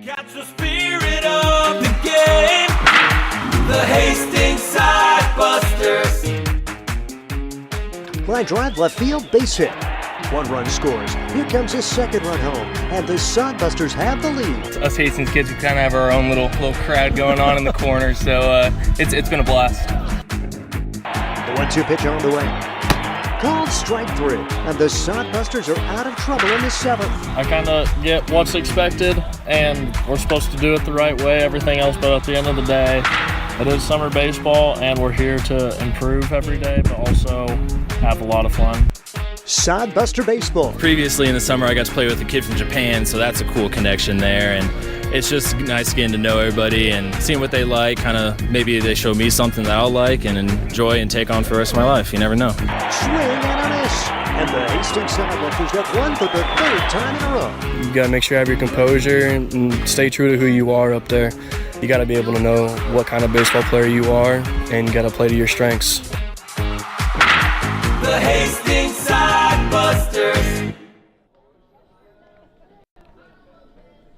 Catch the spirit of the game, the Hastings Sod Busters. Line drive, left field, base hit. 1 run scores. Here comes his second run home, and the Sod Busters have the lead. Us Hastings kids, we kind of have our own little crowd going on in the corner, so it's been a blast. The 1-2 pitch on the way. Called strike 3, and the Sod Busters are out of trouble in the 7th. I kind of get what's expected, and we're supposed to do it the right way, everything else, but at the end of the day, it is summer baseball, and we're here to improve every day, but also have a lot of fun. Sod Buster Baseball. Previously in the summer, I got to play with a kid from Japan, so that's a cool connection there, and it's just nice getting to know everybody and seeing what they like, kind of maybe they show me something that I'll like and enjoy and take on for the rest of my life. You never know. Swing and a miss. And the Hastings Sod Busters have won for the 3rd time in a row. You got to make sure you have your composure and stay true to who you are up there. You got to be able to know what kind of baseball player you are, and you got to play to your strengths. The Hastings Sod Busters.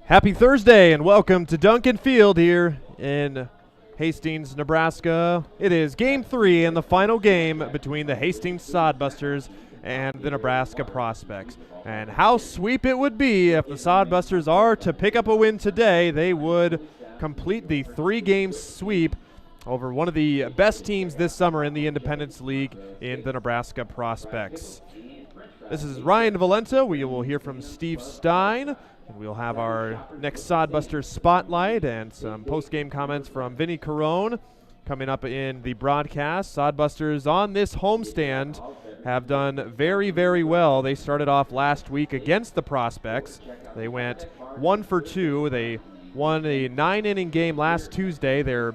Happy Thursday and welcome to Duncan Field here in Hastings, Nebraska. It is Game 3 and the final game between the Hastings Sod Busters and the Nebraska Prospects. And how sweep it would be if the Sod Busters are to pick up a win today. They would complete the 3-game sweep over one of the best teams this summer in the Independence League in the Nebraska Prospects. This is Ryan Valenta. We will hear from Steve Stein. And we'll have our next Sod Busters spotlight and some post-game comments from Vinny Carone coming up in the broadcast. Sod Busters on this homestand have done very, very well. They started off last week against the Prospects. They went 1 for 2. They won a 9-inning game last Tuesday. Their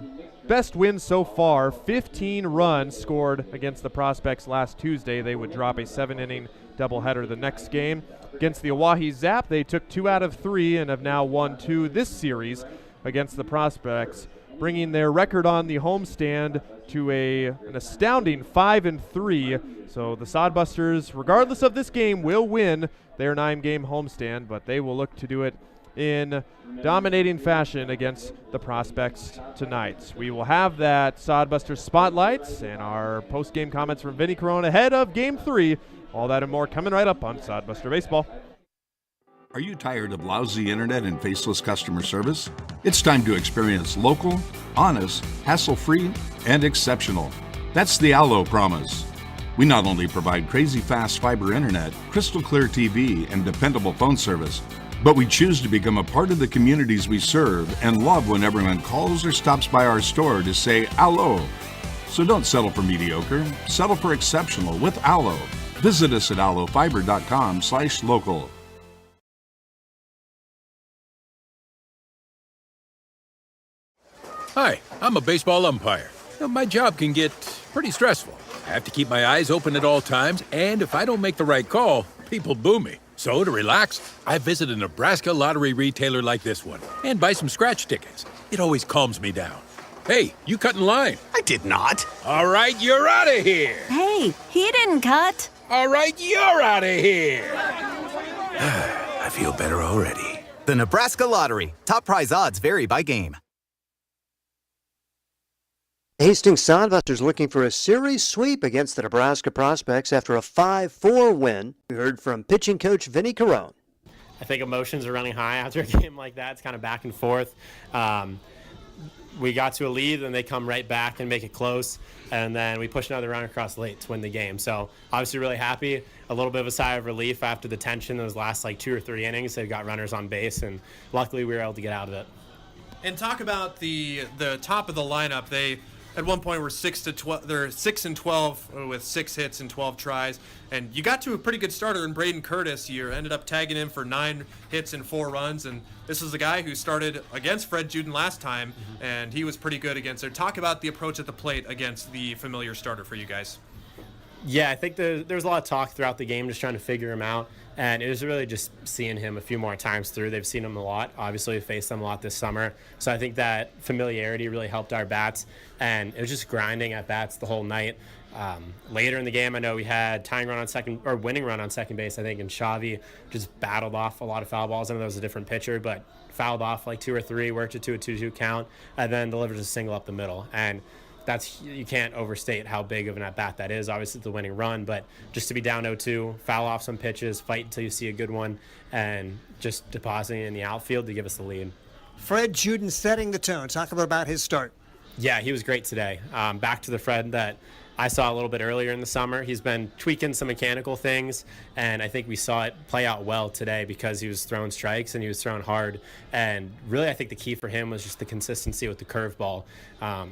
best win so far, 15 runs scored against the Prospects last Tuesday. They would drop a 7-inning doubleheader the next game. Against the Oahe Zap, they took 2 out of 3 and have now won 2 this series against the Prospects, bringing their record on the homestand to an astounding 5-3. So the Sod Busters, regardless of this game, will win their 9-game homestand, but they will look to do it in dominating fashion against the Prospects tonight. We will have that Sod Busters spotlights and our post-game comments from Vinny Carone ahead of Game 3. All that and more coming right up on Sod Buster Baseball. Are you tired of lousy internet and faceless customer service? It's time to experience local, honest, hassle-free, and exceptional. That's the Allo promise. We not only provide crazy fast fiber internet, crystal clear TV, and dependable phone service, but we choose to become a part of the communities we serve and love when everyone calls or stops by our store to say Allo. So don't settle for mediocre, settle for exceptional with Allo. Visit us at allofiber.com/local. Hi, I'm a baseball umpire. My job can get pretty stressful. I have to keep my eyes open at all times, and if I don't make the right call, people boo me. So to relax, I visit a Nebraska lottery retailer like this one and buy some scratch tickets. It always calms me down. Hey, you cut in line. I did not. All right, you're out of here. Hey, he didn't cut. All right, you're out of here. I feel better already. The Nebraska Lottery. Top prize odds vary by game. Hastings Sod Busters looking for a series sweep against the Nebraska Prospects after a 5-4 win. We heard from pitching coach Vinny Carone. I think emotions are running high after a game like that. It's kind of back and forth. We got to a lead, and they come right back and make it close, and then we push another runner across late to win the game. So obviously really happy. A little bit of a sigh of relief after the tension those last 2 or 3 innings. They've got runners on base, and luckily we were able to get out of it. And talk about the top of the lineup. They at one point were 6-12. They're 6-12 with 6 hits and 12 tries. And you got to a pretty good starter in Braden Curtis. You ended up tagging him for 9 hits and 4 runs. And this is a guy who started against Fred Juden last time, and he was pretty good against her. Talk about the approach at the plate against the familiar starter for you guys. Yeah, I think there was a lot of talk throughout the game just trying to figure him out. And it was really just seeing him a few more times through. They've seen him a lot. Obviously, we've faced them a lot this summer. So I think that familiarity really helped our bats. And it was just grinding at bats the whole night. Later in the game, I know we had tying run on second, or winning run on second base, I think, and Xavi just battled off a lot of foul balls. I know that was a different pitcher, but fouled off like 2 or 3, worked it to a 2-2 count, and then delivered a single up the middle. And you can't overstate how big of an at-bat that is. Obviously, it's the winning run, but just to be down 0-2, foul off some pitches, fight until you see a good one, and just depositing it in the outfield to give us the lead. Fred Juden setting the tone. Talk about his start. Yeah, he was great today. Back to the Fred that I saw a little bit earlier in the summer. He's been tweaking some mechanical things, and I think we saw it play out well today because he was throwing strikes and he was throwing hard. And really, I think the key for him was just the consistency with the curveball.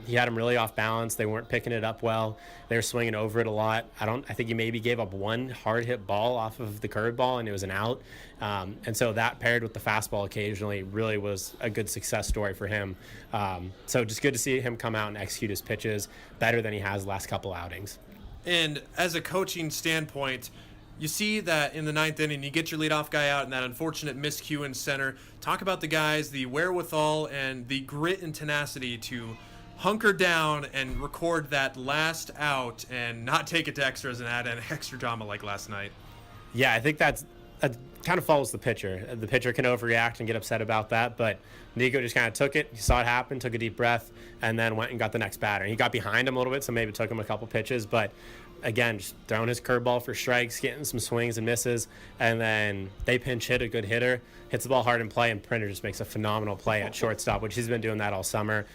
He had him really off balance. They weren't picking it up well. They were swinging over it a lot. I think he maybe gave up one hard hit ball off of the curveball, and it was an out. And so that paired with the fastball occasionally really was a good success story for him. So just good to see him come out and execute his pitches better than he has the last couple outings. And as a coaching standpoint, you see that in the 9th inning, you get your leadoff guy out and that unfortunate miscue in center. Talk about the guys, the wherewithal and the grit and tenacity to hunker down and record that last out and not take it to extras and add an extra drama like last night. Yeah, I think that's kind of follows the pitcher. The pitcher can overreact and get upset about that, but Nico just kind of took it. He saw it happen, took a deep breath, and then went and got the next batter. He got behind him a little bit, so maybe it took him a couple pitches, but again, just throwing his curveball for strikes, getting some swings and misses, and then they pinch hit a good hitter, hits the ball hard in play, and Printer just makes a phenomenal play at shortstop, which he's been doing that all summer.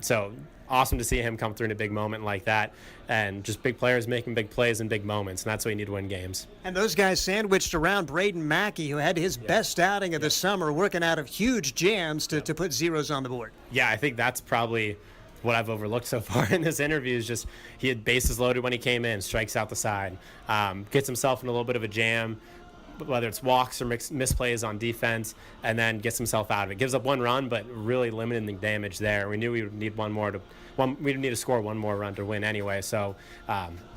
So awesome to see him come through in a big moment like that, and just big players making big plays in big moments, and that's what you need to win games. And those guys sandwiched around Braden Mackey, who had his best outing of the summer, working out of huge jams to put zeros on the board. Yeah, I think that's probably what I've overlooked so far in this interview is just he had bases loaded when he came in, strikes out the side, gets himself in a little bit of a jam, whether it's walks or misplays on defense, and then gets himself out of it. Gives up one run, but really limiting the damage there. We knew we would need we'd need to score one more run to win anyway. So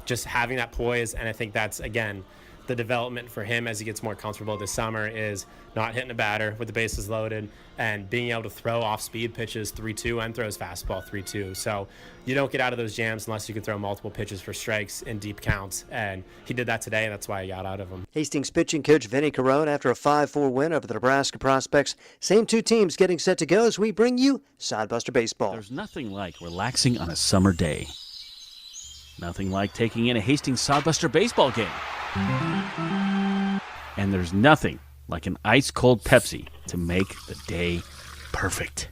just having that poise, and I think that's, again, the development for him as he gets more comfortable this summer is not hitting a batter with the bases loaded and being able to throw off-speed pitches 3-2 and throw his fastball 3-2. So you don't get out of those jams unless you can throw multiple pitches for strikes in deep counts, and he did that today, and that's why he got out of them. Hastings pitching coach Vinny Carone after a 5-4 win over the Nebraska Prospects. Same two teams getting set to go as we bring you Sod Buster Baseball. There's nothing like relaxing on a summer day. Nothing like taking in a Hastings Sod Buster baseball game. And there's nothing like an ice-cold Pepsi to make the day perfect.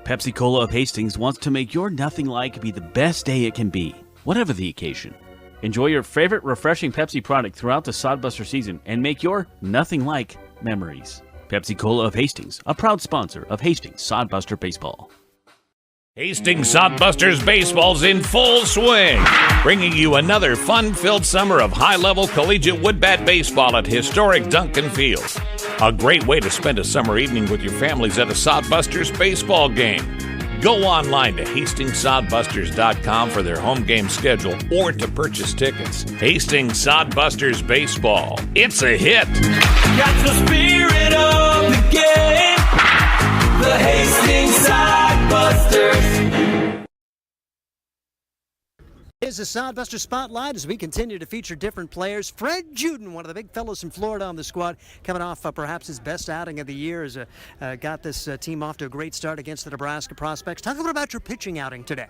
Pepsi Cola of Hastings wants to make your nothing like be the best day it can be, whatever the occasion. Enjoy your favorite refreshing Pepsi product throughout the Sod Buster season and make your nothing like memories. Pepsi Cola of Hastings, a proud sponsor of Hastings Sod Buster Baseball. Hastings Sod Busters baseball's in full swing, bringing you another fun-filled summer of high-level collegiate woodbat baseball at historic Duncan Field. A great way to spend a summer evening with your families at a Sod Busters baseball game. Go online to HastingsSodBusters.com for their home game schedule or to purchase tickets. Hastings Sod Busters baseball. It's a hit. Got the spirit of the game. The Hastings Sod Busters. Here's the Sod Buster Spotlight as we continue to feature different players. Fred Juden, one of the big fellows from Florida on the squad, coming off perhaps his best outing of the year, as got this team off to a great start against the Nebraska Prospects. Talk a little about your pitching outing today.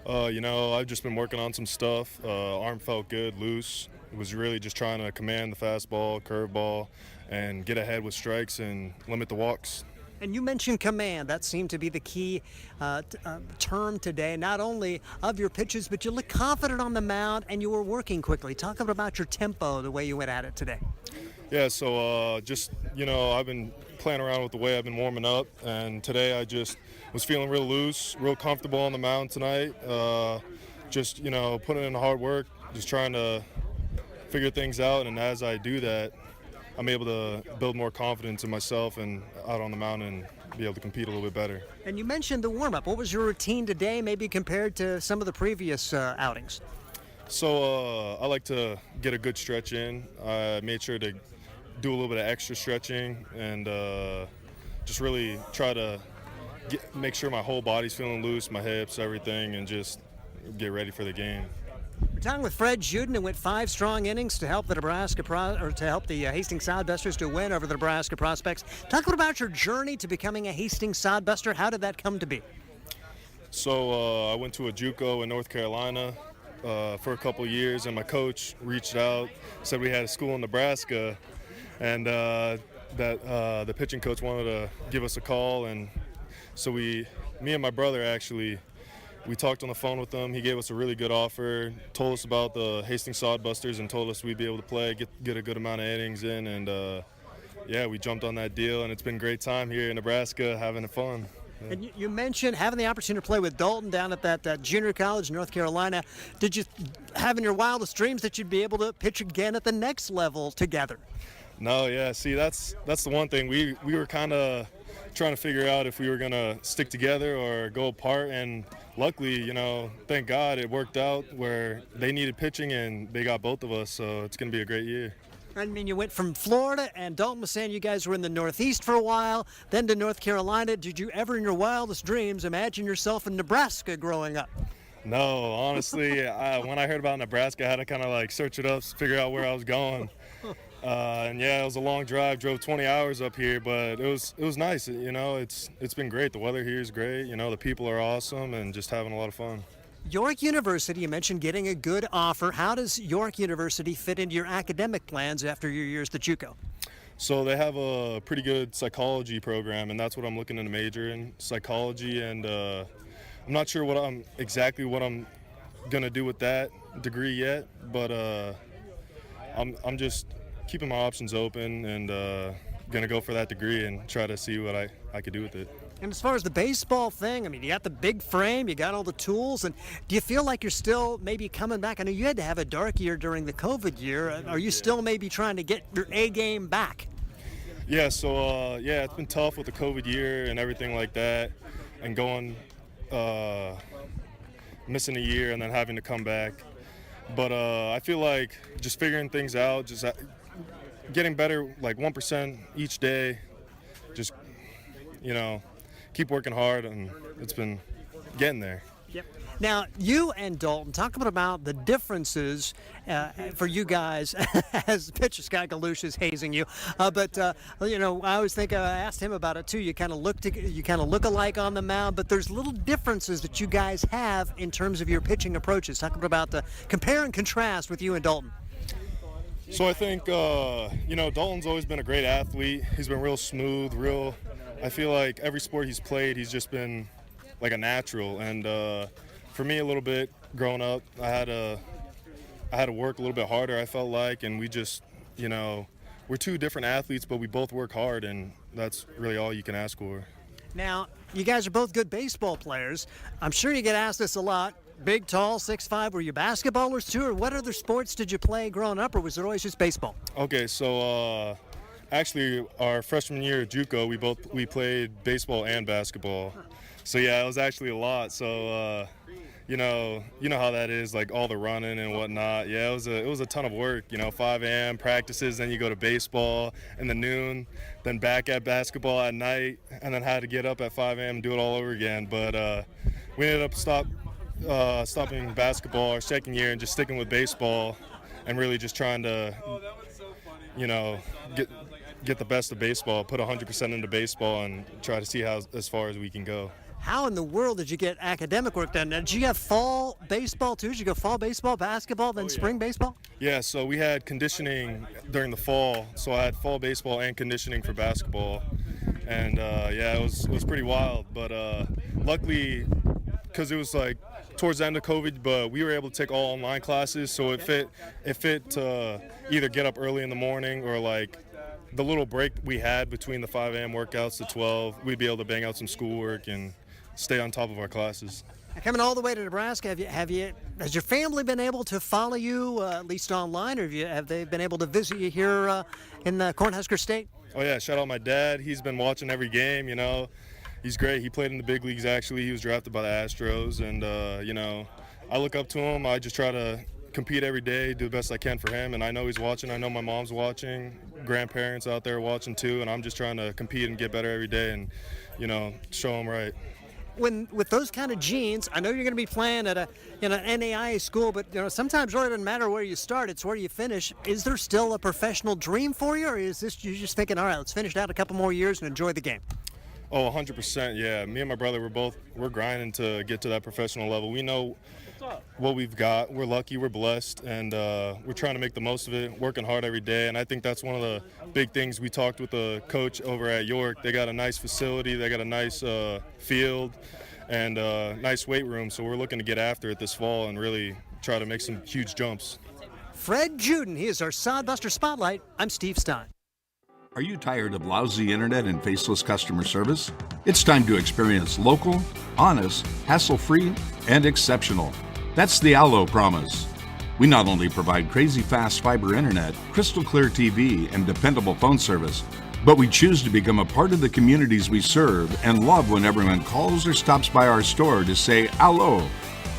I've just been working on some stuff. Arm felt good, loose. It was really just trying to command the fastball, curveball, and get ahead with strikes and limit the walks. And you mentioned command. That seemed to be the key term today, not only of your pitches, but you look confident on the mound and you were working quickly. Talk about your tempo, the way you went at it today. Yeah, so I've been playing around with the way I've been warming up, and today I just was feeling real loose, real comfortable on the mound tonight. Putting in the hard work, just trying to figure things out, and as I do that, I'm able to build more confidence in myself and out on the mound and be able to compete a little bit better. And you mentioned the warm-up. What was your routine today, maybe compared to some of the previous outings? So I like to get a good stretch in. I made sure to do a little bit of extra stretching and just really try to make sure my whole body's feeling loose, my hips, everything, and just get ready for the game. We're talking with Fred Juden, who went 5 strong innings to help the Hastings Sod Busters to win over the Nebraska Prospects. Talk about your journey to becoming a Hastings Sod Buster. How did that come to be? So I went to a JUCO in North Carolina for a couple years, and my coach reached out, said we had a school in Nebraska, and that the pitching coach wanted to give us a call. And so me and my brother actually, we talked on the phone with him. He gave us a really good offer, told us about the Hastings Sod Busters, and told us we'd be able to play, get a good amount of innings in, and yeah, we jumped on that deal, and it's been a great time here in Nebraska, having fun. Yeah. And you mentioned having the opportunity to play with Dalton down at that junior college in North Carolina. Did you have in your wildest dreams that you'd be able to pitch again at the next level together? No, yeah. See, that's the one thing. We were kind of trying to figure out if we were going to stick together or go apart, and luckily, thank God it worked out where they needed pitching and they got both of us, so it's going to be a great year. I mean, you went from Florida, and Dalton was saying you guys were in the Northeast for a while, then to North Carolina. Did you ever in your wildest dreams imagine yourself in Nebraska growing up? No, honestly, when I heard about Nebraska, I had to kind of search it up, figure out where I was going. And yeah, it was a long drive, drove 20 hours up here, but it was nice. It's been great. The weather here is great. The people are awesome, and just having a lot of fun. York University, you mentioned getting a good offer. How does York University fit into your academic plans after your years at JUCO? So they have a pretty good psychology program, and that's what I'm looking to major in, psychology. And I'm not sure what I'm gonna do with that degree yet, but I'm just keeping my options open and gonna go for that degree and try to see what I could do with it. And as far as the baseball thing, I mean, you got the big frame, you got all the tools, and do you feel like you're still maybe coming back? I know you had to have a dark year during the COVID year. Are you still maybe trying to get your A game back? Yeah, so it's been tough with the COVID year and everything like that, and going missing a year and then having to come back. But I feel like just figuring things out, just getting better, 1% each day, just keep working hard, and it's been getting there. Yep. Now, you and Dalton, talk about the differences for you guys as pitcher Scott Galush is hazing you. But I always think I asked him about it too. You kind of look alike on the mound, but there's little differences that you guys have in terms of your pitching approaches. Talk about the compare and contrast with you and Dalton. So I think Dalton's always been a great athlete. He's been real smooth, I feel like every sport he's played, he's just been like a natural. And for me, a little bit growing up, I had to work a little bit harder, I felt like, and we just, we're two different athletes, but we both work hard, and that's really all you can ask for. Now, you guys are both good baseball players. I'm sure you get asked this a lot. Big, tall, 6'5". Were you basketballers too, or what other sports did you play growing up, or was it always just baseball? Okay, so actually, our freshman year at JUCO, we played baseball and basketball. So yeah, it was actually a lot. So you know how that is, all the running and whatnot. Yeah, it was a ton of work. 5 a.m. practices, then you go to baseball in the noon, then back at basketball at night, and then had to get up at 5 a.m. and do it all over again. But we ended up stopping basketball our second year and just sticking with baseball, and really just trying to get the best of baseball, put 100% into baseball, and try to see as far as we can go. How in the world did you get academic work done? Now, did you have fall baseball too? Did you go fall baseball, basketball, then spring baseball? Yeah, so we had conditioning during the fall. So I had fall baseball and conditioning for basketball. And it was pretty wild. But luckily, because it was towards the end of COVID, but we were able to take all online classes. So it fit to either get up early in the morning or the little break we had between the 5 a.m. workouts to 12, we'd be able to bang out some schoolwork and stay on top of our classes. Coming all the way to Nebraska, has your family been able to follow you, at least online, or have they been able to visit you here in the Cornhusker State? Oh yeah, shout out my dad. He's been watching every game, He's great. He played in the big leagues, actually. He was drafted by the Astros, and, I look up to him. I just try to compete every day, do the best I can for him, and I know he's watching. I know my mom's watching, grandparents out there watching too, and I'm just trying to compete and get better every day and, show him right. with those kind of genes, I know you're going to be playing at a NAIA school, but sometimes it really doesn't matter where you start; it's where you finish. Is there still a professional dream for you, or is this you just thinking, all right, let's finish out a couple more years and enjoy the game? Oh, 100%. Yeah, me and my brother, we're grinding to get to that professional level. We know what we've got. We're lucky, we're blessed, and we're trying to make the most of it, working hard every day. And I think that's one of the big things. We talked with the coach over at York. They got a nice facility, they got a nice field, and nice weight room. So we're looking to get after it this fall and really try to make some huge jumps. Fred Juden, he is our Sod Buster Spotlight. I'm Steve Stein. Are you tired of lousy internet and faceless customer service? It's time to experience local, honest, hassle-free, and exceptional. That's the Allo promise. We not only provide crazy fast fiber internet, crystal clear TV, and dependable phone service, but we choose to become a part of the communities we serve and love when everyone calls or stops by our store to say Allo.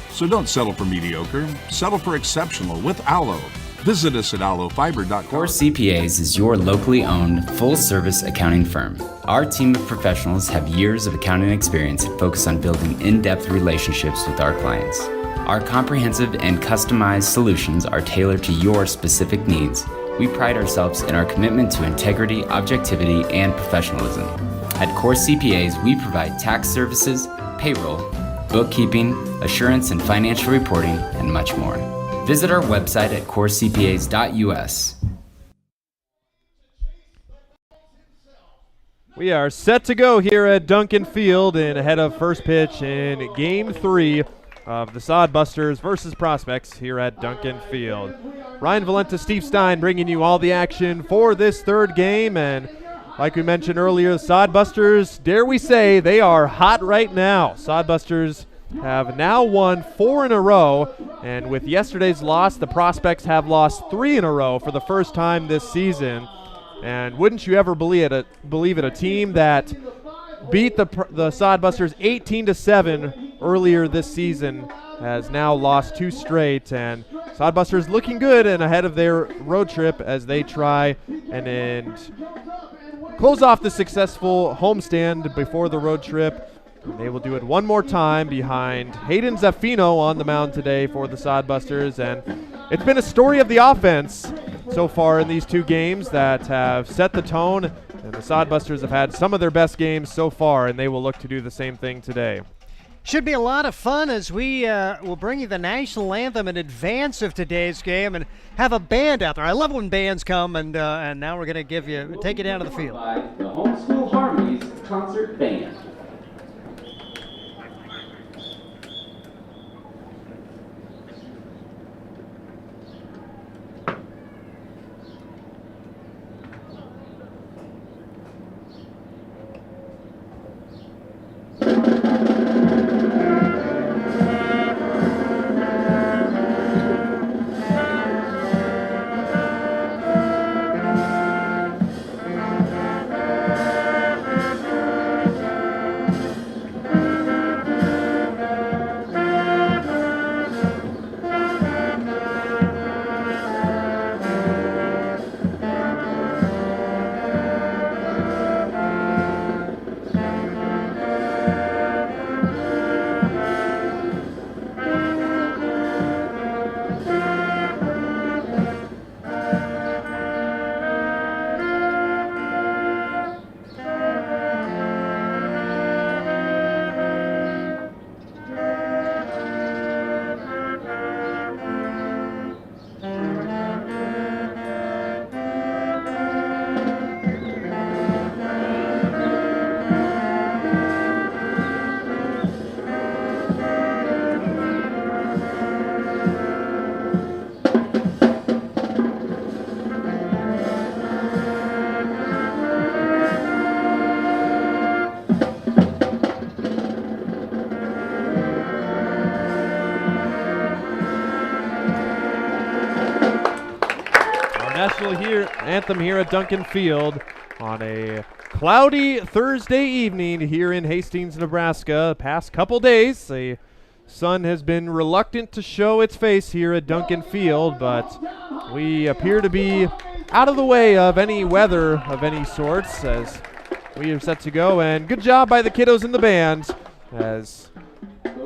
So don't settle for mediocre, settle for exceptional with Allo. Visit us at allofiber.com. Core CPAs is your locally owned, full-service accounting firm. Our team of professionals have years of accounting experience and focus on building in-depth relationships with our clients. Our comprehensive and customized solutions are tailored to your specific needs. We pride ourselves in our commitment to integrity, objectivity, and professionalism. At Core CPAs, we provide tax services, payroll, bookkeeping, assurance and financial reporting, and much more. Visit our website at corecpas.us. We are set to go here at Duncan Field and ahead of first pitch in Game 3 of the Sod Busters versus Prospects here at Duncan Field. Ryan Valenta, Steve Stein bringing you all the action for this third game. And like we mentioned earlier, the Sod Busters, dare we say, they are hot right now. Sod Busters have now won 4 in a row, and with yesterday's loss, the Prospects have lost 3 in a row for the first time this season. And wouldn't you ever believe it, a team that beat the Sod Busters 18-7 earlier this season has now lost 2 straight, and Sod Busters looking good and ahead of their road trip as they try and close off the successful homestand before the road trip. They will do it one more time behind Hayden Zaffino on the mound today for the Sod Busters. And it's been a story of the offense so far in these 2 games that have set the tone. And the Sod Busters have had some of their best games so far, and they will look to do the same thing today. Should be a lot of fun as we will bring you the national anthem in advance of today's game and have a band out there. I love when bands come, and now we're going to take you down to the field. The Homeschool Harmonies Concert Band. Anthem here at Duncan Field on a cloudy Thursday evening here in Hastings, Nebraska. Past couple days, the sun has been reluctant to show its face here at Duncan Field, but we appear to be out of the way of any weather of any sorts as we are set to go. And good job by the kiddos in the band as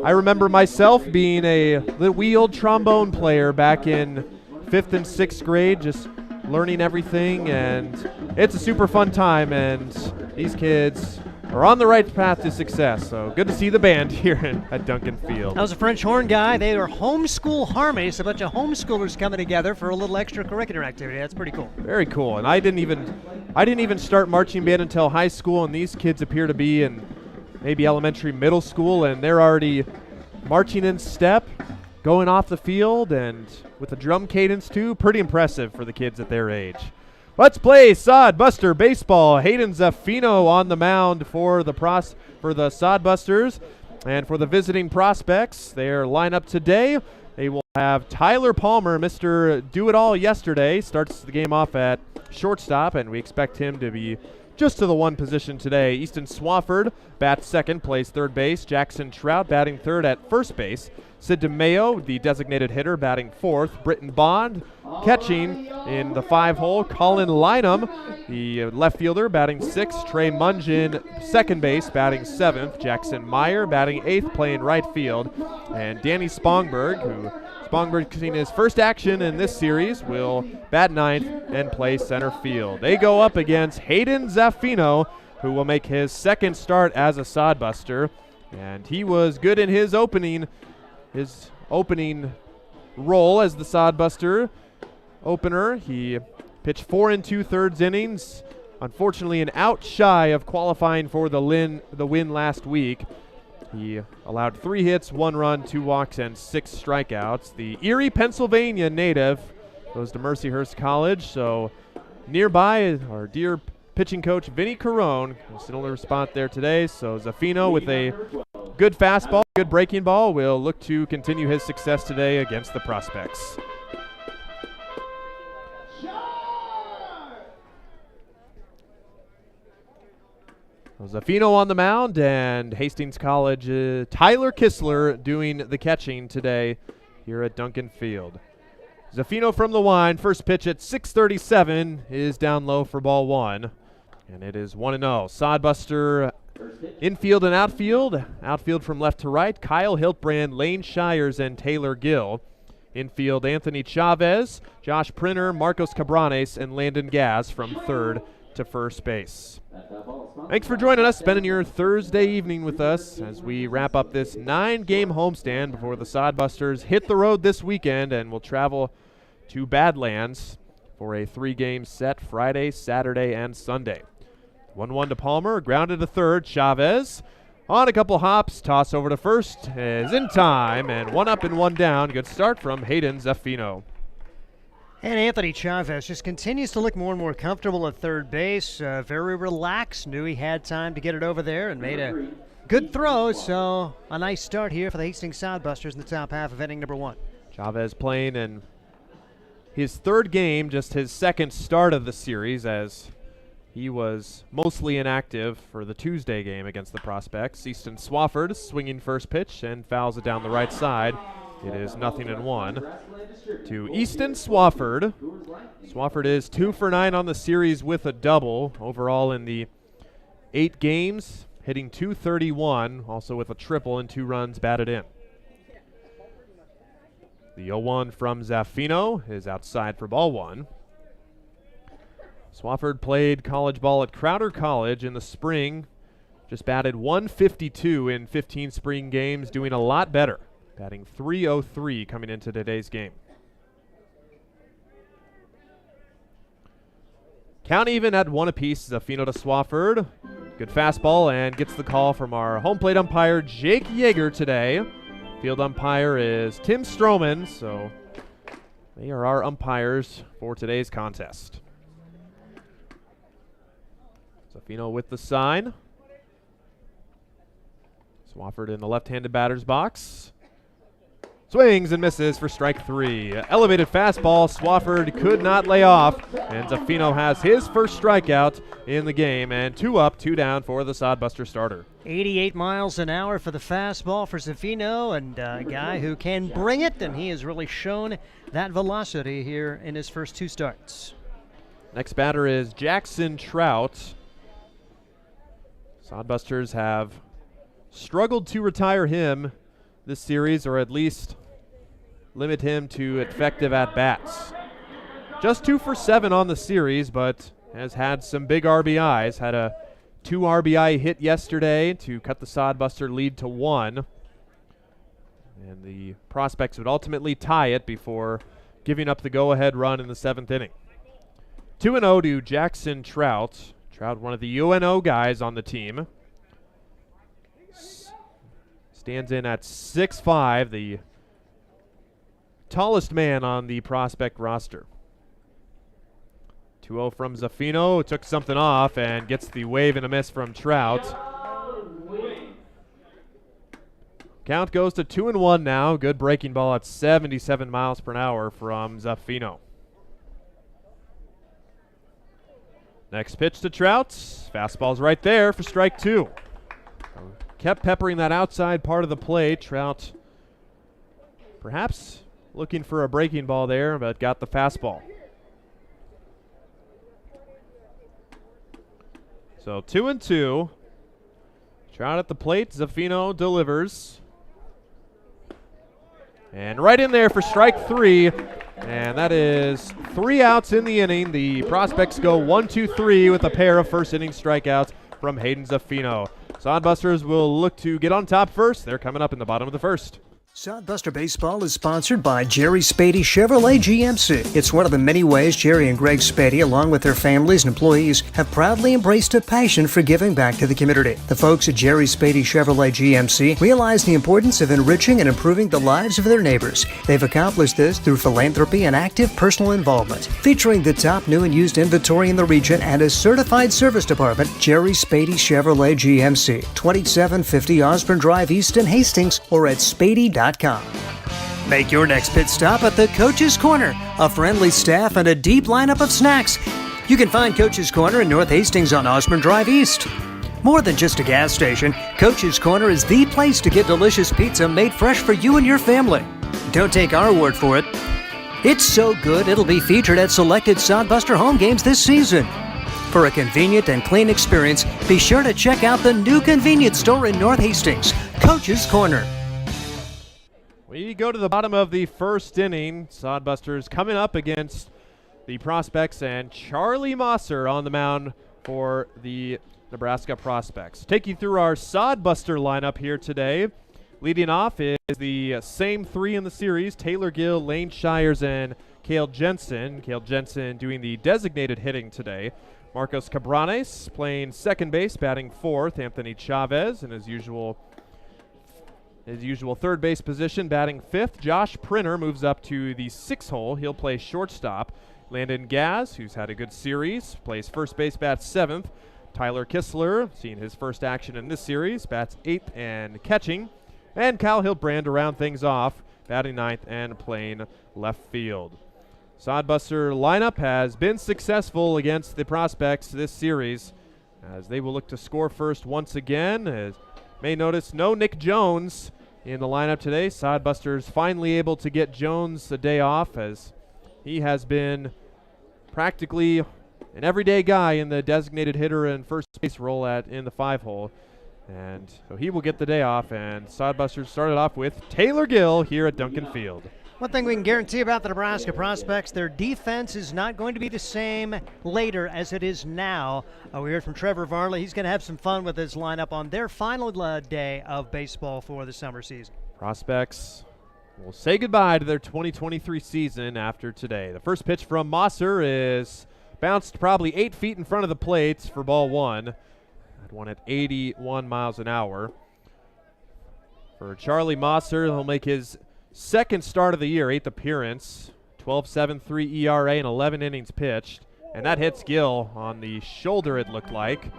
I remember myself being a wee old trombone player back in 5th and 6th grade, just learning everything, and it's a super fun time, and these kids are on the right path to success. So good to see the band here at Duncan Field. That was a French horn guy. They are homeschool harmonies, a bunch of homeschoolers coming together for a little extracurricular activity. That's pretty cool. Very cool. And I didn't even start marching band until high school, and these kids appear to be in maybe elementary, middle school, and they're already marching in step, going off the field, and with a drum cadence too. Pretty impressive for the kids at their age. Let's play Sod Buster baseball. Hayden Zaffino on the mound for the Sod Busters. And for the visiting prospects, their lineup today, they will have Tyler Palmer, Mr. Do-It-All yesterday, starts the game off at shortstop, and we expect him to be just to the one position today. Easton Swafford bats second, plays third base. Jackson Trout batting third at first base. Sid DeMayo, the designated hitter, batting fourth. Britton Bond catching in the 5-hole. Colin Lynham, the left fielder, batting sixth. Trey Mungin, second base, batting seventh. Jackson Meyer batting eighth, playing right field. And Danny Spongberg, getting his first action in this series, will bat ninth and play center field. They go up against Hayden Zaffino, who will make his second start as a Sod Buster. And he was good in his opening role as the Sod Buster opener. He pitched 4 2/3 innings. Unfortunately, an out shy of qualifying for the win last week. He allowed 3 hits, 1 run, 2 walks, and 6 strikeouts. The Erie, Pennsylvania native goes to Mercyhurst College, so nearby our dear pitching coach Vinny Carone was the only spot there today. So Zaffino with a good fastball, good breaking ball, will look to continue his success today against the prospects. Zaffino on the mound, and Hastings College Tyler Kistler doing the catching today here at Duncan Field. Zaffino from the line, first pitch at 6:37 is down low for ball 1, and it is 1-0. Sod Buster infield and outfield. Outfield from left to right, Kyle Hiltbrand, Lane Shires, and Taylor Gill. Infield, Anthony Chavez, Josh Printer, Marcos Cabranes, and Landon Gaz from third to first base. Thanks for joining us, spending your Thursday evening with us as we wrap up this 9-game homestand before the Sod Busters hit the road this weekend and will travel to Badlands for a 3-game set Friday, Saturday, and Sunday. 1-1 to Palmer, grounded to third. Chavez on a couple hops, toss over to first is in time, and 1 up and 1 down. Good start from Hayden Zaffino. And Anthony Chavez just continues to look more and more comfortable at third base. Very relaxed, knew he had time to get it over there and made a good throw. So a nice start here for the Hastings Sod Busters in the top half of inning number 1. Chavez playing in his third game, just his second start of the series, as he was mostly inactive for the Tuesday game against the Prospects. Easton Swafford swinging first pitch and fouls it down the right side. It is 0-1 to Easton Swafford. Swafford is 2 for 9 on the series with a double. Overall in the 8 games, hitting .231, also with a triple and 2 runs batted in. The 0-1 from Zaffino is outside for ball 1. Swafford played college ball at Crowder College in the spring. Just batted .152 in 15 spring games, doing a lot better. Batting .303 coming into today's game. Count even at 1 apiece. Zaffino to Swafford. Good fastball, and gets the call from our home plate umpire, Jake Yeager, today. Field umpire is Tim Stroman, so they are our umpires for today's contest. Zaffino with the sign. Swafford in the left-handed batter's box. Swings and misses for strike 3. Elevated fastball, Swafford could not lay off, and Zaffino has his first strikeout in the game, and 2 up, 2 down for the Sod Buster starter. 88 miles an hour for the fastball for Zaffino, and a guy who can bring it, and he has really shown that velocity here in his first 2 starts. Next batter is Jackson Trout. Sod Busters have struggled to retire him this series, or at least limit him to effective at-bats. Just 2 for 7 on the series, but has had some big RBIs. Had a 2 RBI hit yesterday to cut the Sod Buster lead to 1. And the Prospects would ultimately tie it before giving up the go-ahead run in the 7th inning. 2-0 to Jackson Trout. Trout, one of the UNO guys on the team. Stands in at 6'5", the tallest man on the Prospect roster. 2-0 from Zaffino, took something off and gets the wave and a miss from Trout. Count goes to 2-1 now. Good breaking ball at 77 miles per hour from Zaffino. Next pitch to Trout. Fastball's right there for strike 2. Kept peppering that outside part of the plate. Trout perhaps looking for a breaking ball there, but got the fastball. So 2-2. Trout at the plate. Zaffino delivers. And right in there for strike 3. And that is 3 outs in the inning. The Prospects go 1-2-3 with a pair of first inning strikeouts from Hayden Zaffino. Sod Busters will look to get on top first. They're coming up in the bottom of the first. Sod Buster Baseball is sponsored by Jerry Spady Chevrolet GMC. It's one of the many ways Jerry and Greg Spady, along with their families and employees, have proudly embraced a passion for giving back to the community. The folks at Jerry Spady Chevrolet GMC realize the importance of enriching and improving the lives of their neighbors. They've accomplished this through philanthropy and active personal involvement. Featuring the top new and used inventory in the region and a certified service department, Jerry Spady Chevrolet GMC, 2750 Osborne Drive East in Hastings, or at spady.com. Make your next pit stop at the Coach's Corner, a friendly staff and a deep lineup of snacks. You can find Coach's Corner in North Hastings on Osborne Drive East. More than just a gas station, Coach's Corner is the place to get delicious pizza made fresh for you and your family. Don't take our word for it. It's so good it'll be featured at selected Sod Buster home games this season. For a convenient and clean experience, be sure to check out the new convenience store in North Hastings, Coach's Corner. We go to the bottom of the first inning. Sod Busters coming up against the Prospects and Charlie Mosser on the mound for the Nebraska Prospects. Take you through our Sod Buster lineup here today. Leading off is the same 3 in the series: Taylor Gill, Lane Shires, and Cale Jensen. Cale Jensen doing the designated hitting today. Marcos Cabranes playing second base, batting 4th. Anthony Chavez in his usual third base position, batting 5th. Josh Printer moves up to the 6th hole. He'll play shortstop. Landon Gaz, who's had a good series, plays first base, bats 7th. Tyler Kistler, seeing his first action in this series, bats 8th and catching. And Kyle Hiltbrand to round things off, batting 9th and playing left field. Sod Buster lineup has been successful against the Prospects this series, as they will look to score first once again. As may notice, no Nick Jones in the lineup today. Sod Busters finally able to get Jones a day off, as he has been practically an everyday guy in the designated hitter and first base role in the 5 hole. And so he will get the day off, and Sod Busters started off with Taylor Gill here at Duncan Field. One thing we can guarantee about the Nebraska Prospects, their defense is not going to be the same later as it is now. We heard from Trevor Varley. He's going to have some fun with his lineup on their final day of baseball for the summer season. Prospects will say goodbye to their 2023 season after today. The first pitch from Mosser is bounced probably 8 feet in front of the plate for ball 1. That one at 81 miles an hour. For Charlie Mosser, he'll make his second start of the year, 8th appearance, 12.73 ERA and 11 innings pitched. And that hits Gill on the shoulder, it looked like.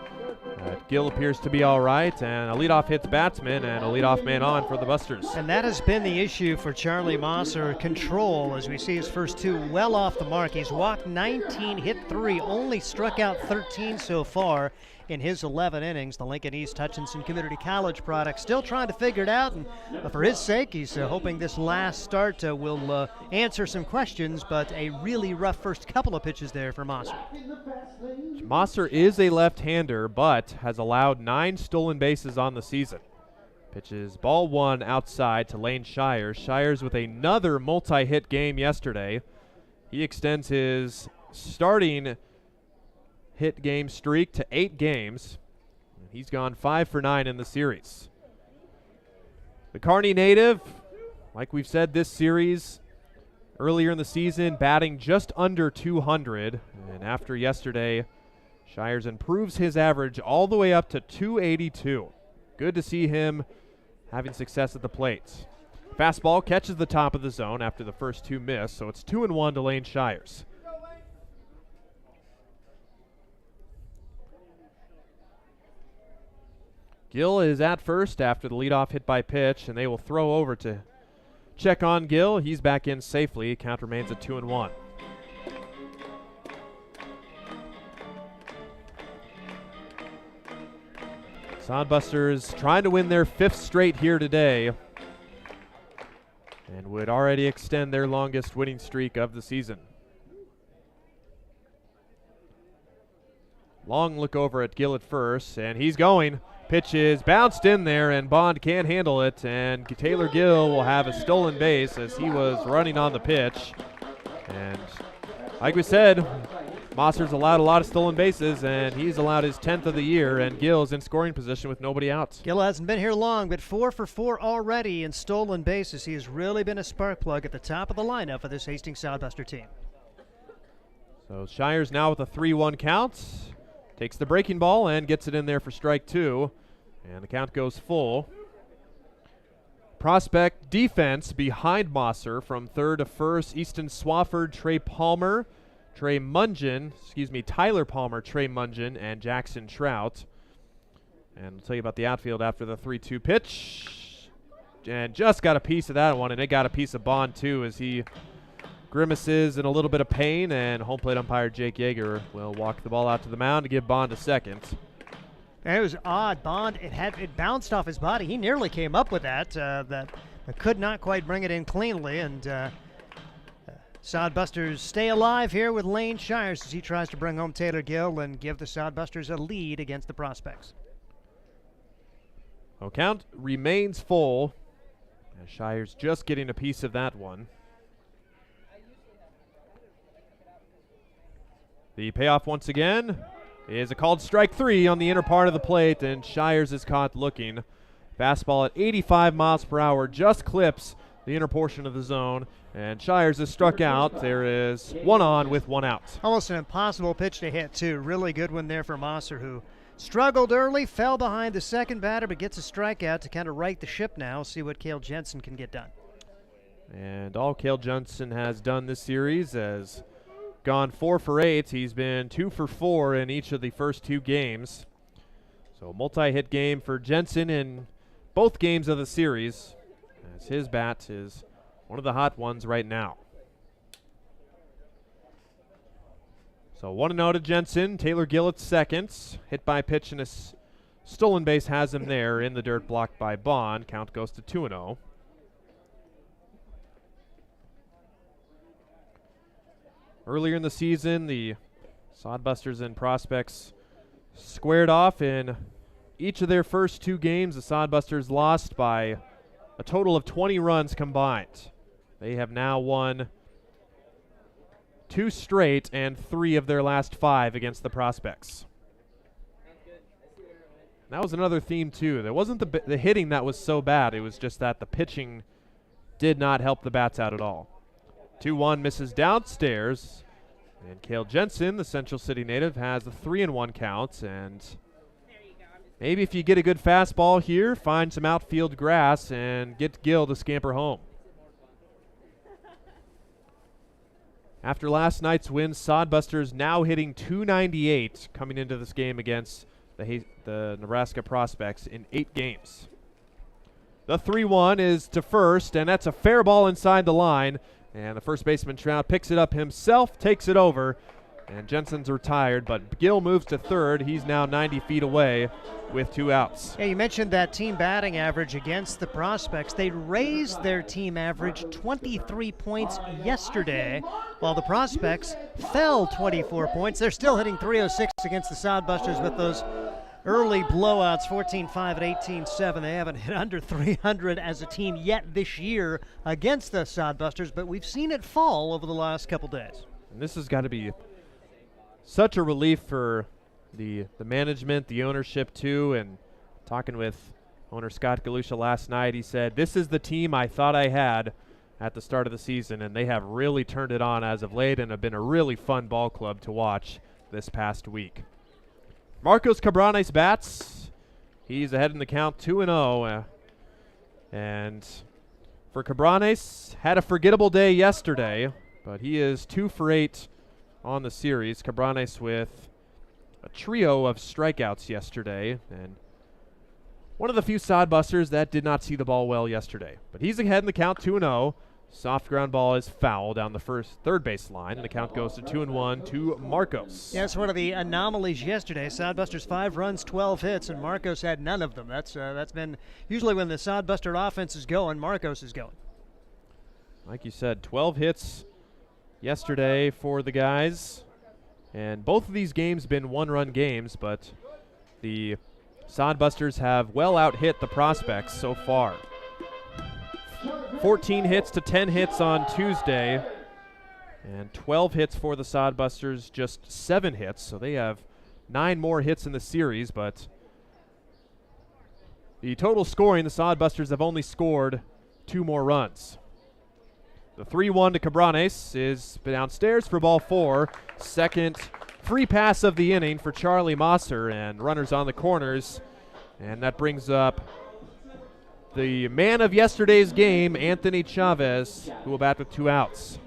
Gill appears to be all right, and a leadoff hits batsman and a leadoff man on for the Busters. And that has been the issue for Charlie Mosser, control, as we see his first 2 well off the mark. He's walked 19, hit 3, only struck out 13 so far in his 11 innings. The Lincoln East Hutchinson Community College product, still trying to figure it out, and for his sake, he's hoping this last start will answer some questions, but a really rough first couple of pitches there for Mosser. Mosser is a left-hander, but has allowed 9 stolen bases on the season. Pitches ball one outside to Lane Shires. Shires with another multi-hit game yesterday. He extends his starting hit game streak to 8 games. He's gone 5 for 9 in the series. The Kearney native, like we've said this series, earlier in the season, batting just under 200. And after yesterday, Shires improves his average all the way up to 282. Good to see him having success at the plate. Fastball catches the top of the zone after the first 2 miss, so it's 2-1 to Lane Shires. Gill is at first after the leadoff hit by pitch, and they will throw over to check on Gill. He's back in safely. Count remains at 2-1. Sod Busters trying to win their 5th straight here today and would already extend their longest winning streak of the season. Long look over at Gill at first, and he's going. Pitch is bounced in there, and Bond can't handle it, and Taylor Gill will have a stolen base as he was running on the pitch. And like we said, Mosser's allowed a lot of stolen bases, and he's allowed his 10th of the year, and Gill's in scoring position with nobody out. Gill hasn't been here long, but 4 for 4 already in stolen bases. He has really been a spark plug at the top of the lineup for this Hastings Sodbuster team. So Shires now with a 3-1 count. Takes the breaking ball and gets it in there for strike 2. And the count goes full. Prospect defense behind Mosser from third to first. Easton Swafford, Tyler Palmer, Trey Mungin, and Jackson Trout. And I'll tell you about the outfield after the 3-2 pitch. And just got a piece of that one, and it got a piece of Bond too as he grimaces in a little bit of pain, and home plate umpire Jake Yeager will walk the ball out to the mound to give Bond a second. And it was odd. Bond, it bounced off his body. He nearly came up with that. That could not quite bring it in cleanly. And Sod Busters stay alive here with Lane Shires as he tries to bring home Taylor Gill and give the Sod Busters a lead against the Prospects. Well, count remains full. Shires just getting a piece of that one. The payoff once again is a called strike 3 on the inner part of the plate, and Shires is caught looking. Fastball at 85 miles per hour just clips the inner portion of the zone, and Shires is struck out. There is 1 on with 1 out. Almost an impossible pitch to hit, too. Really good one there for Mosser, who struggled early, fell behind the second batter, but gets a strikeout to kind of right the ship now. See what Cale Jensen can get done. And all Cale Jensen has done this series has gone 4 for 8. He's been 2 for 4 in each of the first 2 games. So multi-hit game for Jensen in both games of the series, as his bat is one of the hot ones right now. So 1-0 to Jensen. Taylor Gill at second. Hit by pitch and a stolen base has him there in the dirt, blocked by Bond. Count goes to 2-0. Earlier in the season, the Sod Busters and Prospects squared off in each of their first 2 games. The Sod Busters lost by a total of 20 runs combined. They have now won 2 straight and 3 of their last 5 against the Prospects. That was another theme too. There wasn't the hitting that was so bad. It was just that the pitching did not help the bats out at all. 2-1 misses downstairs, and Cale Jensen, the Central City native, has a 3-1 count. And maybe if you get a good fastball here, find some outfield grass and get Gill to scamper home. After last night's win, Sod Busters now hitting .298 coming into this game against the Nebraska Prospects in 8 games. The 3-1 is to first, and that's a fair ball inside the line. And the first baseman, Trout, picks it up himself, takes it over, and Jensen's retired, but Gill moves to third. He's now 90 feet away with 2 outs. Yeah, you mentioned that team batting average against the Prospects. They raised their team average 23 points yesterday, while the Prospects fell 24 points. They're still hitting .306 against the Sod Busters with those Early blowouts, 14-5 and 18-7. They haven't hit under 300 as a team yet this year against the Sod Busters, but we've seen it fall over the last couple days. And this has got to be such a relief for the management, the ownership too. And talking with owner Scott Galusha last night, he said, this is the team I thought I had at the start of the season, and they have really turned it on as of late and have been a really fun ball club to watch this past week. Marcos Cabranes bats. He's ahead in the count, 2-0. And for Cabranes, had a forgettable day yesterday, but he is 2 for 8 on the series. Cabranes with a trio of strikeouts yesterday, and one of the few Sod Busters that did not see the ball well yesterday. But he's ahead in the count, 2-0. Soft ground ball is foul down the third base line, and the count goes to 2-1 to Marcos. Yeah, it's one of the anomalies yesterday. Sod Busters 5 runs, 12 hits, and Marcos had none of them. That's been usually when the Sod Buster offense is going, Marcos is going. Like you said, 12 hits yesterday for the guys, and both of these games been one-run games, but the Sod Busters have well out-hit the prospects so far. 14 hits to 10 hits on Tuesday, and 12 hits for the Sod Busters, just 7 hits, so they have 9 more hits in the series, but the total scoring, the Sod Busters have only scored 2 more runs. The 3-1 to Cabranes is downstairs for ball 4. Second free pass of the inning for Charlie Mosser, and runners on the corners, and that brings up the man of yesterday's game, Anthony Chavez, who will bat with 2 outs.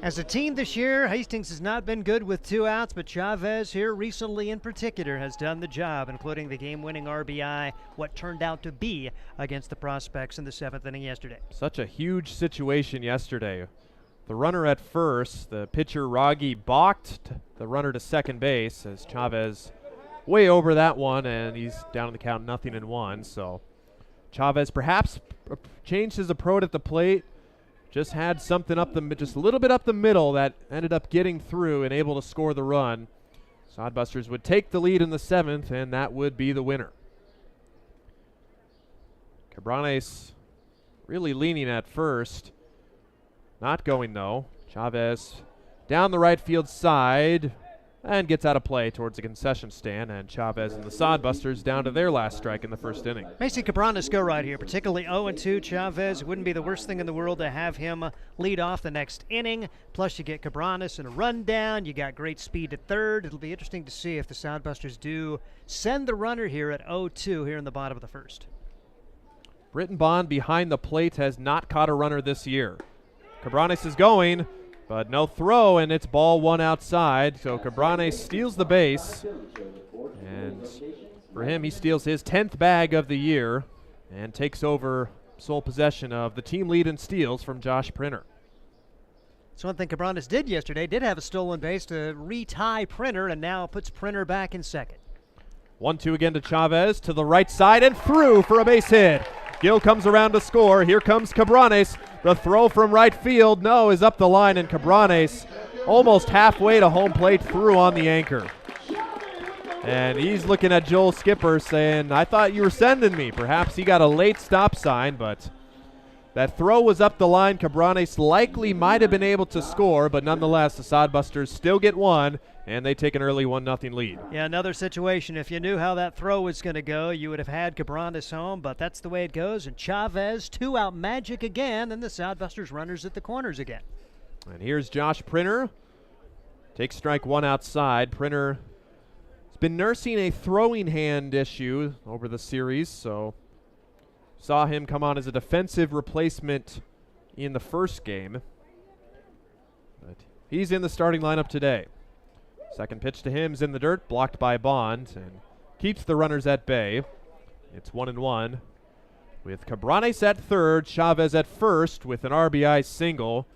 As a team this year, Hastings has not been good with 2 outs, but Chavez here recently in particular has done the job, including the game-winning RBI, what turned out to be against the Prospects in the 7th inning yesterday. Such a huge situation yesterday. The runner at first, the pitcher Raggi balked the runner to second base as Chavez way over that one, and he's down in the count 0-1, so Chavez perhaps changed his approach at the plate, just had something just a little bit up the middle that ended up getting through and able to score the run. Sod Busters would take the lead in the 7th, and that would be the winner. Cabranes really leaning at first, not going though. Chavez down the right field side, and gets out of play towards the concession stand, and Chavez and the Sod Busters down to their last strike in the first inning. Macy Cabranes go right here, particularly 0-2. Chavez, wouldn't be the worst thing in the world to have him lead off the next inning. Plus you get Cabranes and a rundown. You got great speed at third. It'll be interesting to see if the Sod Busters do send the runner here at 0-2 here in the bottom of the first. Britton Bond behind the plate has not caught a runner this year. Cabranes is going, but no throw, and it's ball 1 outside. So Cabranes steals the base, and for him, he steals his 10th bag of the year and takes over sole possession of the team lead in steals from Josh Printer. So one thing Cabranes did yesterday, did have a stolen base to retie Printer, and now puts Printer back in second. 1-2 again to Chavez to the right side and through for a base hit. Gill comes around to score. Here comes Cabranes. The throw from right field, no, is up the line, and Cabranes almost halfway to home plate through on the anchor. And he's looking at Joel Skipper saying, I thought you were sending me. Perhaps he got a late stop sign, but that throw was up the line. Cabranes likely might have been able to score, but nonetheless, the Sod Busters still get 1, and they take an early 1-0 lead. Yeah, another situation. If you knew how that throw was going to go, you would have had Cabranes home, but that's the way it goes. And Chavez, 2-out magic again, and the Sod Busters runners at the corners again. And here's Josh Printer. Takes strike 1 outside. Printer has been nursing a throwing hand issue over the series, so saw him come on as a defensive replacement in the first game. But he's in the starting lineup today. Second pitch to him is in the dirt, blocked by Bond, and keeps the runners at bay. It's 1-1 with Cabranes at third, Chavez at first with an RBI single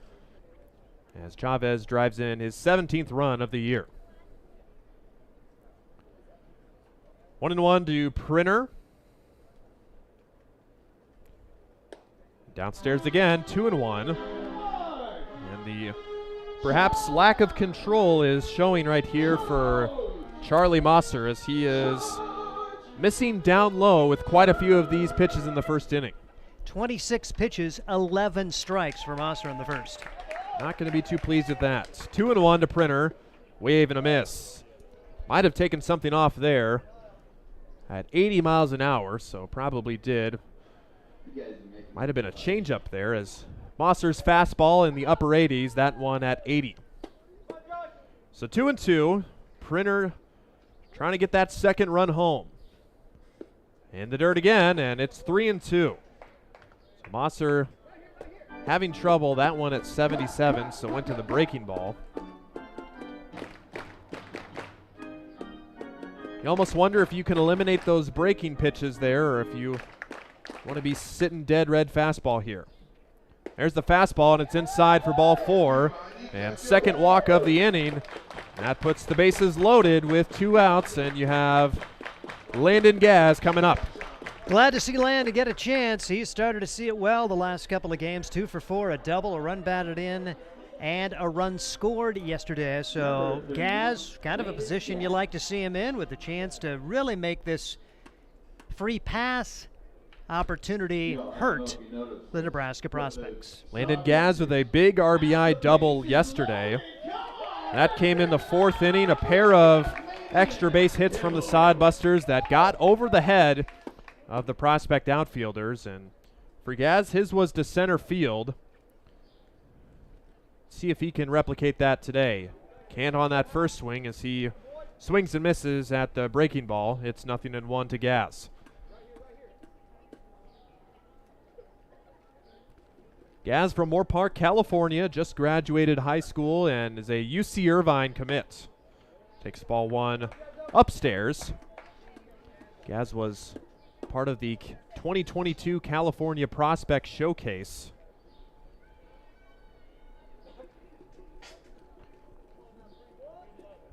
as Chavez drives in his 17th run of the year. 1-1 to Printer. Downstairs again, 2-1. And the perhaps lack of control is showing right here for Charlie Mosser as he is missing down low with quite a few of these pitches in the first inning. 26 pitches, 11 strikes for Mosser in the first. Not going to be too pleased with that. 2-1 to Printer. Wave and a miss. Might have taken something off there at 80 miles an hour, so probably did. Might have been a changeup there as Mosser's fastball in the upper 80s, that one at 80. So 2-2. Printer trying to get that second run home. In the dirt again, and it's 3-2. So Mosser having trouble, that one at 77, so went to the breaking ball. You almost wonder if you can eliminate those breaking pitches there or if you want to be sitting dead red fastball here. There's the fastball, and it's inside for ball 4. And second walk of the inning. That puts the bases loaded with 2 outs, and you have Landon Gaz coming up. Glad to see Landon get a chance. He started to see it well the last couple of games. 2 for 4, a double, a run batted in, and a run scored yesterday. So Gaz, kind of a position you like to see him in with the chance to really make this free pass opportunity hurt the Nebraska prospects. Landon Gaz with a big RBI double yesterday. That came in the 4th inning, a pair of extra base hits from the Sod Busters that got over the head of the prospect outfielders. And for Gaz, his was to center field. See if he can replicate that today. Can't on that first swing as he swings and misses at the breaking ball. It's 0-1 to Gaz. Gaz from Moore Park, California, just graduated high school and is a UC Irvine commit. Takes ball 1 upstairs. Gaz was part of the 2022 California Prospect Showcase.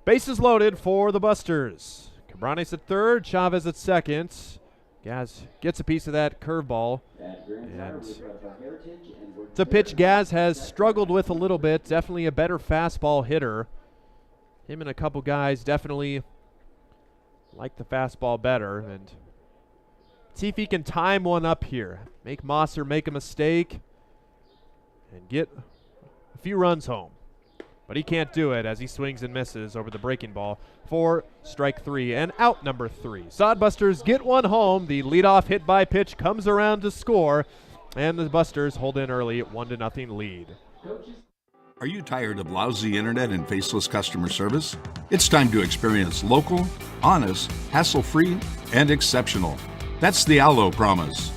Bases loaded for the Busters. Cabranes at third, Chavez at second. Gaz gets a piece of that curveball. And it's a pitch Gaz has struggled with a little bit. Definitely a better fastball hitter. Him and a couple guys definitely like the fastball better. And see if he can time one up here. Make Mosser make a mistake and get a few runs home. But he can't do it as he swings and misses over the breaking ball for strike 3 and out number 3. Sod Busters get one home. The leadoff hit by pitch comes around to score, and the Busters hold in early at 1-0 lead. Are you tired of lousy internet and faceless customer service? It's time to experience local, honest, hassle-free, and exceptional. That's the Allo promise.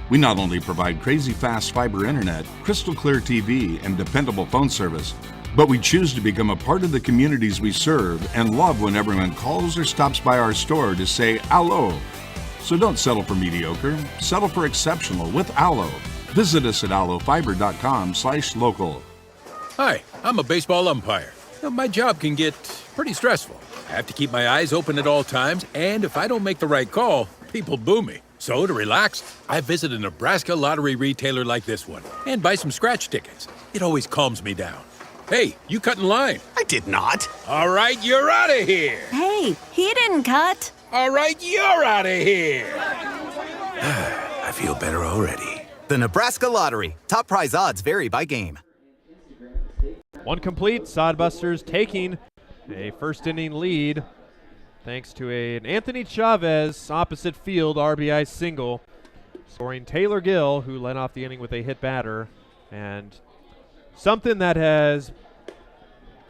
We not only provide crazy fast fiber internet, crystal clear TV, and dependable phone service, but we choose to become a part of the communities we serve and love when everyone calls or stops by our store to say Allo. So don't settle for mediocre, settle for exceptional with Allo. Visit us at allofiber.com/local. Hi, I'm a baseball umpire. My job can get pretty stressful. I have to keep my eyes open at all times, and if I don't make the right call, people boo me. So to relax, I visit a Nebraska lottery retailer like this one and buy some scratch tickets. It always calms me down. Hey, you cut in line. I did not. All right, you're out of here. Hey, he didn't cut. All right, you're out of here. I feel better already. The Nebraska Lottery. Top prize odds vary by game. One complete. Sod Busters taking a first inning lead thanks to an Anthony Chavez opposite field RBI single, scoring Taylor Gill, who led off the inning with a hit batter. And something that has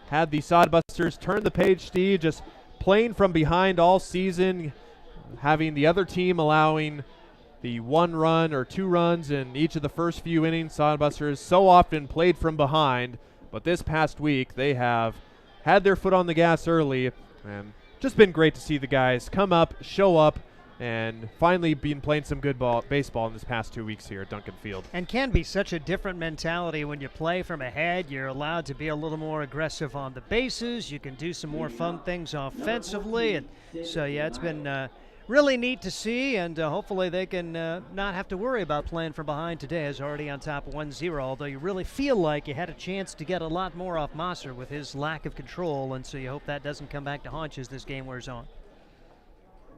had the Sod Busters turn the page, Steve, just playing from behind all season, having the other team allowing the 1 run or 2 runs in each of the first few innings. Sod Busters so often played from behind, but this past week they have had their foot on the gas early, and just been great to see the guys come up, show up, and finally been playing some good baseball in this past 2 weeks here at Duncan Field. And can be such a different mentality when you play from ahead. You're allowed to be a little more aggressive on the bases. You can do some more fun things offensively. And so, yeah, it's been really neat to see, and hopefully they can not have to worry about playing from behind today, as already on top 1-0, although you really feel like you had a chance to get a lot more off Mosser with his lack of control, and so you hope that doesn't come back to haunt you as this game wears on.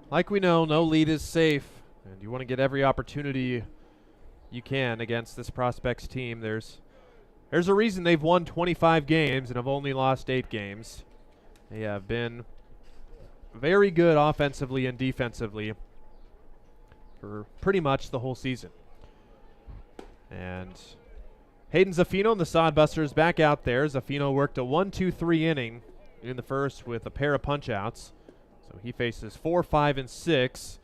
like we know, no lead is safe, and you want to get every opportunity you can against this Prospects team. There's a reason they've won 25 games and have only lost 8 games. They have been very good offensively and defensively for pretty much the whole season. And Hayden Zaffino and the Sod Busters back out there. Zaffino worked a 1-2-3 inning in the first with a pair of punch-outs. So he faces 4, 5, and 6.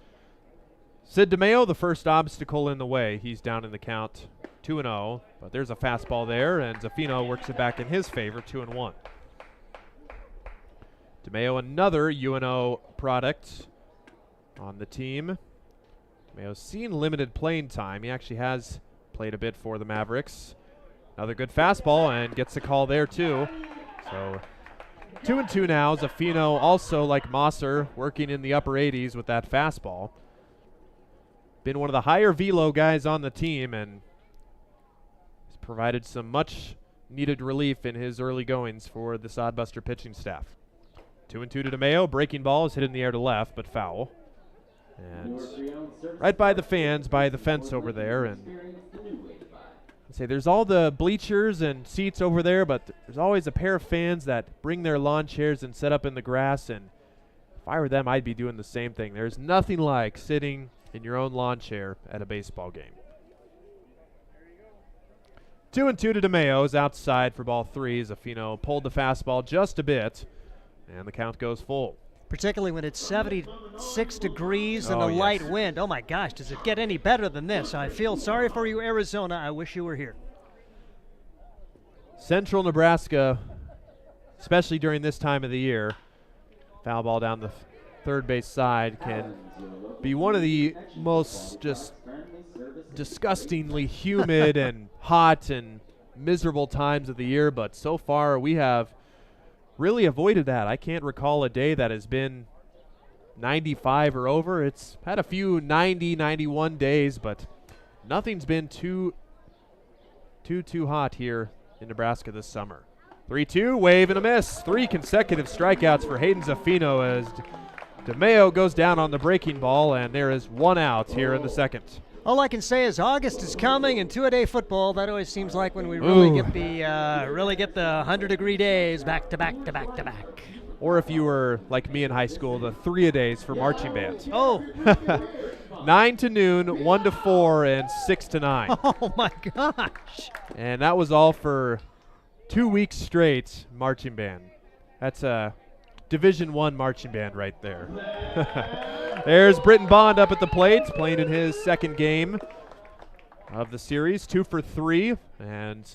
Sid DeMeo, the first obstacle in the way. He's down in the count 2-0. But there's a fastball there, and Zaffino works it back in his favor, 2-1. DeMeo, another UNO product on the team. DeMeo's seen limited playing time. He actually has played a bit for the Mavericks. Another good fastball, and gets a call there too. So 2-2 now. Zaffino also, like Mosser, working in the upper 80s with that fastball. Been one of the higher velo guys on the team, and has provided some much needed relief in his early goings for the Sod Buster pitching staff. 2-2 to DeMeo. Breaking ball is hit in the air to left, but foul. And right by the fans, by the fence over there. And I'd say there's all the bleachers and seats over there, but there's always a pair of fans that bring their lawn chairs and set up in the grass. And if I were them, I'd be doing the same thing. There's nothing like sitting in your own lawn chair at a baseball game. 2-2 to DeMeo is outside for ball 3. Zaffino pulled the fastball just a bit, and the count goes full. Particularly when it's 76 degrees and a light wind. Oh my gosh, does it get any better than this? I feel sorry for you, Arizona. I wish you were here. Central Nebraska, especially during this time of the year, foul ball down the third base side can be one of the most just disgustingly humid and hot and miserable times of the year, but so far we have really avoided that. I can't recall a day that has been 95 or over. It's had a few 90, 91 days, but nothing's been too hot here in Nebraska this summer. 3-2, wave and a miss. 3 consecutive strikeouts for Hayden Zaffino as DeMeo goes down on the breaking ball, and there is 1 out here in the second. All I can say is August is coming, and 2-a-day football, that always seems like when we really get the 100-degree days back to back to back to back. Or if you were like me in high school, the 3-a-days for marching band. Oh. 9 to noon, 1 to 4, and 6 to 9. Oh my gosh. And that was all for 2 weeks straight marching band. That's a Division I marching band right there. There's Britton Bond up at the plate, playing in his second game of the series, 2 for 3, and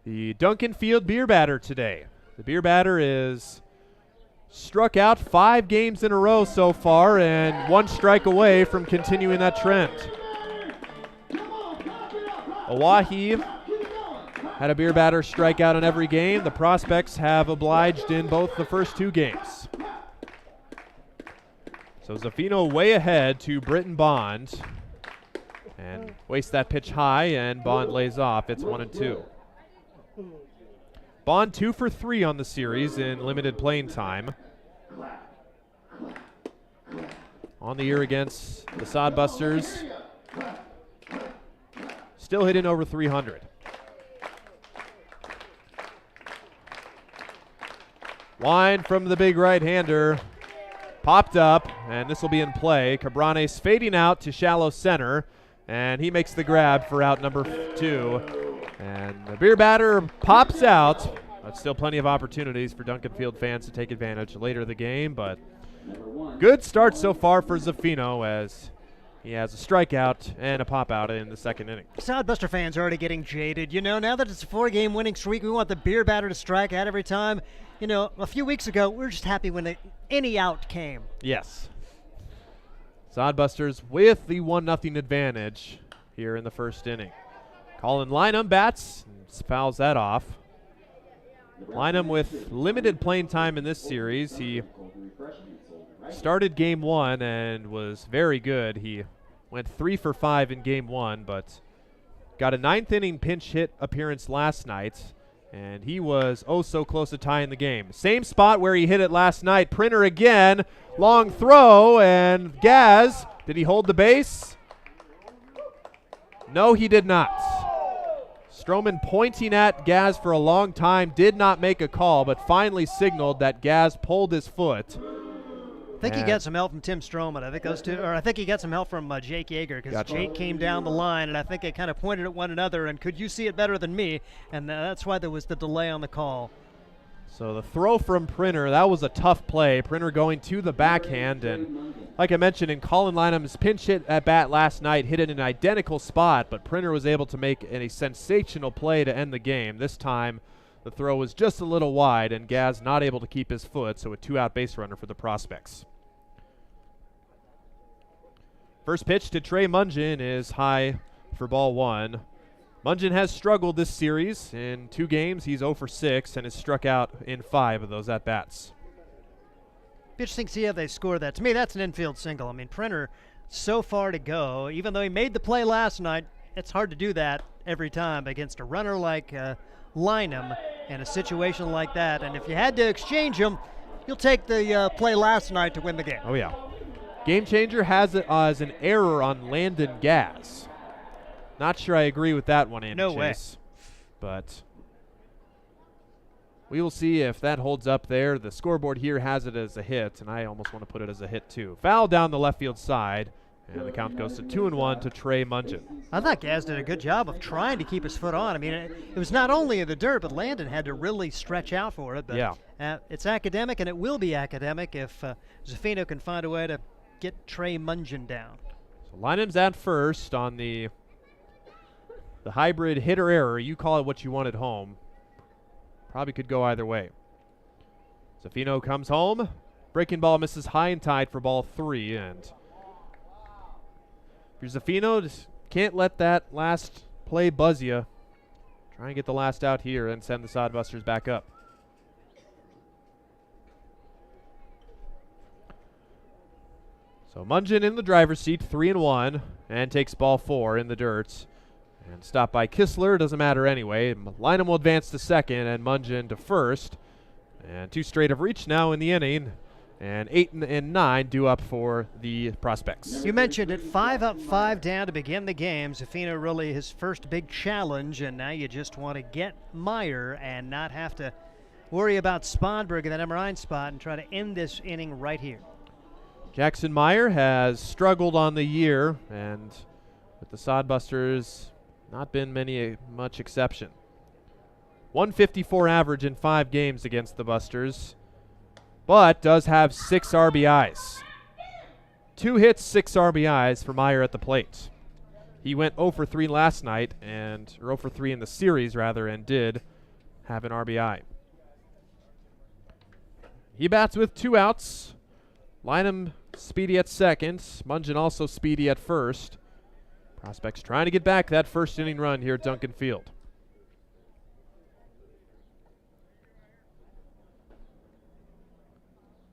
the Duncan Field beer batter today. The beer batter is struck out 5 games in a row so far, and 1 strike away from continuing that trend. Oahe had a beer batter strike out in every game. The Prospects have obliged in both the first 2 games. So Zaffino way ahead to Britton Bond, and wastes that pitch high, and Bond lays off. It's 1-2. Bond 2 for 3 on the series in limited playing time. On the year against the Sod Busters, still hitting over 300. Line from the big right-hander. Popped up, and this will be in play. Cabranes fading out to shallow center, and he makes the grab for out number 2. And the beer batter pops out, but still plenty of opportunities for Duncan Field fans to take advantage later in the game. But good start so far for Zaffino as he has a strikeout and a pop-out in the second inning. Sod Buster fans are already getting jaded. You know, now that it's a 4-game winning streak, we want the beer batter to strike out every time. You know, a few weeks ago, we were just happy when any out came. Yes. Sod Busters with the 1-0 advantage here in the first inning. Colin Lynham bats, fouls that off. Lynham with limited playing time in this series. He started game 1 and was very good. He went 3 for 5 in game 1, but got a 9th inning pinch hit appearance last night and he was oh so close to tying the game. Same spot where he hit it last night. Printer again, long throw, and Gaz, did he hold the base? No, he did not. Stroman pointing at Gaz for a long time, did not make a call, but finally signaled that Gaz pulled his foot. I think he got some help from Tim Stroman. I think those two, or I think he got some help from Jake Yeager, because Jake came down the line, and I think they kind of pointed at one another, and could you see it better than me? And that's why there was the delay on the call. So the throw from Printer, that was a tough play. Printer going to the backhand, and like I mentioned, in Colin Lynham's pinch hit at bat last night, hit it in an identical spot, but Printer was able to make a sensational play to end the game. This time, the throw was just a little wide, and Gaz not able to keep his foot, so a 2-out base runner for the Prospects. First pitch to Trey Mungin is high for ball 1. Mungin has struggled this series. In 2 games, he's 0 for 6 and has struck out in 5 of those at-bats. Interesting to see how they score that. To me, that's an infield single. I mean, Printer, so far to go. Even though he made the play last night, it's hard to do that every time against a runner like Lynham in a situation like that. And if you had to exchange him, you'll take the play last night to win the game. Oh, yeah. Game changer has it as an error on Landon Gaz. Not sure I agree with that one, Andy No Chase. But we will see if that holds up there. The scoreboard here has it as a hit, and I almost want to put it as a hit too. Foul down the left field side, and the count goes to 2-1 to Trey Mungin. I thought Gaz did a good job of trying to keep his foot on. I mean, it was not only in the dirt, but Landon had to really stretch out for it. But yeah. It's academic, and it will be academic if Zaffino can find a way to get Trey Mungin down. So Lynham's at first on the hybrid hitter error. You call it what you want at home. Probably could go either way. Zaffino comes home. Breaking ball misses high and tight for ball 3. And if you're Zaffino, just can't let that last play buzz you. Try and get the last out here and send the Sod Busters back up. So Mungin in the driver's seat, 3-1, and takes ball 4 in the dirt. And stopped by Kistler, doesn't matter anyway. Lynham will advance to second, and Mungin to first. And 2 straight have reached now in the inning, and 8 and 9 due up for the Prospects. You mentioned it, 5 up, 5 down to begin the game. Zaffino really his first big challenge, and now you just want to get Meyer and not have to worry about Sponberg in that number 9 spot and try to end this inning right here. Jackson Meyer has struggled on the year, and with the Sod Busters, not been much exception. 154 average in 5 games against the Busters, but does have 6 RBIs. 2 hits, 6 RBIs for Meyer at the plate. He went 0 for 3 last night, or 0 for 3 in the series rather, and did have an RBI. He bats with 2 outs. Lynham speedy at second. Mungin also speedy at first. Prospects trying to get back that first inning run here at Duncan Field.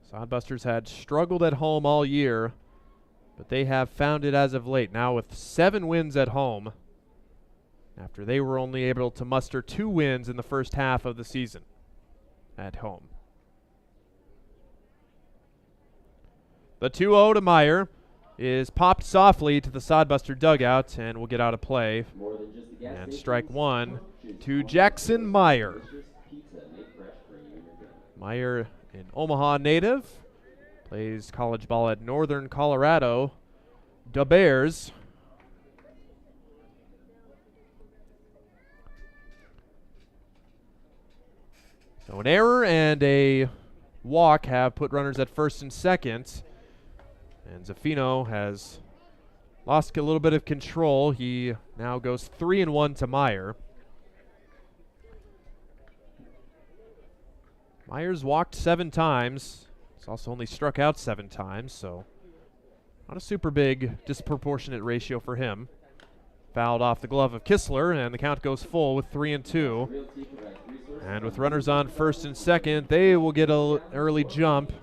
Sod Busters had struggled at home all year, but they have found it as of late. Now with 7 wins at home, after they were only able to muster 2 wins in the first half of the season at home. The 2-0 to Meyer is popped softly to the Sod Buster dugout and will get out of play. And strike 1 to Jackson Meyer. Meyer, an Omaha native, plays college ball at Northern Colorado. Da Bears. So an error and a walk have put runners at first and second. And Zaffino has lost a little bit of control. He now goes 3-1 to Meyer. Meyer's walked 7 times. He's also only struck out 7 times, so not a super big disproportionate ratio for him. Fouled off the glove of Kistler, and the count goes full with 3-2. And with runners on first and second, they will get an early jump.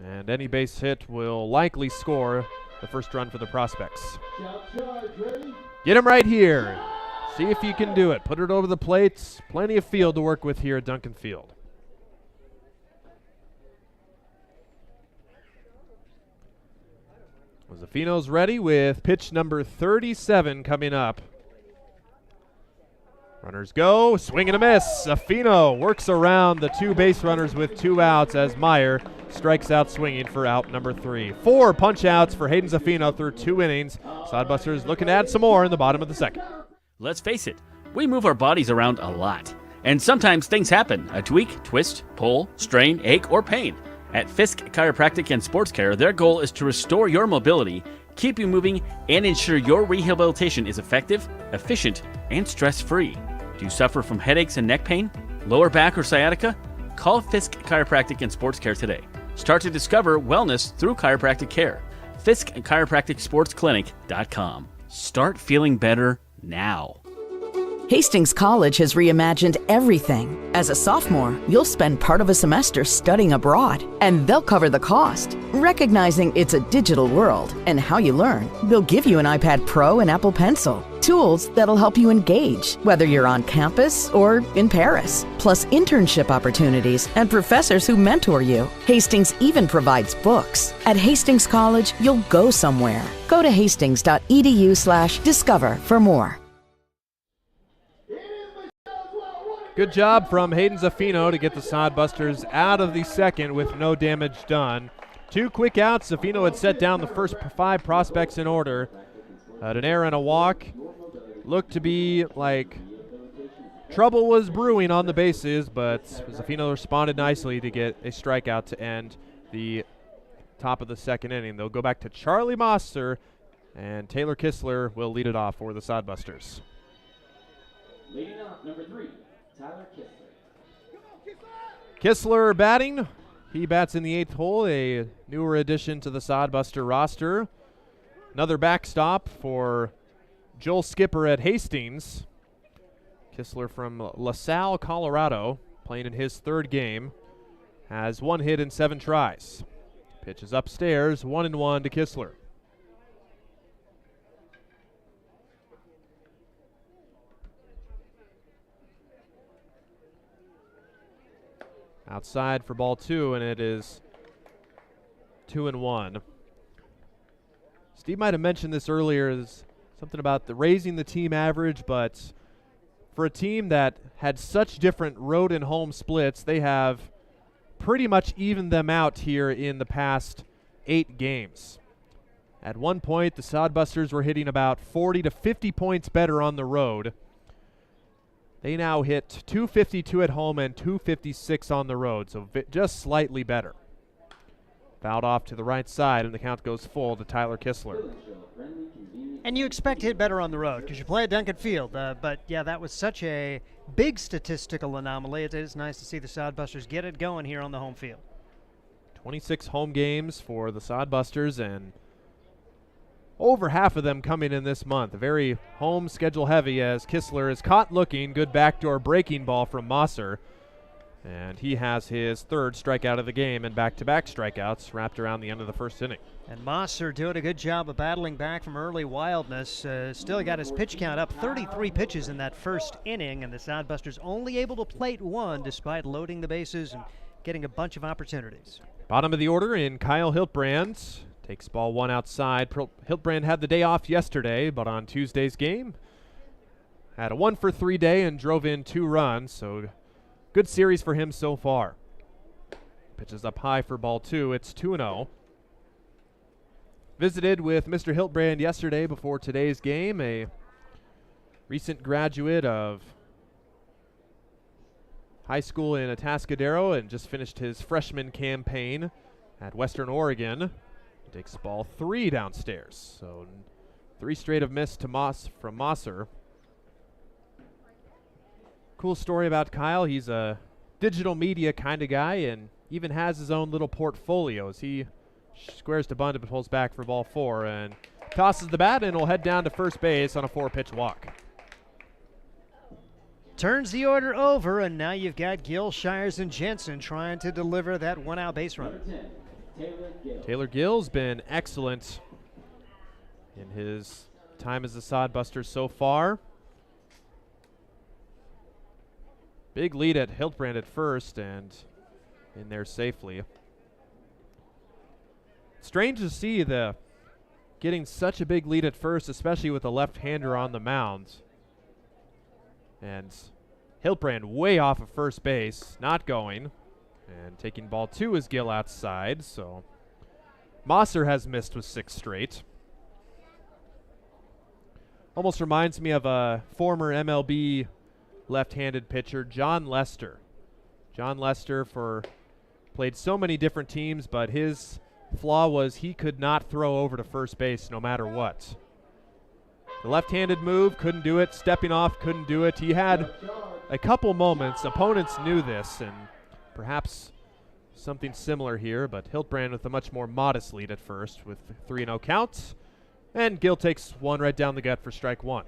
And any base hit will likely score the first run for the Prospects. Get him right here. See if you can do it. Put it over the plates. Plenty of field to work with here at Duncan Field. Zafino's ready with pitch number 37 coming up. Runners go, swing and a miss. Zafino works around the two base runners with 2 outs as Meyer strikes out swinging for out number 3. 4 punch outs for Hayden Zafino through 2 innings. Sod Busters looking to add some more in the bottom of the second. Let's face it, we move our bodies around a lot. And sometimes things happen. A tweak, twist, pull, strain, ache, or pain. At Fisk Chiropractic and Sports Care, their goal is to restore your mobility, keep you moving, and ensure your rehabilitation is effective, efficient, and stress-free. Do you suffer from headaches and neck pain, lower back or sciatica? Call Fisk Chiropractic and Sports Care today. Start to discover wellness through chiropractic care. Fisk Chiropractic Sports Clinic.com. Start feeling better now. Hastings College has reimagined everything. As a sophomore, you'll spend part of a semester studying abroad, and they'll cover the cost. Recognizing it's a digital world and how you learn, they'll give you an iPad Pro and Apple Pencil, tools that'll help you engage, whether you're on campus or in Paris, plus internship opportunities and professors who mentor you. Hastings even provides books. At Hastings College, you'll go somewhere. Go to hastings.edu/discover for more. Good job from Hayden Zafino to get the Sod Busters out of the second with no damage done. 2 quick outs. Zafino had set down the first 5 prospects in order. An error and a walk. Looked to be like trouble was brewing on the bases, but Zafino responded nicely to get a strikeout to end the top of the second inning. They'll go back to Charlie Mosser, and Taylor Kistler will lead it off for the Sod Busters. Leading off, number 3. Tyler Kistler. Kistler batting. He bats in the 8th hole, a newer addition to the Sod Buster roster. Another backstop for Joel Skipper at Hastings. Kistler from LaSalle, Colorado, playing in his 3rd game. Has 1 hit in 7 tries. Pitch is upstairs, 1-1 to Kistler. Outside for ball 2, and it is 2-1. Steve might have mentioned this earlier, is something about raising the team average, but for a team that had such different road and home splits, they have pretty much evened them out here in the past 8 games. At one point, the Sod Busters were hitting about 40 to 50 points better on the road. They now hit 252 at home and 256 on the road, so just slightly better. Fouled off to the right side, and the count goes full to Tyler Kistler. And you expect to hit better on the road because you play at Duncan Field. But, yeah, that was such a big statistical anomaly. It is nice to see the Sod Busters get it going here on the home field. 26 home games for the Sod Busters, and over half of them coming in this month. Very home schedule heavy as Kistler is caught looking. Good backdoor breaking ball from Mosser. And he has his 3rd strikeout of the game and back-to-back strikeouts wrapped around the end of the 1st inning. And Mosser doing a good job of battling back from early wildness. Still got his pitch count up 33 pitches in that 1st inning, and the Sod Busters only able to plate 1 despite loading the bases and getting a bunch of opportunities. Bottom of the order in Kyle Hiltbrand. Takes ball 1 outside. Hiltbrand had the day off yesterday, but on Tuesday's game, had a 1-for-3 day and drove in 2 runs, so good series for him so far. Pitches up high for ball 2. It's 2-0. Visited with Mr. Hiltbrand yesterday before today's game, a recent graduate of high school in Atascadero and just finished his freshman campaign at Western Oregon. Takes ball 3 downstairs. So 3 straight of missed to from Mosser. Cool story about Kyle. He's a digital media kind of guy and even has his own little portfolios. He squares to bunt but pulls back for ball 4 and tosses the bat and will head down to first base on a 4-pitch walk. Turns the order over, and now you've got Gill, Shires, and Jensen trying to deliver that 1-out base runner. Taylor Gill's been excellent in his time as a Sod Buster so far. Big lead at Hildbrand at first and in there safely. Strange to see the getting such a big lead at first, especially with a left-hander on the mound. And Hildbrand way off of first base, not going. And taking ball 2 is Gill outside, so Mosser has missed with 6 straight. Almost reminds me of a former MLB left-handed pitcher, John Lester. John Lester played so many different teams, but his flaw was he could not throw over to first base no matter what. The left-handed move, couldn't do it. Stepping off, couldn't do it. He had a couple moments. Opponents knew this, and perhaps something similar here, but Hildbrand with a much more modest lead at first with 3-0 counts. And Gill takes one right down the gut for strike 1.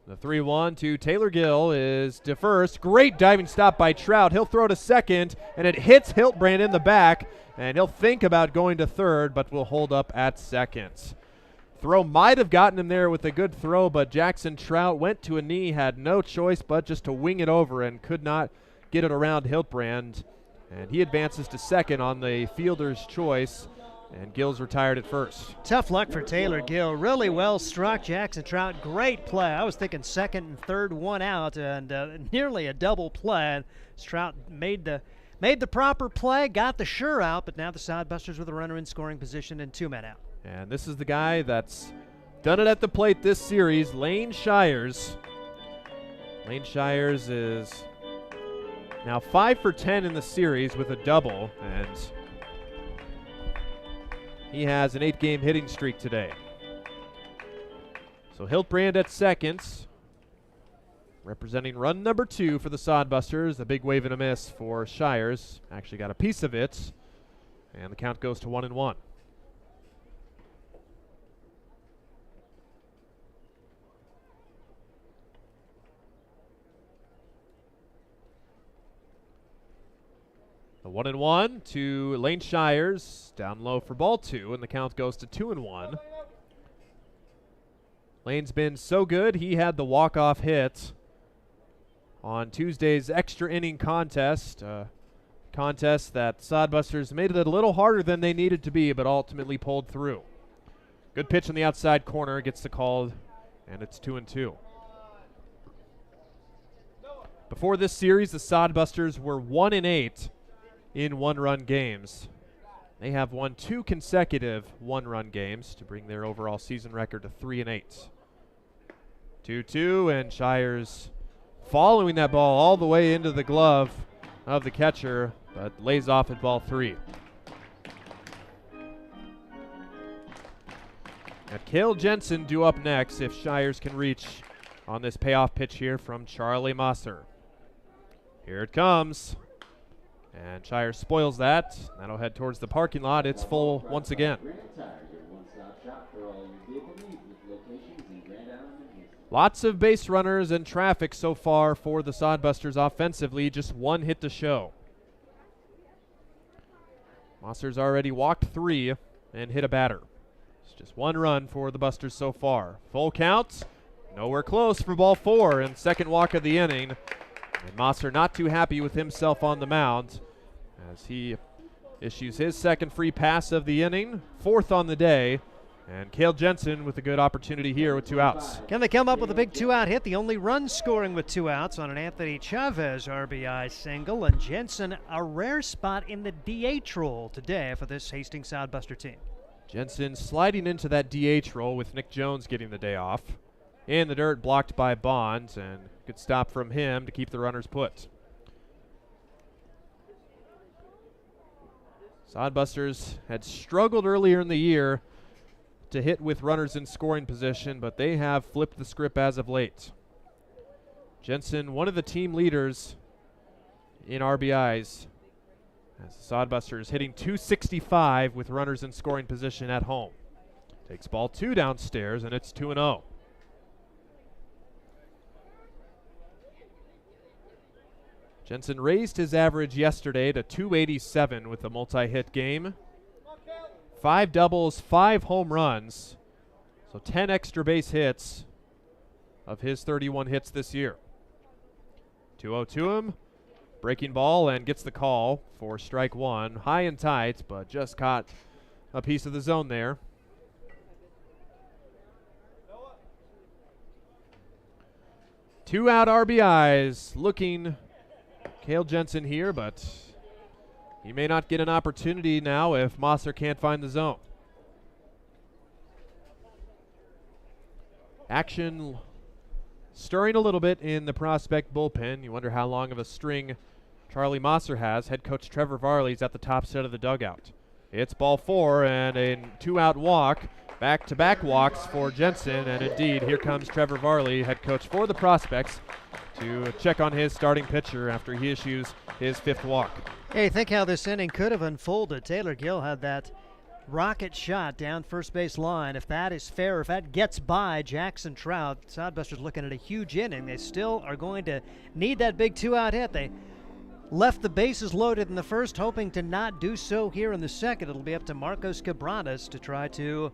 The 3-1 to Taylor Gill is to first. Great diving stop by Trout. He'll throw to second, and it hits Hildbrand in the back, and he'll think about going to third, but will hold up at second. Throw might have gotten him there with a good throw, but Jackson Trout went to a knee, had no choice but just to wing it over and could not get it around Hildbrand. And he advances to second on the fielder's choice, and Gill's retired at first. Tough luck for Taylor Gill. Really well struck. Jackson Trout, great play. I was thinking second and third, one out, and nearly a double play. Trout made the proper play, got the sure out, but now the Sod Busters with a runner in scoring position and 2 men out. And this is the guy that's done it at the plate this series, Lane Shires. Lane Shires is now 5 for 10 in the series with a double, and he has an 8-game hitting streak today. So Hildbrand at second, representing run number 2 for the Sod Busters. A big wave and a miss for Shires. Actually got a piece of it, and the count goes to 1-1. The 1-1 to Lane Shires, down low for ball 2, and the count goes to 2-1. Lane's been so good, he had the walk-off hit on Tuesday's extra inning contest. Contest that Sod Busters made it a little harder than they needed to be, but ultimately pulled through. Good pitch on the outside corner, gets the call, and it's 2-2. Before this series, the Sod Busters were 1-8 in one-run games. They have won 2 consecutive one-run games to bring their overall season record to 3-8. 2-2, and Shires following that ball all the way into the glove of the catcher, but lays off at ball 3. Got Cale Jensen due up next if Shires can reach on this payoff pitch here from Charlie Mosser. Here it comes. And Shires spoils that. That'll head towards the parking lot. It's full once again. Lots of base runners and traffic so far for the Sod Busters offensively. Just 1 hit to show. Mosser's already walked 3 and hit a batter. It's just 1 run for the Busters so far. Full count. Nowhere close for ball 4 and second walk of the inning. And Mosser not too happy with himself on the mound as he issues his second free pass of the inning, 4th on the day. And Cale Jensen with a good opportunity here with 2 outs. Can they come up with a big 2-out hit? The only run scoring with 2 outs on an Anthony Chavez RBI single. And Jensen, a rare spot in the DH role today for this Hastings Sod Buster team. Jensen sliding into that DH role with Nick Jones getting the day off. In the dirt, blocked by Bonds, and good stop from him to keep the runners put. Sod Busters had struggled earlier in the year to hit with runners in scoring position, but they have flipped the script as of late. Jensen, one of the team leaders in RBIs, as the Sod Busters hitting .265 with runners in scoring position at home. Takes ball 2 downstairs, and it's 2-0. Jensen raised his average yesterday to 287 with a multi-hit game. 5 doubles, 5 home runs. So 10 extra base hits of his 31 hits this year. 2-0 to him. Breaking ball and gets the call for strike one. High and tight, but just caught a piece of the zone there. Two out RBIs looking Cale Jensen here, but he may not get an opportunity now if Mosser can't find the zone. Action stirring a little bit in the prospect bullpen. You wonder how long of a string Charlie Mosser has. Head coach Trevor Varley's at the top set of the dugout. It's ball 4 and a 2-out walk. Back-to-back walks for Jensen, and indeed, here comes Trevor Varley, head coach for the Prospects, to check on his starting pitcher after he issues his 5th walk. Hey, think how this inning could have unfolded. Taylor Gill had that rocket shot down first base line. If that is fair, if that gets by Jackson Trout, Sod Busters looking at a huge inning. They still are going to need that big 2-out hit. They left the bases loaded in the first, hoping to not do so here in the second. It'll be up to Marcos Cabranes to try to,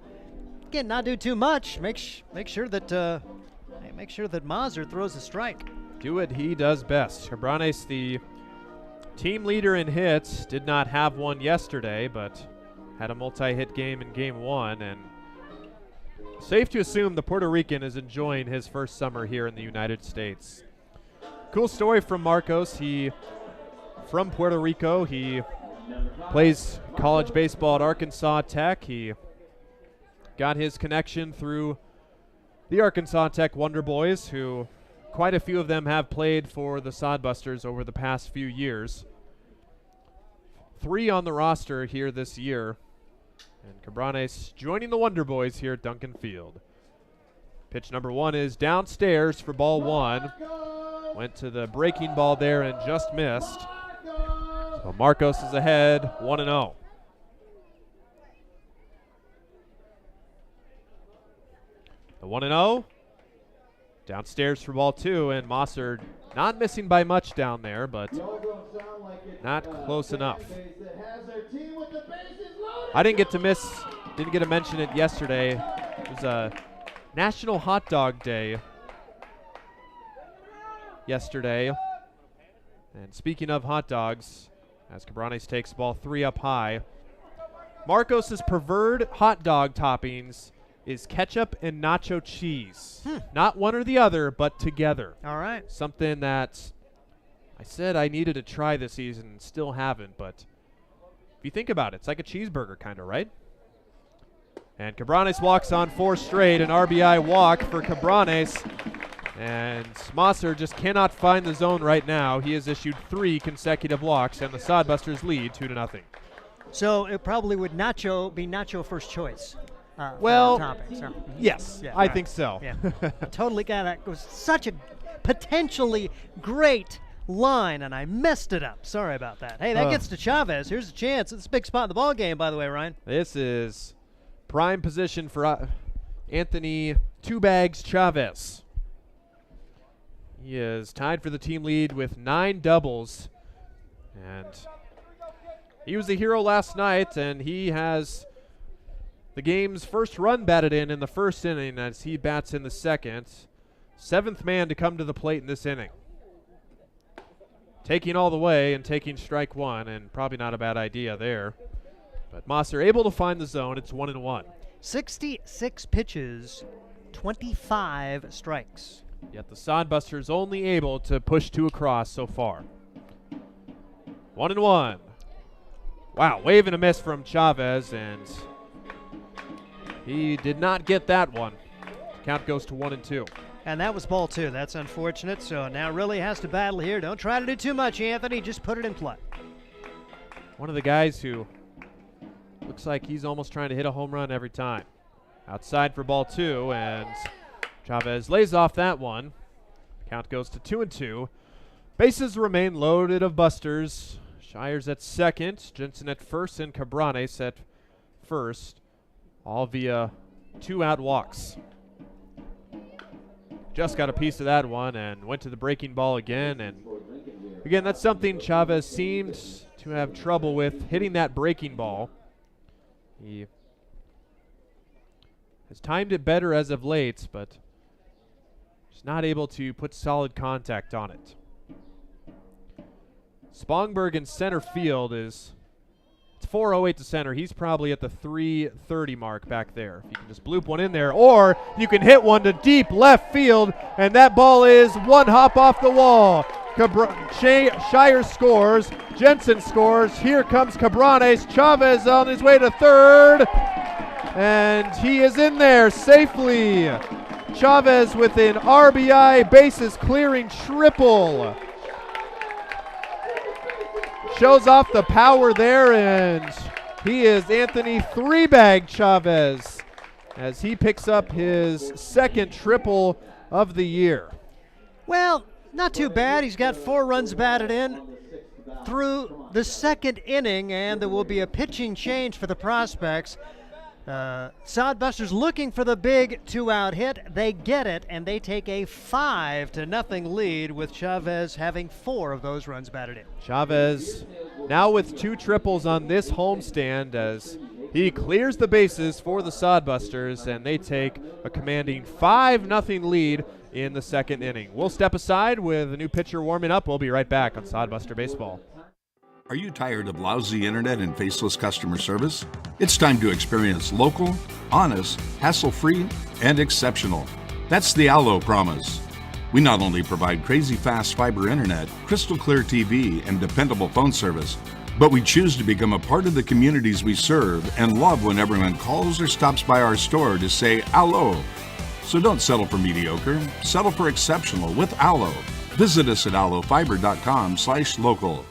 again, not do too much. Make sure that Mosser throws a strike. Do what he does best. Cabranes, the team leader in hits, did not have one yesterday, but had a multi-hit game in Game 1, and safe to assume the Puerto Rican is enjoying his first summer here in the United States. Cool story from Marcos. He from Puerto Rico. He plays college baseball at Arkansas Tech. He got his connection through the Arkansas Tech Wonder Boys, who quite a few of them have played for the Sod Busters over the past few years. 3 on the roster here this year. And Cabranes joining the Wonder Boys here at Duncan Field. Pitch number 1 is downstairs for ball 1. Went to the breaking ball there and just missed. So Marcos is ahead, 1-0. The 1-0. Downstairs for ball 2, and Mosser not missing by much down there, but not close enough. I didn't get to mention it yesterday. It was a National Hot Dog Day yesterday. And speaking of hot dogs, as Cabranes takes ball 3 up high, Marcos's preferred hot dog toppings is ketchup and nacho cheese. Not one or the other, but together. All right. Something that I said I needed to try this season and still haven't, but if you think about it, it's like a cheeseburger kind of, right? And Cabranes walks on 4 straight, an RBI walk for Cabranes. And Mosser just cannot find the zone right now. He has issued 3 consecutive walks, and the Sod Busters lead 2-0. So it probably would be nacho first choice. Well, toppings. So, yes, yeah, I think so. Yeah. Totally got it. It was such a potentially great line, and I messed it up. Sorry about that. Hey, that gets to Chavez. Here's a chance. It's a big spot in the ball game, by the way, Ryan. This is prime position for Anthony Two Bags Chavez. He is tied for the team lead with 9 doubles, and he was the hero last night, and he has the game's first run batted in the first inning as he bats in the second. 7th man to come to the plate in this inning. Taking all the way and taking strike 1, and probably not a bad idea there. But Mosser able to find the zone. It's 1-1. 66 pitches, 25 strikes. Yet the Sod Busters only able to push 2 across so far. 1-1. Wow, wave and a miss from Chavez, and he did not get that one. Count goes to 1-2. And that was ball 2. That's unfortunate. So now really has to battle here. Don't try to do too much, Anthony. Just put it in play. One of the guys who looks like he's almost trying to hit a home run every time. Outside for ball 2, and Chavez lays off that one. Count goes to 2-2. Bases remain loaded of Busters. Shires at second, Jensen at first, and Cabranes at first. All via 2-out walks. Just got a piece of that one and went to the breaking ball again, and Again, that's something Chavez seemed to have trouble with, hitting that breaking ball. He has timed it better as of late, but just not able to put solid contact on it. Spongberg in center field is, it's 4:08 to center. He's probably at the 3:30 mark back there. If you can just bloop one in there, or you can hit one to deep left field, and that ball is one hop off the wall. Shire scores. Jensen scores. Here comes Cabranes. Chavez on his way to third, and he is in there safely. Chavez with an RBI bases clearing triple. Shows off the power there, and he is Anthony three-bag Chavez as he picks up his second triple of the year. Well, not too bad. He's got 4 runs batted in through the second inning, and there will be a pitching change for the prospects. Sod Busters looking for the big 2-out hit. They get it, and they take a 5-0 lead with Chavez having 4 of those runs batted in. Chavez now with 2 triples on this homestand as he clears the bases for the Sod Busters, and they take a commanding 5-0 lead in the second inning. We'll step aside with a new pitcher warming up. We'll be right back on Sod Buster Baseball. Are you tired of lousy internet and faceless customer service? It's time to experience local, honest, hassle-free, and exceptional. That's the Allo promise. We not only provide crazy fast fiber internet, crystal clear TV, and dependable phone service, but we choose to become a part of the communities we serve and love when everyone calls or stops by our store to say Allo. So don't settle for mediocre, settle for exceptional with Allo. Visit us at allofiber.com/local.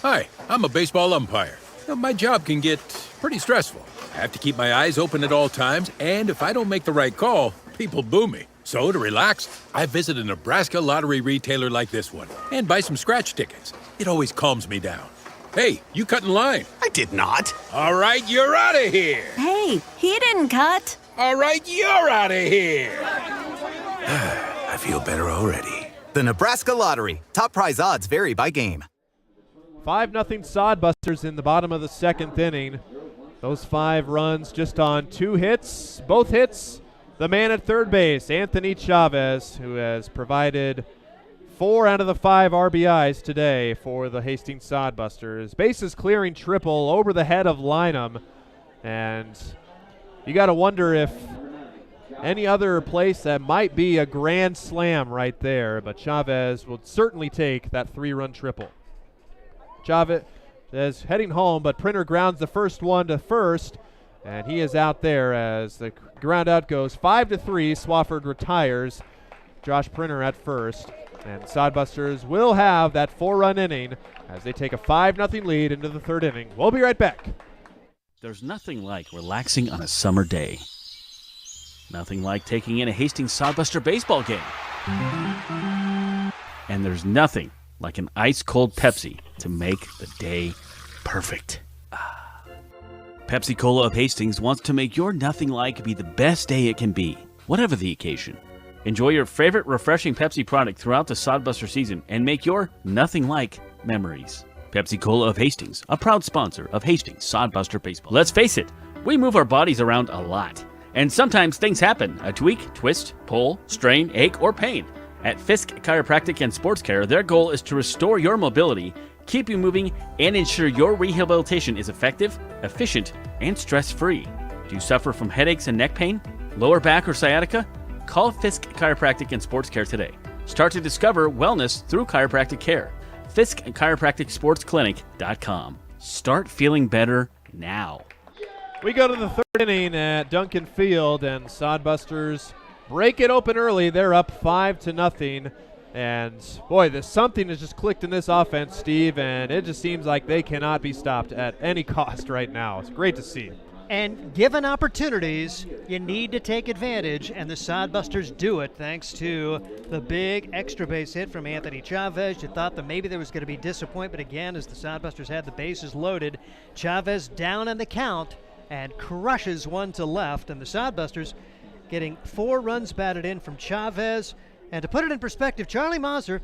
Hi, I'm a baseball umpire. My job can get pretty stressful. I have to keep my eyes open at all times, and if I don't make the right call, people boo me. So to relax, I visit a Nebraska lottery retailer like this one and buy some scratch tickets. It always calms me down. Hey, you cut in line. I did not. All right, you're out of here. Hey, he didn't cut. All right, you're out of here. I feel better already. The Nebraska Lottery. Top prize odds vary by game. 5-0 Sod Busters in the bottom of the second inning. Those 5 runs just on 2 hits. Both hits, the man at third base, Anthony Chavez, who has provided 4 out of the 5 RBIs today for the Hastings Sod Busters. Bases clearing triple over the head of Lynham. And you got to wonder if any other place that might be a grand slam right there, but Chavez will certainly take that 3-run triple. Chavez is heading home, but Printer grounds the first one to first, and he is out there as the ground out goes 5-3. Swafford retires. Josh Printer at first, and Sod Busters will have that 4-run inning as they take a 5-0 lead into the third inning. We'll be right back. There's nothing like relaxing on a summer day. Nothing like taking in a Hastings Sod Buster baseball game. And there's nothing like an ice-cold Pepsi to make the day perfect. Pepsi Cola of Hastings wants to make your nothing like be the best day it can be, whatever the occasion. Enjoy your favorite refreshing Pepsi product throughout the Sod Buster season and make your nothing like memories. Pepsi Cola of Hastings, a proud sponsor of Hastings Sod Buster Baseball. Let's face it, we move our bodies around a lot. And sometimes things happen, a tweak, twist, pull, strain, ache, or pain. At Fisk Chiropractic and Sports Care, their goal is to restore your mobility, keep you moving, and ensure your rehabilitation is effective, efficient, and stress-free. Do you suffer from headaches and neck pain, lower back or sciatica? Call Fisk Chiropractic and Sports Care today. Start to discover wellness through chiropractic care. Fisk Chiropractic Sports Clinic.com. Start feeling better now. We go to the third inning at Duncan Field, and Sod Busters break it open early. They're up 5-0. And, boy, something has just clicked in this offense, Steve, and it just seems like they cannot be stopped at any cost right now. It's great to see. And given opportunities, you need to take advantage, and the Sod Busters do it thanks to the big extra base hit from Anthony Chavez. You thought that maybe there was going to be disappointment again as the Sod Busters had the bases loaded. Chavez down in the count and crushes one to left, and the Sod Busters getting 4 runs batted in from Chavez. And to put it in perspective, Charlie Mazur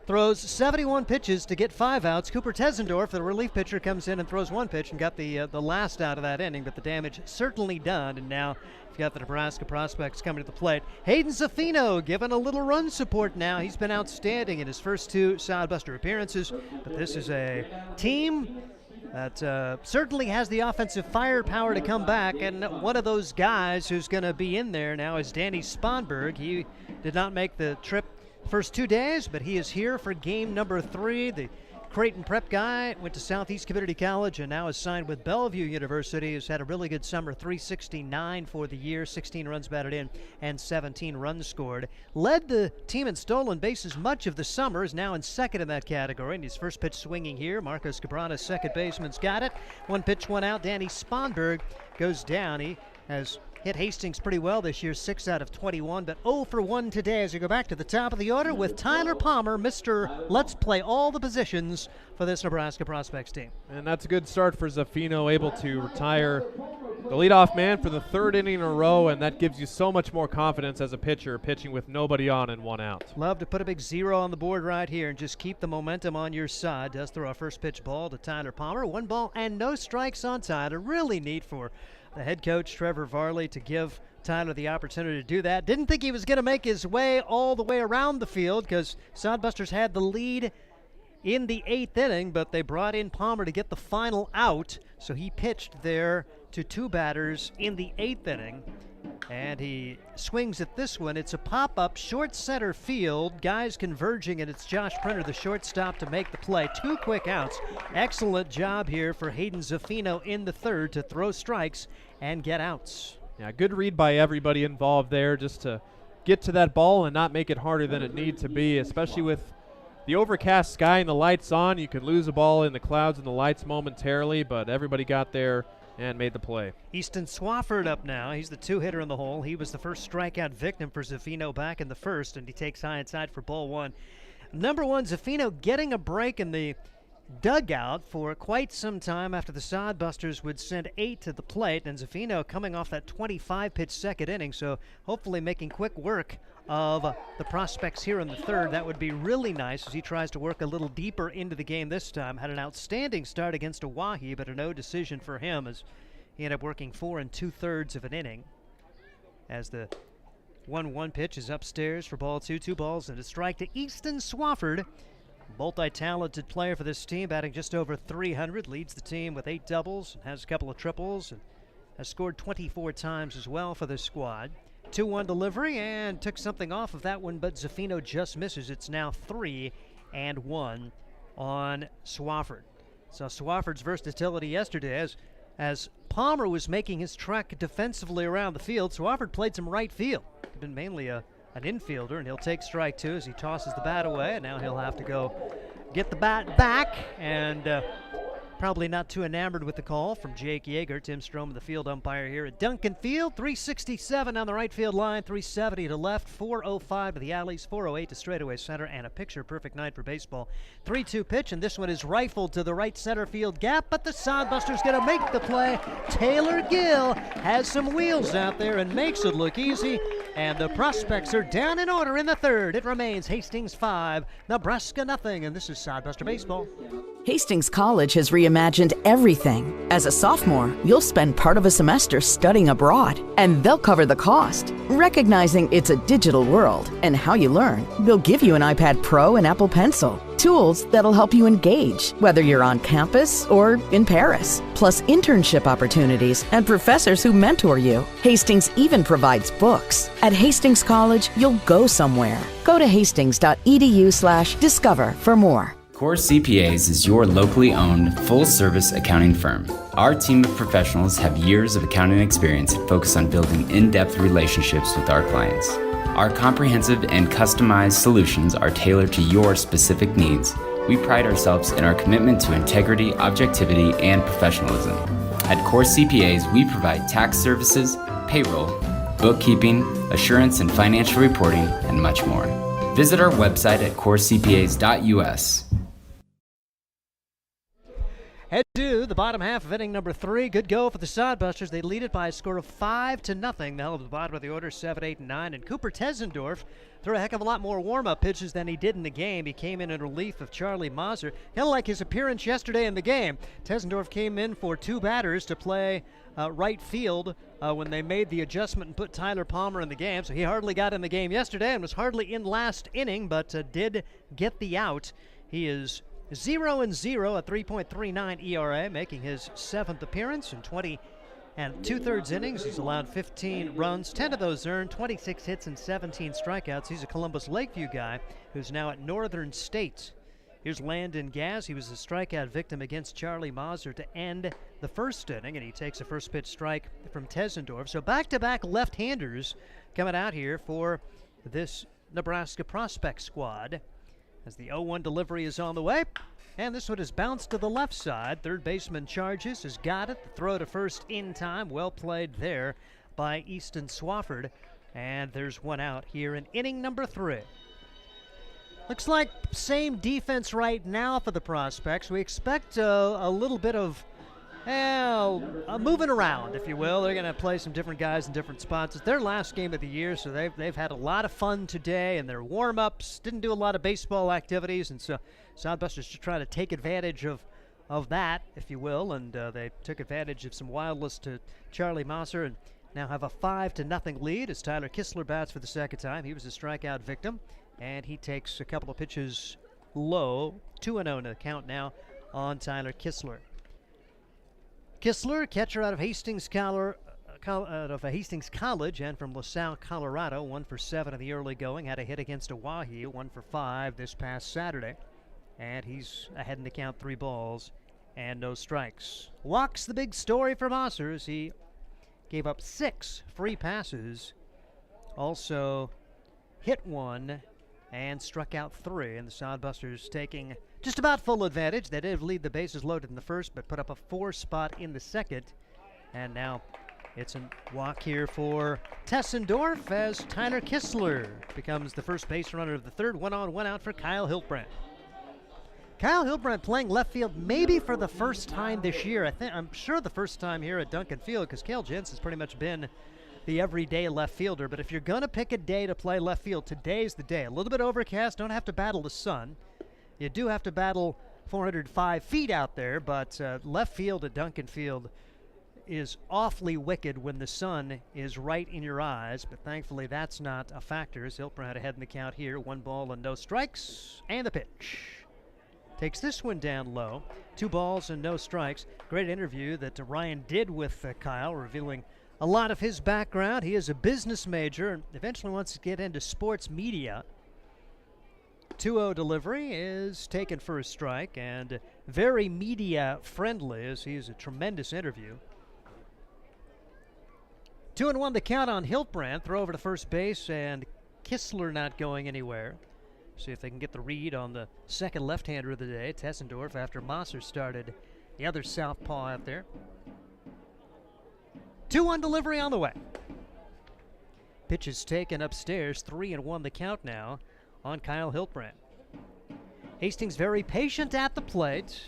throws 71 pitches to get 5 outs. Cooper Tessendorf, the relief pitcher, comes in and throws 1 pitch and got the last out of that inning, but the damage certainly done. And now you've got the Nebraska prospects coming to the plate. Hayden Zaffino given a little run support now. He's been outstanding in his first 2 Sod Buster appearances, but this is a team that certainly has the offensive firepower to come back, and one of those guys who's going to be in there now is Danny Sponberg. He did not make the trip first 2 days, but he is here for game number 3. The Creighton prep guy went to Southeast Community College and now is signed with Bellevue University. Has had a really good summer, 369 for the year, 16 runs batted in and 17 runs scored. Led the team in stolen bases much of the summer, is now in second in that category. And his first pitch swinging here. Marcos Cabrera's second baseman's got it. 1 pitch, 1 out. Danny Sponberg goes down. He has hit Hastings pretty well this year, 6 out of 21, but 0 for 1 today as we go back to the top of the order with Tyler Palmer, Mr. Let's Play all the positions for this Nebraska prospects team. And that's a good start for Zaffino, able to retire the leadoff man for the 3rd inning in a row, and that gives you so much more confidence as a pitcher, pitching with nobody on and 1 out. Love to put a big 0 on the board right here and just keep the momentum on your side. Does throw a first pitch ball to Tyler Palmer. 1 ball and no strikes on Tyler. Really neat for the head coach, Trevor Varley, to give Tyler the opportunity to do that. Didn't think he was going to make his way all the way around the field because Sod Busters had the lead in the 8th inning, but they brought in Palmer to get the final out. So he pitched there to 2 batters in the 8th inning. And he swings at this one. It's a pop-up short center field. Guys converging, and it's Josh Printer, the shortstop, to make the play. 2 quick outs. Excellent job here for Hayden Zaffino in the 3rd to throw strikes and get outs. Yeah, good read by everybody involved there just to get to that ball and not make it harder than it needs to be, especially with the overcast sky and the lights on. You could lose a ball in the clouds and the lights momentarily, but everybody got there and made the play. Easton Swafford up now. He's the 2-hitter in the hole. He was the first strikeout victim for Zaffino back in the 1st, and he takes high inside for ball 1. Number 1, Zaffino getting a break in the dugout for quite some time after the Sod Busters would send 8 to the plate, and Zaffino coming off that 25-pitch second inning, so hopefully making quick work of the prospects here in the 3rd. That would be really nice as he tries to work a little deeper into the game this time. Had an outstanding start against Oahe, but a no decision for him as he ended up working 4 2/3 of an inning. As the 1-1 pitch is upstairs for ball 2, 2 balls and a strike to Easton Swafford. Multi-talented player for this team, batting just over 300, leads the team with 8 doubles, has a couple of triples, and has scored 24 times as well for this squad. 2-1 delivery and took something off of that one, but Zaffino just misses. It's now 3-1 on Swafford. So Swafford's versatility yesterday as Palmer was making his trek defensively around the field, Swafford played some right field. He's been mainly an infielder, and he'll take strike 2 as he tosses the bat away, and now he'll have to go get the bat back, and probably not too enamored with the call from Jake Yeager. Tim Strom, the field umpire here at Duncan Field. 367 on the right field line, 370 to left, 405 to the alleys, 408 to straightaway center, and a picture-perfect night for baseball. 3-2 pitch, and this one is rifled to the right center field gap, but the Sod Busters going to make the play. Taylor Gill has some wheels out there and makes it look easy, and the prospects are down in order in the 3rd. It remains Hastings 5, Nebraska nothing, and this is Sod Buster Baseball. Hastings College has reimagined everything. As a sophomore, you'll spend part of a semester studying abroad, and they'll cover the cost. Recognizing it's a digital world and how you learn, they'll give you an iPad Pro and Apple Pencil. Tools that'll help you engage, whether you're on campus or in Paris. Plus internship opportunities and professors who mentor you. Hastings even provides books. At Hastings College, you'll go somewhere. Go to hastings.edu/discover for more. Core CPAs is your locally owned, full-service accounting firm. Our team of professionals have years of accounting experience and focus on building in-depth relationships with our clients. Our comprehensive and customized solutions are tailored to your specific needs. We pride ourselves in our commitment to integrity, objectivity, and professionalism. At Core CPAs, we provide tax services, payroll, bookkeeping, assurance and financial reporting, and much more. Visit our website at corecpas.us. Head to the bottom half of inning number 3. Good go for the Sod Busters. They lead it by a score of 5-0. They held at the bottom of the order 7, 8, and 9. And Cooper Tessendorf threw a heck of a lot more warm-up pitches than he did in the game. He came in relief of Charlie Mazur. Kind of like his appearance yesterday in the game. Tessendorf came in for 2 batters to play right field when they made the adjustment and put Tyler Palmer in the game. So he hardly got in the game yesterday and was hardly in last inning, but did get the out. He is 0-0, a 3.39 ERA, making his 7th appearance in 20 2/3 innings. He's allowed 15 runs, 10 of those earned, 26 hits and 17 strikeouts. He's a Columbus Lakeview guy who's now at Northern State. Here's Landon Gaz. He was a strikeout victim against Charlie Mazur to end the first inning, and he takes a first pitch strike from Tessendorf. So back-to-back left-handers coming out here for this Nebraska prospect squad. As the 0-1 delivery is on the way, and this one is bounced to the left side. Third baseman charges, has got it. The throw to first in time. Well played there by Easton Swafford. And there's one out here in inning number 3. Looks like same defense right now for the prospects. We expect a little bit of moving around, if you will. They're going to play some different guys in different spots. It's their last game of the year, so they've had a lot of fun today in their warm-ups. Didn't do a lot of baseball activities, and so Sod Busters just try to take advantage of that, if you will, and they took advantage of some wildness to Charlie Mazur and now have a 5-0 lead as Tyler Kistler bats for the second time. He was a strikeout victim, and he takes a couple of pitches low. 2-0 to the count now on Tyler Kistler. Kistler, catcher out of Hastings College and from LaSalle, Colorado, 1 for 7 in the early going. Had a hit against Oahe, 1 for 5 this past Saturday. And he's ahead in the count, 3 balls and no strikes. Walks the big story for Mazur as he gave up 6 free passes. Also hit 1 and struck out 3. And the Sod Busters taking just about full advantage. They did lead the bases loaded in the first, but put up a 4 spot in the second. And now it's a walk here for Tessendorf as Tyler Kistler becomes the first base runner of the third. 1 on, 1 out for Kyle Hiltbrand. Kyle Hiltbrand playing left field maybe for the first time this year. I'm sure the first time here at Duncan Field, because Cale Jentz has pretty much been the everyday left fielder. But if you're going to pick a day to play left field, today's the day. A little bit overcast, don't have to battle the sun. You do have to battle 405 feet out there, but left field at Duncan Field is awfully wicked when the sun is right in your eyes, but thankfully that's not a factor. As Hiltbrand ahead in the count here, 1 ball and no strikes, and the pitch. Takes this one down low, 2 balls and no strikes. Great interview that Ryan did with Kyle, revealing a lot of his background. He is a business major and eventually wants to get into sports media. 2-0 delivery is taken for a strike and very media friendly as he's a tremendous interview. 2-1 the count on Hiltbrand. Throw over to first base and Kistler not going anywhere. See if they can get the read on the second left-hander of the day, Tessendorf, after Mazur started the other southpaw out there. 2-1 delivery on the way. Pitch is taken upstairs. 3-1 the count now on Kyle Hiltbrand. Hastings very patient at the plate.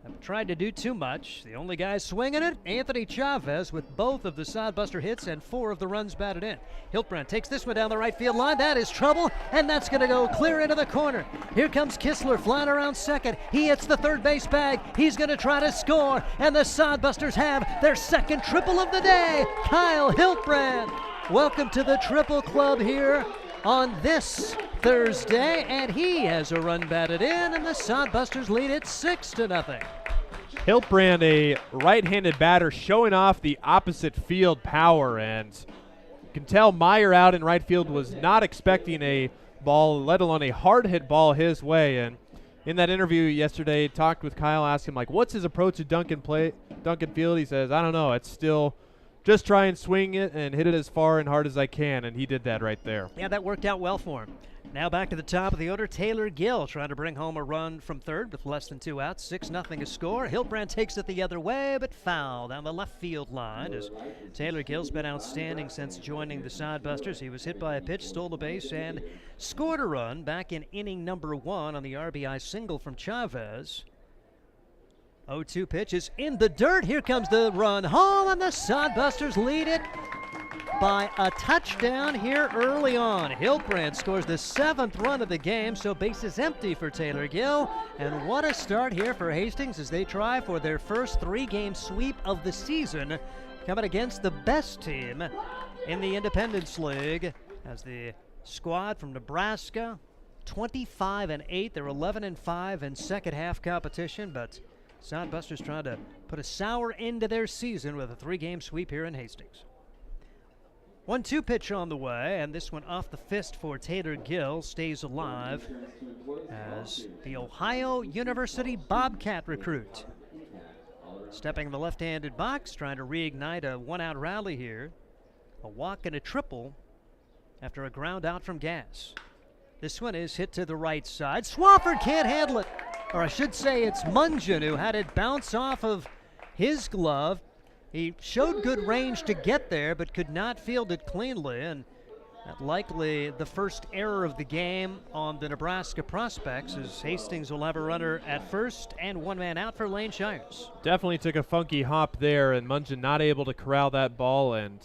Haven't tried to do too much. The only guy swinging it, Anthony Chavez, with both of the Sod Buster hits and 4 of the runs batted in. Hiltbrand takes this one down the right field line. That is trouble, and that's going to go clear into the corner. Here comes Kistler flying around second. He hits the third base bag. He's going to try to score, and the Sod Busters have their second triple of the day. Kyle Hiltbrand, welcome to the Triple Club here on this Thursday, and he has a run batted in, and the Sod Busters lead it 6-0. Hiltbrand, a right-handed batter, showing off the opposite field power, and you can tell Meyer out in right field was not expecting a ball, let alone a hard-hit ball his way. And in that interview yesterday, talked with Kyle, asked him, like, what's his approach to Duncan Field? He says, I don't know, it's still just try and swing it and hit it as far and hard as I can, and he did that right there. Yeah, that worked out well for him. Now back to the top of the order, Taylor Gill trying to bring home a run from third with less than 2 outs. 6-0 a score. Hiltbrand takes it the other way, but foul down the left field line as Taylor Gill's been outstanding since joining the Sod Busters. He was hit by a pitch, stole the base, and scored a run back in inning number 1 on the RBI single from Chavez. 0-2 pitch is in the dirt. Here comes the run home, and the Sod Busters lead it by a touchdown here early on. Hiltbrand scores the 7th run of the game, so bases empty for Taylor Gill. And what a start here for Hastings as they try for their first 3-game sweep of the season, coming against the best team in the Independence League as the squad from Nebraska, 25-8. They're 11-5 in second half competition, but Sod Busters trying to put a sour end to their season with a 3-game sweep here in Hastings. 1-2 pitch on the way, and this one off the fist for Taylor Gill stays alive as the Ohio University Bobcat recruit. Stepping in the left-handed box, trying to reignite a one-out rally here. A walk and a triple after a ground out from Gas. This one is hit to the right side. Swafford can't handle it. Or I should say it's Mungeon who had it bounce off of his glove. He showed good range to get there, but could not field it cleanly, and likely the first error of the game on the Nebraska prospects, as Hastings will have a runner at first and one man out for Lane Shires. Definitely took a funky hop there, and Mungeon not able to corral that ball, and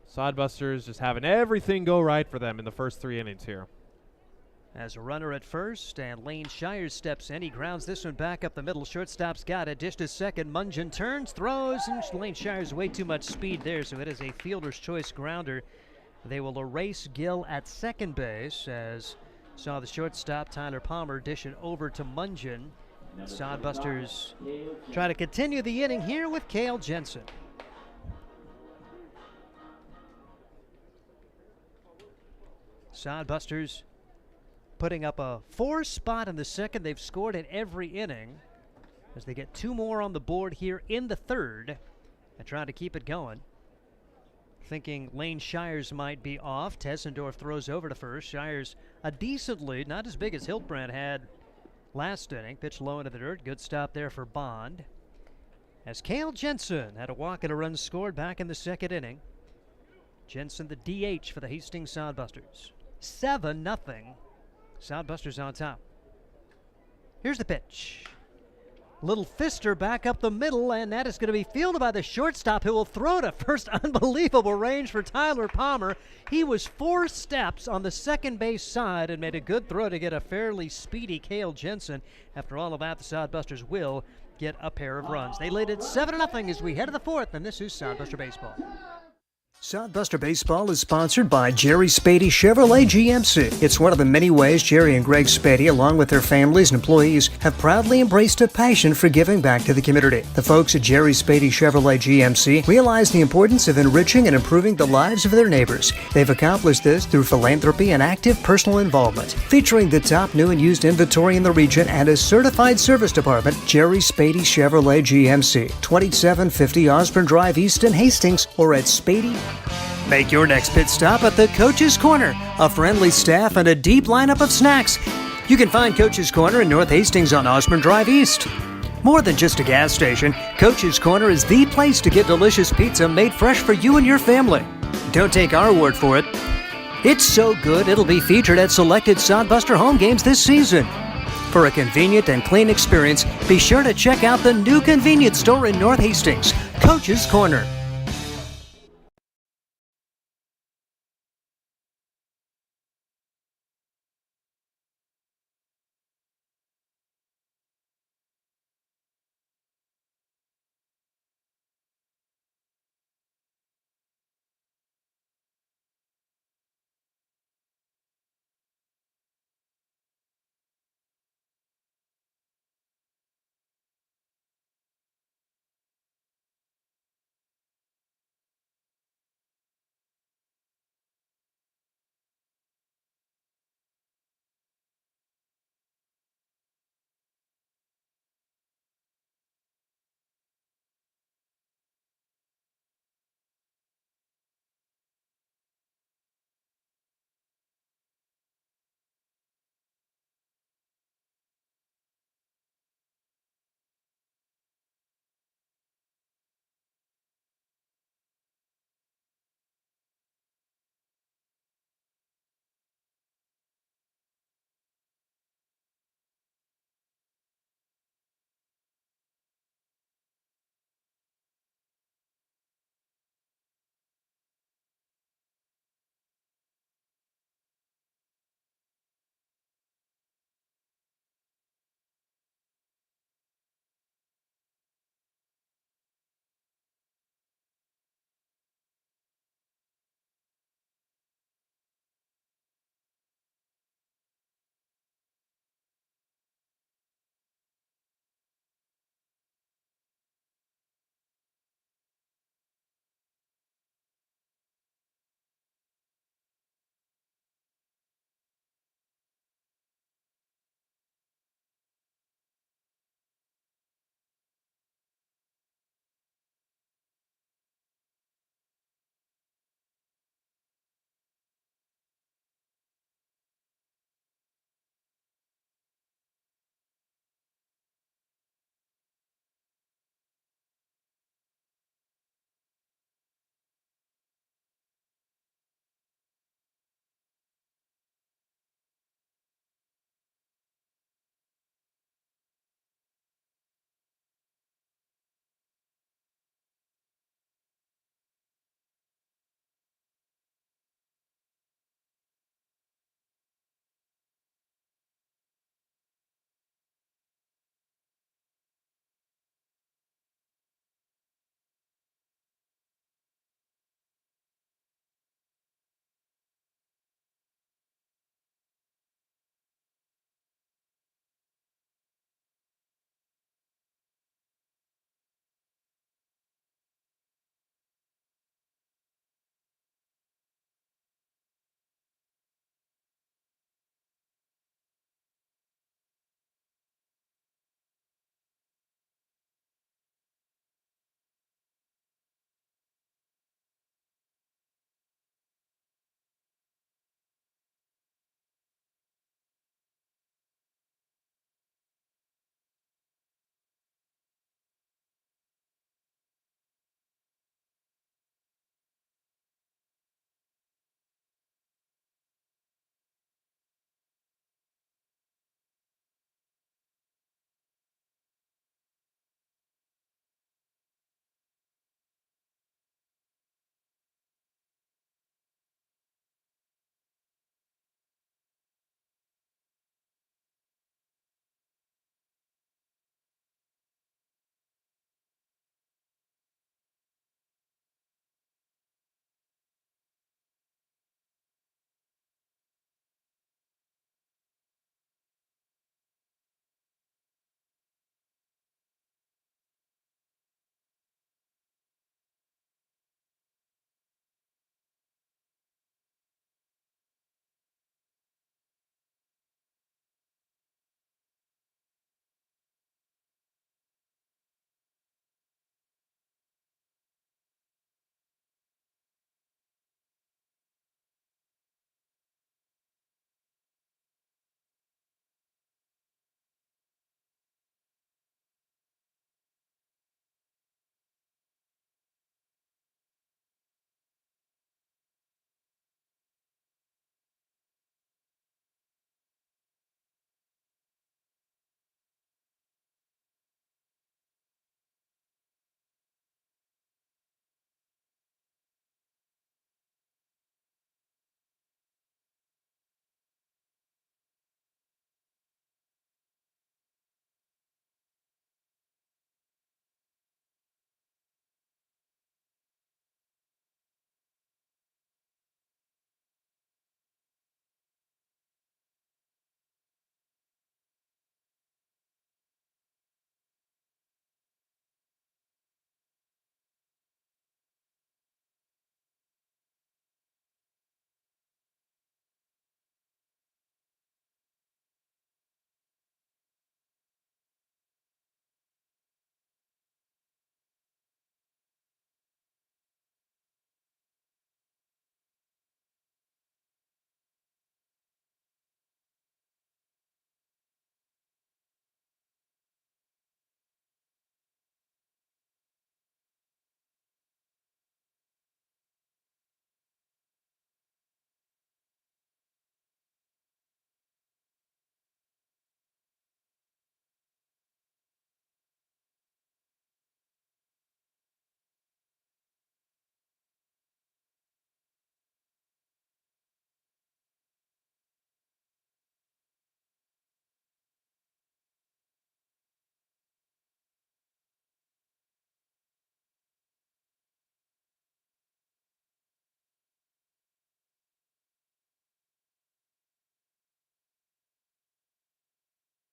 Sod Busters just having everything go right for them in the first 3 innings here. As a runner at first, and Lane Shires steps in. He grounds this one back up the middle. Shortstop's got it. Dish to second. Mungeon turns, throws, and Lane Shires way too much speed there, so it is a fielder's choice grounder. They will erase Gill at second base, as saw the shortstop Tyler Palmer dish it over to Mungeon. Sod Busters try to continue the inning here with Cale Jensen. Sod Busters putting up a 4 spot in the second. They've scored in every inning as they get 2 more on the board here in the third and trying to keep it going. Thinking Lane Shires might be off. Tessendorf throws over to first. Shires a decent lead, not as big as Hiltbrand had last inning. Pitch low into the dirt. Good stop there for Bond. As Cale Jensen had a walk and a run scored back in the second inning. Jensen the DH for the Hastings Sod Busters. 7-0. Sod Busters on top. Here's the pitch. Little fister back up the middle, and that is going to be fielded by the shortstop, who will throw to first. Unbelievable range for Tyler Palmer. He was 4 steps on the second base side and made a good throw to get a fairly speedy Cale Jensen. After all of that, the Sod Busters will get a pair of runs. They lead it 7-0 as we head to the fourth, and this is Sod Buster Baseball. Sod Buster Baseball is sponsored by Jerry Spady Chevrolet GMC. It's one of the many ways Jerry and Greg Spady, along with their families and employees, have proudly embraced a passion for giving back to the community. The folks at Jerry Spady Chevrolet GMC realize the importance of enriching and improving the lives of their neighbors. They've accomplished this through philanthropy and active personal involvement. Featuring the top new and used inventory in the region and a certified service department, Jerry Spady Chevrolet GMC, 2750 Osborne Drive East in Hastings, or at Spady. Make your next pit stop at the Coach's Corner, a friendly staff and a deep lineup of snacks. You can find Coach's Corner in North Hastings on Osborne Drive East. More than just a gas station, Coach's Corner is the place to get delicious pizza made fresh for you and your family. Don't take our word for it. It's so good it'll be featured at selected Sod Buster home games this season. For a convenient and clean experience, be sure to check out the new convenience store in North Hastings, Coach's Corner.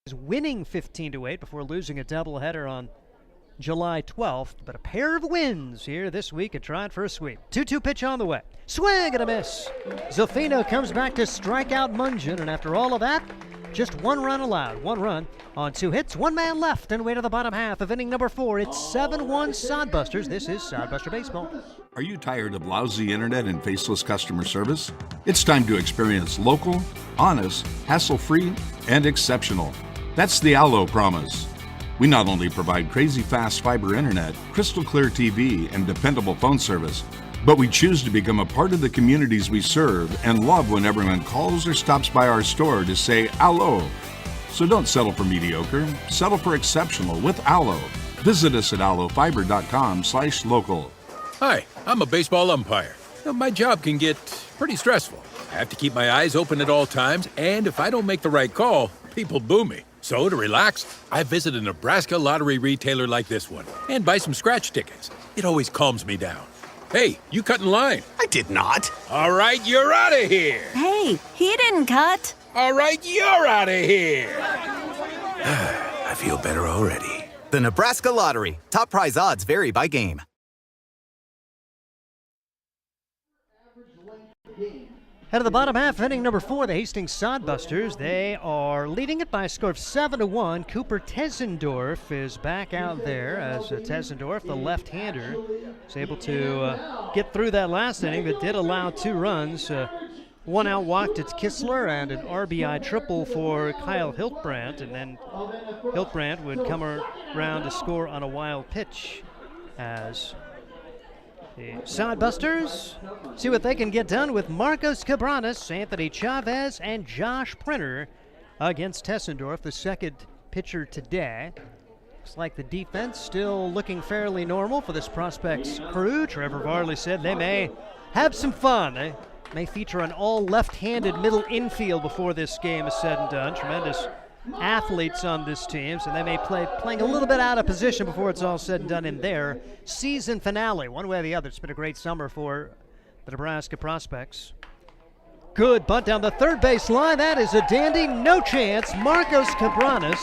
is winning 15-8 before losing a doubleheader on July 12th, but a pair of wins here this week and trying for a sweep. 2-2 pitch on the way. Swing and a miss. Zofino comes back to strike out Mungian, and after all of that, just 1 run allowed. 1 run on 2 hits, 1 man left, and way to the bottom half of inning number 4. It's 7-1 Sod Busters. This is Sod Buster Baseball. Are you tired of lousy internet and faceless customer service? It's time to experience local, honest, hassle-free, and exceptional. That's the Allo promise. We not only provide crazy fast fiber internet, crystal clear TV, and dependable phone service, but we choose to become a part of the communities we serve and love when everyone calls or stops by our store to say Allo. So don't settle for mediocre, settle for exceptional with Allo. Visit us at allofiber.com/local. Hi, I'm a baseball umpire. My job can get pretty stressful. I have to keep my eyes open at all times, and if I don't make the right call, people boo me. So to relax, I visit a Nebraska lottery retailer like this one and buy some scratch tickets. It always calms me down. Hey, you cut in line. I did not. All right, you're out of here. Hey, he didn't cut. All right, you're out of here. I feel better already. The Nebraska Lottery. Top prize odds vary by game. Head of the bottom half, inning number 4, the Hastings Sod Busters. They are leading it by a score of 7-1. Cooper Tessendorf is back out there as Tessendorf, the left-hander, was able to get through that last inning, but did allow 2 runs. 1 out walk to Kistler and an RBI triple for Kyle Hiltbrandt, and then Hiltbrandt would come around to score on a wild pitch as the Sod Busters see what they can get done with Marcos Cabranes, Anthony Chavez, and Josh Printer against Tessendorf, the second pitcher today. Looks like the defense still looking fairly normal for this prospects crew. Trevor Varley said they may have some fun. They may feature an all left-handed middle infield before this game is said and done. Tremendous athletes on this team, so they may playing a little bit out of position before it's all said and done in their season finale. One way or the other, it's been a great summer for the Nebraska prospects. Good bunt down the third base line. That is a dandy. No chance. Marcos Cabranes,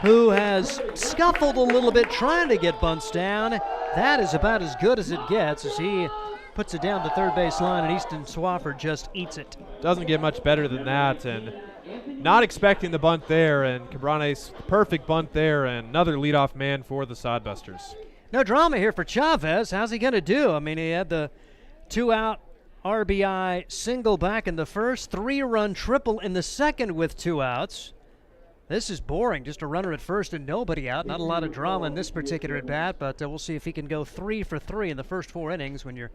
who has scuffled a little bit trying to get bunts down. That is about as good as it gets as he puts it down the third base line, and Easton Swafford just eats it. Doesn't get much better than that, and not expecting the bunt there, and Cabranes, perfect bunt there, and another leadoff man for the Sod Busters. No drama here for Chavez. How's he going to do? I mean, he had the 2-out RBI single back in the first, 3-run triple in the second with 2 outs. This is boring, just a runner at first and nobody out. Not a lot of drama in this particular at-bat, but we'll see if he can go 3 for 3 in the first 4 innings. When you're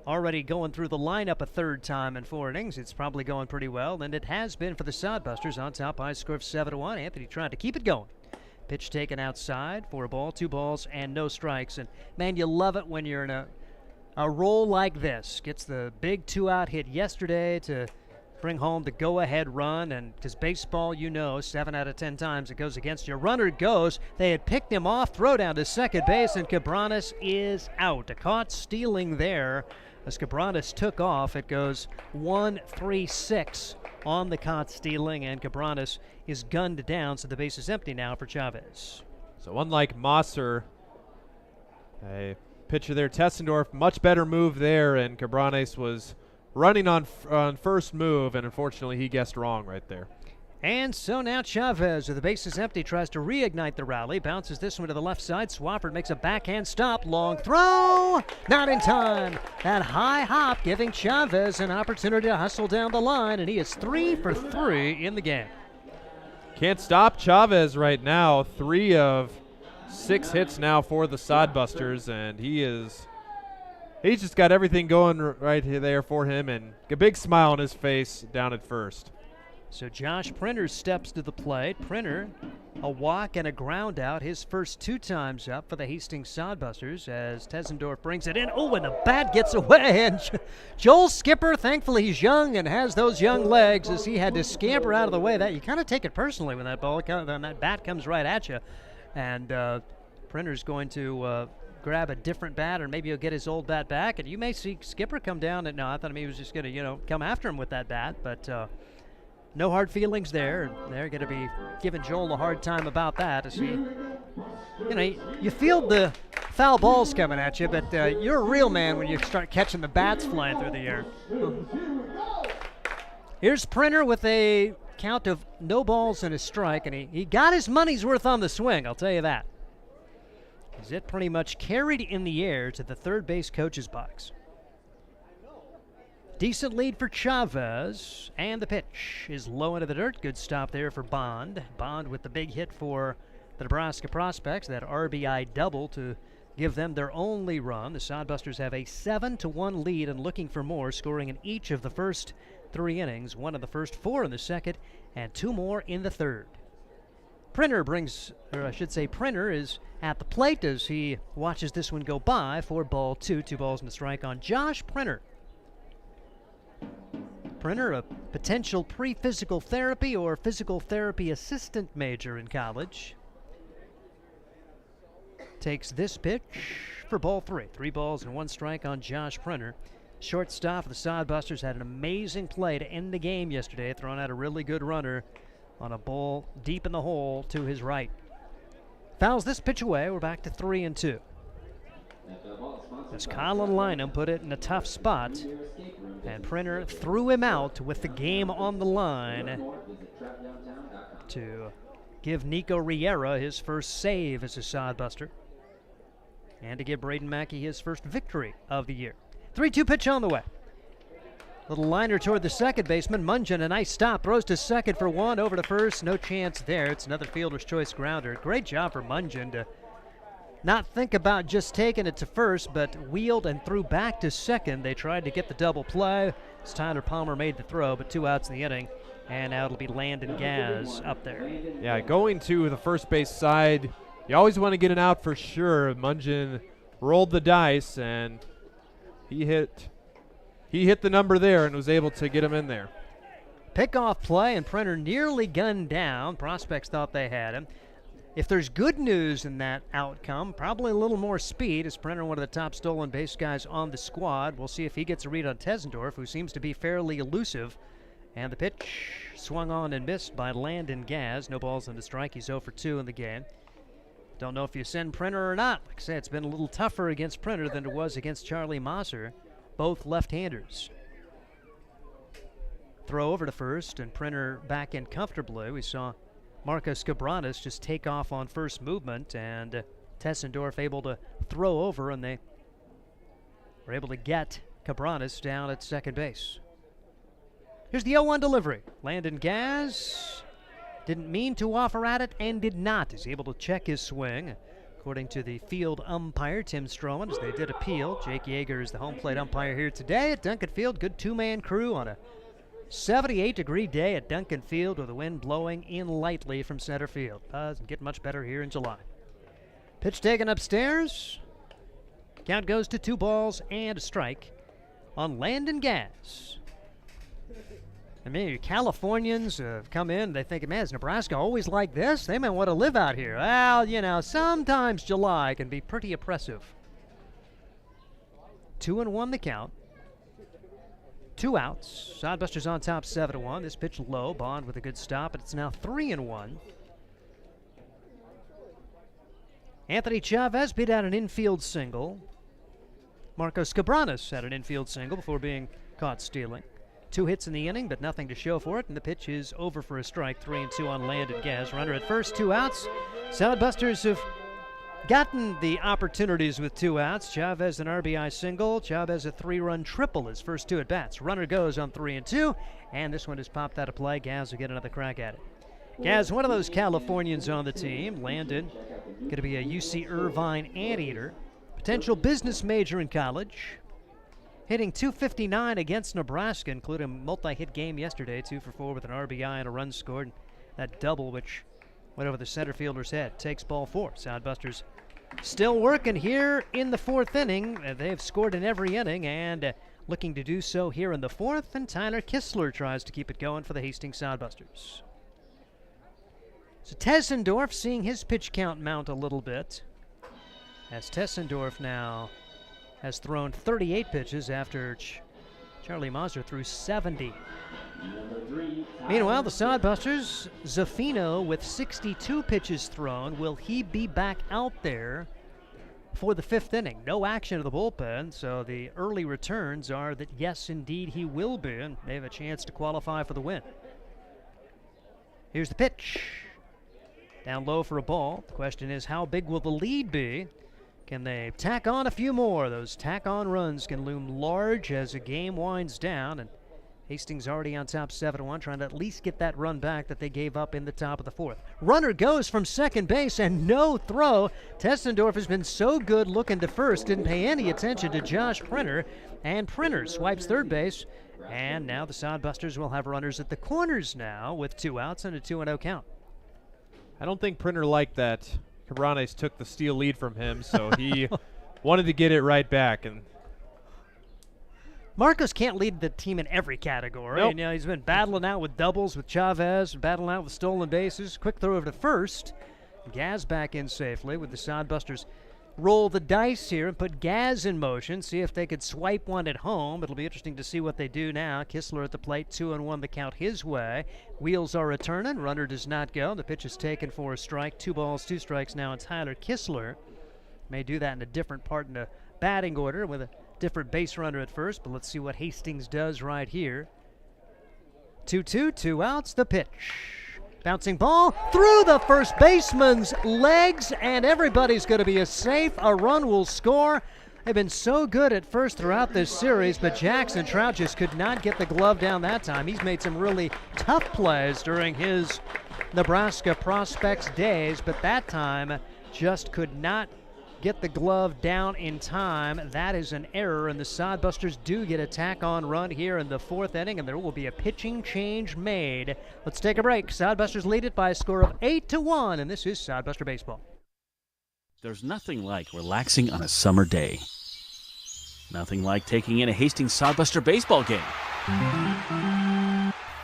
already going through the lineup a third time in 4 innings, it's probably going pretty well, and it has been for the Sod Busters on top by a score of 7-1. Anthony trying to keep it going. Pitch taken outside for a ball, 2 balls, and no strikes. And, man, you love it when you're in a roll like this. Gets the big 2-out hit yesterday to bring home the go-ahead run, and because baseball, 7 out of 10 times it goes against you. Runner goes. They had picked him off, throw down to second base, and Cabranes is out. A caught stealing there. As Cabranes took off, it goes 1-3-6 on the caught stealing, and Cabranes is gunned down, so the base is empty now for Chavez. So unlike Mosser, a pitcher there, Tessendorf, much better move there, and Cabranes was running on first move, and unfortunately he guessed wrong right there. And so now Chavez, with the bases empty, tries to reignite the rally. Bounces this one to the left side. Swafford makes a backhand stop. Long throw. Not in time. That high hop giving Chavez an opportunity to hustle down the line, and he is 3 for 3 in the game. Can't stop Chavez right now. 3 of 6 hits now for the Sod Busters, and he's just got everything going right there for him, and a big smile on his face down at first. So Josh Printer steps to the plate. Printer, a walk and a ground out, his first 2 times up for the Hastings Sod Busters as Tessendorf brings it in. Oh, and the bat gets away, and Joel Skipper, thankfully he's young and has those young legs, as he had to scamper out of the way. That you kind of take it personally when that bat comes right at you, and Printer's going to grab a different bat, or maybe he'll get his old bat back, and you may see Skipper come down. And no, I thought he was just going to, come after him with that bat, but no hard feelings there. They're going to be giving Joel a hard time about that as he, you feel the foul balls coming at you, but you're a real man when you start catching the bats flying through the air. Here's Printer with a count of no balls and a strike, and he got his money's worth on the swing, I'll tell you that. As it pretty much carried in the air to the third base coach's box. Decent lead for Chavez, and the pitch is low into the dirt. Good stop there for Bond. Bond with the big hit for the Nebraska Prospects, that RBI double to give them their only run. The Sod Busters have a 7-1 lead and looking for more, scoring in each of the first 3 innings, 1 in the first, 4 in the second, and 2 more in the third. Printer is at the plate as he watches this one go by for ball 2. 2 balls and a strike on Josh Printer. Printer, a potential pre-physical therapy or physical therapy assistant major in college. Takes this pitch for ball 3. 3 balls and 1 strike on Josh Printer. Shortstop of the Sod Busters had an amazing play to end the game yesterday, throwing out a really good runner on a ball deep in the hole to his right. Fouls this pitch away. We're back to 3-2. As Colin Lynham put it in a tough spot, and Printer threw him out with the game on the line to give Nico Riera his first save as a Sod Buster, and to give Braden Mackey his first victory of the year. 3-2 pitch on the way. Little liner toward the second baseman. Mungeon, a nice stop. Throws to second for 1, over to first. No chance there. It's another fielder's choice grounder. Great job for Mungeon to not think about just taking it to first, but wheeled and threw back to second. They tried to get the double play as Tyler Palmer made the throw, but 2 outs in the inning. And now it'll be Landon Gaz up there. Yeah, going to the first base side, you always want to get an out for sure. Mungeon rolled the dice, and he hit the number there and was able to get him in there. Pickoff play, and Printer nearly gunned down. Prospects thought they had him. If there's good news in that outcome, probably a little more speed, as Printer, one of the top stolen base guys on the squad. We'll see if he gets a read on Tessendorf, who seems to be fairly elusive. And the pitch swung on and missed by Landon Gaz. No balls and a strike. He's 0 for 2 in the game. Don't know if you send Printer or not. Like I said, it's been a little tougher against Printer than it was against Charlie Mosser. Both left-handers. Throw over to first, and Printer back in comfortably. We saw Marcos Cabranes just take off on first movement, and Tessendorf able to throw over, and they were able to get Cabranes down at second base. Here's the 0-1 delivery. Landon Gaz didn't mean to offer at it and did not. He's able to check his swing. According to the field umpire, Tim Stroman, as they did appeal. Jake Yeager is the home plate umpire here today at Duncan Field. Good 2-man crew on a 78-degree day at Duncan Field with the wind blowing in lightly from center field. Doesn't get much better here in July. Pitch taken upstairs. Count goes to 2 balls and a strike on Landon Gaz. I mean, Californians come in, they think, man, is Nebraska always like this? They might want to live out here. Well, sometimes July can be pretty oppressive. 2-1 the count. 2 outs. Sod Busters on top 7-1. This pitch low. Bond with a good stop, but it's now 3-1. Anthony Chavez beat out an infield single. Marcos Cabranes had an infield single before being caught stealing. 2 hits in the inning, but nothing to show for it, and the pitch is over for a strike. 3-2 on Landon Gaz. Runner at first, 2 outs. Sod Busters have gotten the opportunities with 2 outs. Chavez an RBI single. Chavez a 3-run triple his first 2 at-bats. Runner goes on 3-2, and this one is popped out of play. Gaz will get another crack at it. Gaz, one of those Californians on the team. Landon, going to be a UC Irvine anteater. Potential business major in college. Hitting .259 against Nebraska, including a multi-hit game yesterday. 2 for 4 with an RBI and a run scored. And that double, which went over the center fielder's head, takes ball 4. Sod Busters still working here in the 4th inning. They've scored in every inning and looking to do so here in the 4th. And Tyler Kistler tries to keep it going for the Hastings Sod Busters. So Tessendorf seeing his pitch count mount a little bit, as Tessendorf now has thrown 38 pitches after Charlie Mazur threw 70. Meanwhile, the Sod Busters, Zaffino with 62 pitches thrown. Will he be back out there for the 5th inning? No action of the bullpen, so the early returns are that yes, indeed, he will be, and they have a chance to qualify for the win. Here's the pitch. Down low for a ball. The question is, how big will the lead be? Can they tack on a few more? Those tack-on runs can loom large as the game winds down, and Hastings already on top 7-1, trying to at least get that run back that they gave up in the top of the 4th. Runner goes from second base and no throw. Tessendorf has been so good looking to first, didn't pay any attention to Josh Printer, and Printer swipes third base. And now the Sod Busters will have runners at the corners now with 2 outs and a 2-0 count. I don't think Printer liked that Cabranes took the steal lead from him, so he wanted to get it right back. And Marcos can't lead the team in every category. Nope. You know, he's been battling out with doubles with Chavez, battling out with stolen bases. Quick throw over to first. Gaz back in safely with the Sod Busters. Roll the dice here and put Gaz in motion, see if they could swipe one at home. It'll be interesting to see what they do now. Kistler at the plate, 2-1 the count his way. Wheels are returning, runner does not go. The pitch is taken for a strike. 2 balls, 2 strikes now, and Tyler Kistler may do that in a different part in the batting order with a different base runner at first, but let's see what Hastings does right here. 2-2, 2 outs, the pitch. Bouncing ball through the first baseman's legs, and everybody's going to be safe. A run will score. They've been so good at first throughout this series, but Jackson Trout just could not get the glove down that time. He's made some really tough plays during his Nebraska Prospects days, but that time just could not get the glove down in time. That is an error, and the Sod Busters do get a tack-on run here in the 4th inning, and there will be a pitching change made. Let's take a break. Sod Busters lead it by a score of 8-1, and this is Sod Buster Baseball. There's nothing like relaxing on a summer day. Nothing like taking in a Hastings Sod Buster baseball game.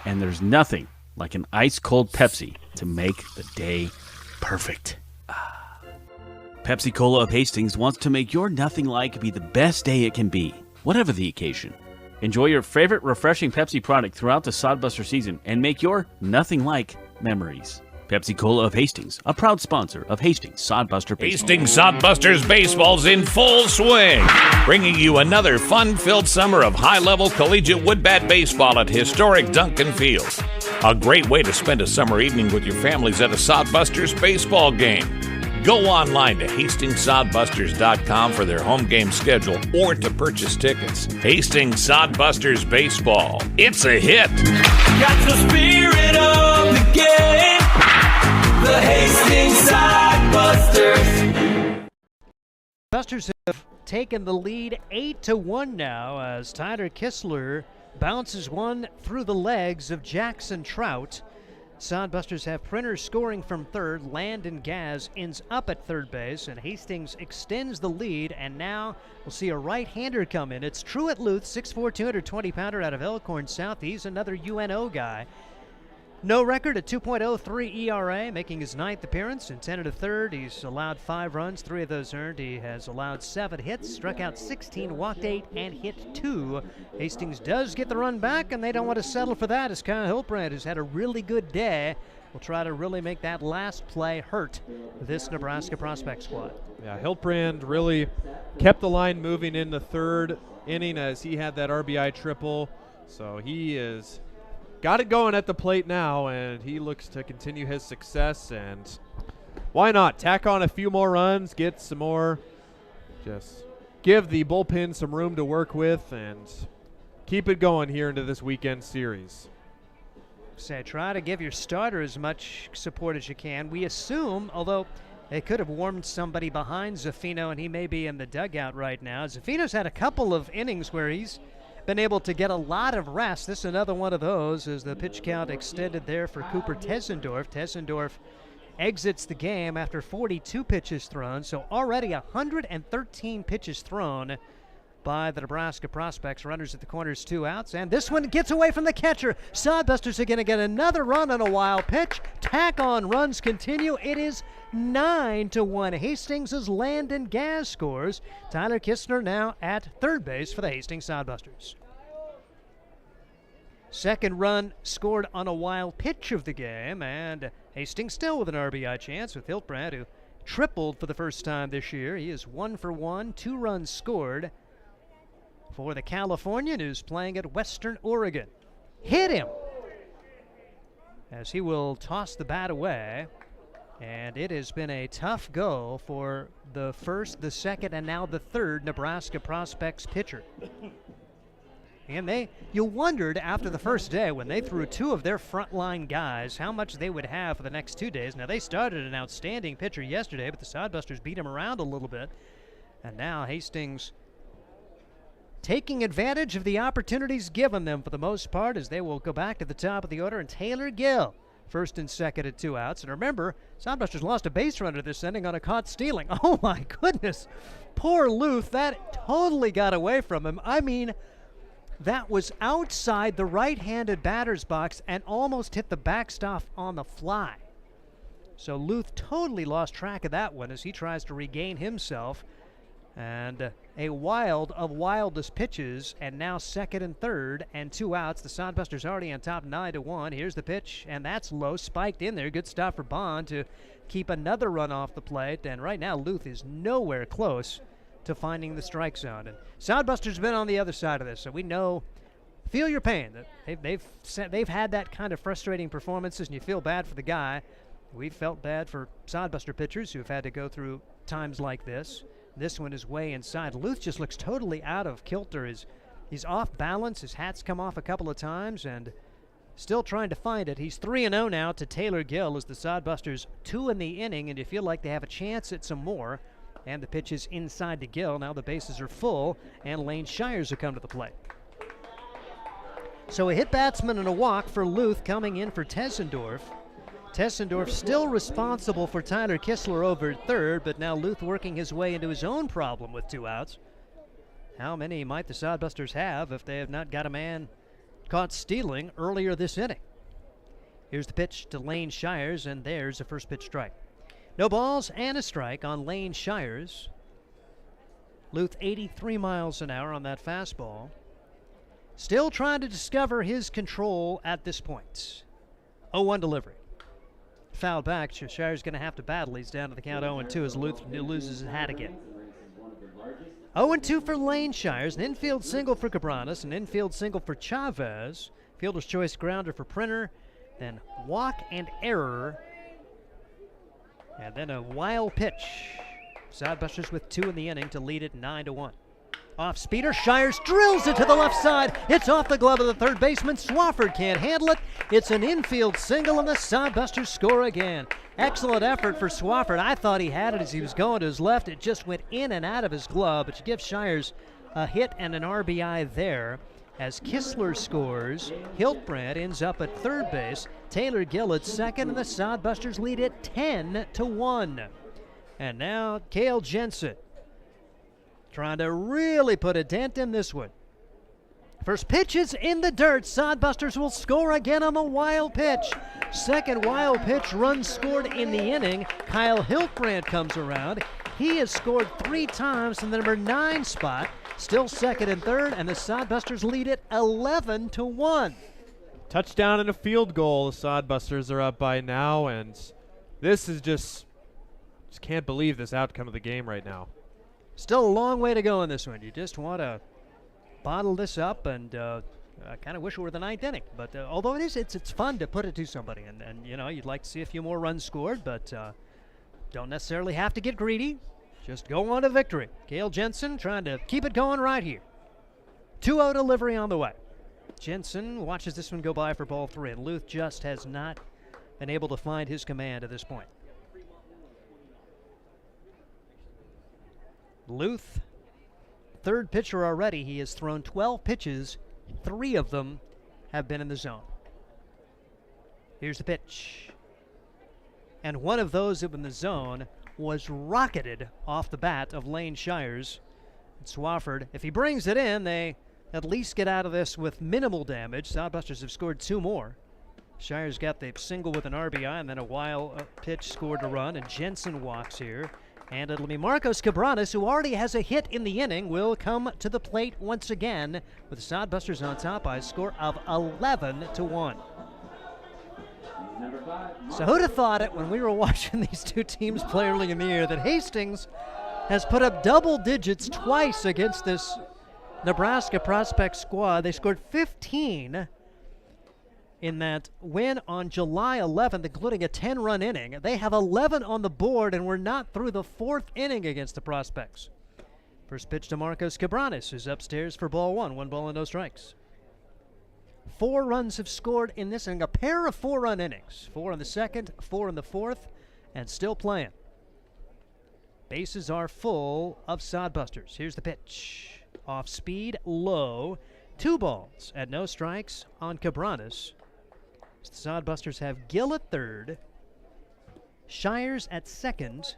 And there's nothing like an ice-cold Pepsi to make the day perfect. Pepsi Cola of Hastings wants to make your nothing like be the best day it can be, whatever the occasion. Enjoy your favorite refreshing Pepsi product throughout the Sod Buster season and make your nothing like memories. Pepsi Cola of Hastings, a proud sponsor of Hastings Sod Buster Baseball. Hastings Sod Busters baseball's in full swing, bringing you another fun-filled summer of high-level collegiate woodbat baseball at historic Duncan Field. A great way to spend a summer evening with your families at a Sod Busters baseball game. Go online to HastingsSodBusters.com for their home game schedule or to purchase tickets. Hastings Sod Busters Baseball. It's a hit. Got the spirit of the game. The Hastings Sod Busters. Busters have taken the lead 8-1 now as Tyler Kistler bounces one through the legs of Jackson Trout. Sod Busters have Printer scoring from third. Landon Gaz ends up at third base, and Hastings extends the lead, and now we'll see a right-hander come in. It's Truett Luth, 6'4", 220-pounder out of Elkhorn South. He's another UNO guy. No record, a 2.03 ERA, making his 9th appearance. In 10 1/3, he's allowed 5 runs, 3 of those earned. He has allowed 7 hits, struck out 16, walked 8, and hit 2. Hastings does get the run back, and they don't want to settle for that as Kyle Hiltbrand, who's had a really good day, will try to really make that last play hurt this Nebraska prospect squad. Yeah, Hiltbrand really kept the line moving in the 3rd inning as he had that RBI triple. So he is got it going at the plate now, and he looks to continue his success. And why not tack on a few more runs, get some more, just give the bullpen some room to work with, and keep it going here into this weekend series. Say, try to give your starter as much support as you can. We assume, although they could have warmed somebody behind Zaffino, and he may be in the dugout right now. Zaffino's had a couple of innings where he's been able to get a lot of rest. This is another one of those as the pitch count extended there for Cooper Tessendorf. Tessendorf exits the game after 42 pitches thrown, so already 113 pitches thrown by the Nebraska prospects. Runners at the corners, 2 outs, and this one gets away from the catcher. Sod Busters are going to get another run on a wild pitch. Tack-on runs continue. It is 9-1. Hastings' Landon Gaz scores. Tyler Kistler now at third base for the Hastings Sod Busters. Second run scored on a wild pitch of the game, and Hastings still with an RBI chance with Hiltbrand, who tripled for the first time this year. He is 1 for 1, 2 runs scored for the Californian, who's playing at Western Oregon. Hit him as he will toss the bat away. And it has been a tough go for the first, the second, and now the third Nebraska Prospects pitcher. And you wondered after the first day when they threw 2 of their frontline guys how much they would have for the next 2 days. Now, they started an outstanding pitcher yesterday, but the Sod Busters beat him around a little bit. And now Hastings taking advantage of the opportunities given them for the most part, as they will go back to the top of the order. And Taylor Gill, first and second at 2 outs. And remember, Sod Busters lost a base runner this inning on a caught stealing. Oh, my goodness. Poor Luth. That totally got away from him. I mean, that was outside the right-handed batter's box and almost hit the backstop on the fly. So Luth totally lost track of that one as he tries to regain himself. And a wild of wildest pitches, and now second and third and 2 outs. The Sod Busters already on top 9-1. Here's the pitch, and that's low, spiked in there. Good stop for Bond to keep another run off the plate. And right now Luth is nowhere close to finding the strike zone. And Sod Busters have been on the other side of this, so we know, feel your pain. They've had that kind of frustrating performances, and you feel bad for the guy. We've felt bad for Sod Buster pitchers who have had to go through times like this. This one is way inside. Luth just looks totally out of kilter. He's off balance. His hat's come off a couple of times and still trying to find it. He's 3-0 now to Taylor Gill as the Sod Busters 2 in the inning, and you feel like they have a chance at some more. And the pitch is inside to Gill. Now the bases are full, and Lane Shires will come to the plate. So a hit batsman and a walk for Luth coming in for Tessendorf. Tessendorf still responsible for Tyler Kistler over at third, but now Luth working his way into his own problem with 2 outs. How many might the Sod Busters have if they have not got a man caught stealing earlier this inning? Here's the pitch to Lane Shires, and there's a first pitch strike. No balls and a strike on Lane Shires. Luth 83 miles an hour on that fastball. Still trying to discover his control at this point. 0-1 delivery. Fouled back. Shires going to have to battle. He's down to the count 0-2 as Luth loses his hat again. 0-2 for Lane Shires. An infield single for Cabranes. An infield single for Chavez. Fielder's choice grounder for Printer. Then walk and error. And then a wild pitch. Sod Busters with 2 in the inning to lead it 9-1. Off speeder, Shires drills it to the left side. It's off the glove of the third baseman. Swafford can't handle it. It's an infield single, and the Sod Busters score again. Excellent effort for Swafford. I thought he had it as he was going to his left. It just went in and out of his glove, but you give Shires a hit and an RBI there. As Kistler scores, Hiltbrand ends up at third base. Taylor Gill at second, and the Sod Busters lead it 10-1. And now Cale Jensen trying to really put a dent in this one. First pitch is in the dirt. Sod Busters will score again on the wild pitch. Second wild pitch run scored in the inning. Kyle Hiltbrand comes around. He has scored 3 times from the number 9 spot. Still second and third, and the Sod Busters lead it 11-1. Touchdown and a field goal. The Sod Busters are up by now, and this is just can't believe this outcome of the game right now. Still a long way to go in this one. You just want to bottle this up, and I kind of wish it were the 9th inning. But although it's fun to put it to somebody, and you know, you'd like to see a few more runs scored, but don't necessarily have to get greedy. Just go on to victory. Cale Jensen trying to keep it going right here. 2-0 delivery on the way. Jensen watches this one go by for ball 3, and Luth just has not been able to find his command at this point. Luth, third pitcher already. He has thrown 12 pitches. 3 of them have been in the zone. Here's the pitch. And one of those in the zone was rocketed off the bat of Lane Shires. And Swafford, if he brings it in, they at least get out of this with minimal damage. Sod Busters have scored 2 more. Shires got the single with an RBI, and then a wild pitch scored a run, and Jensen walks here. And it'll be Marcos Cabranes, who already has a hit in the inning, will come to the plate once again with the Sod Busters on top by a score of 11-1. So who'd have thought it when we were watching these two teams play early in the year that Hastings has put up double digits twice against this Nebraska prospect squad. They scored 15 in that win on July 11th, including a 10-run inning. They have 11 on the board, and we're not through the fourth inning against the prospects. First pitch to Marcos Cabranes, who's upstairs for ball one. 1 ball and no strikes. 4 runs have scored in this inning, a pair of 4-run innings. 4 in the second, 4 in the fourth, and still playing. Bases are full of Sod Busters. Here's the pitch. Off speed, low. 2 balls and no strikes on Cabranes. The Sod Busters have Gill at third, Shires at second,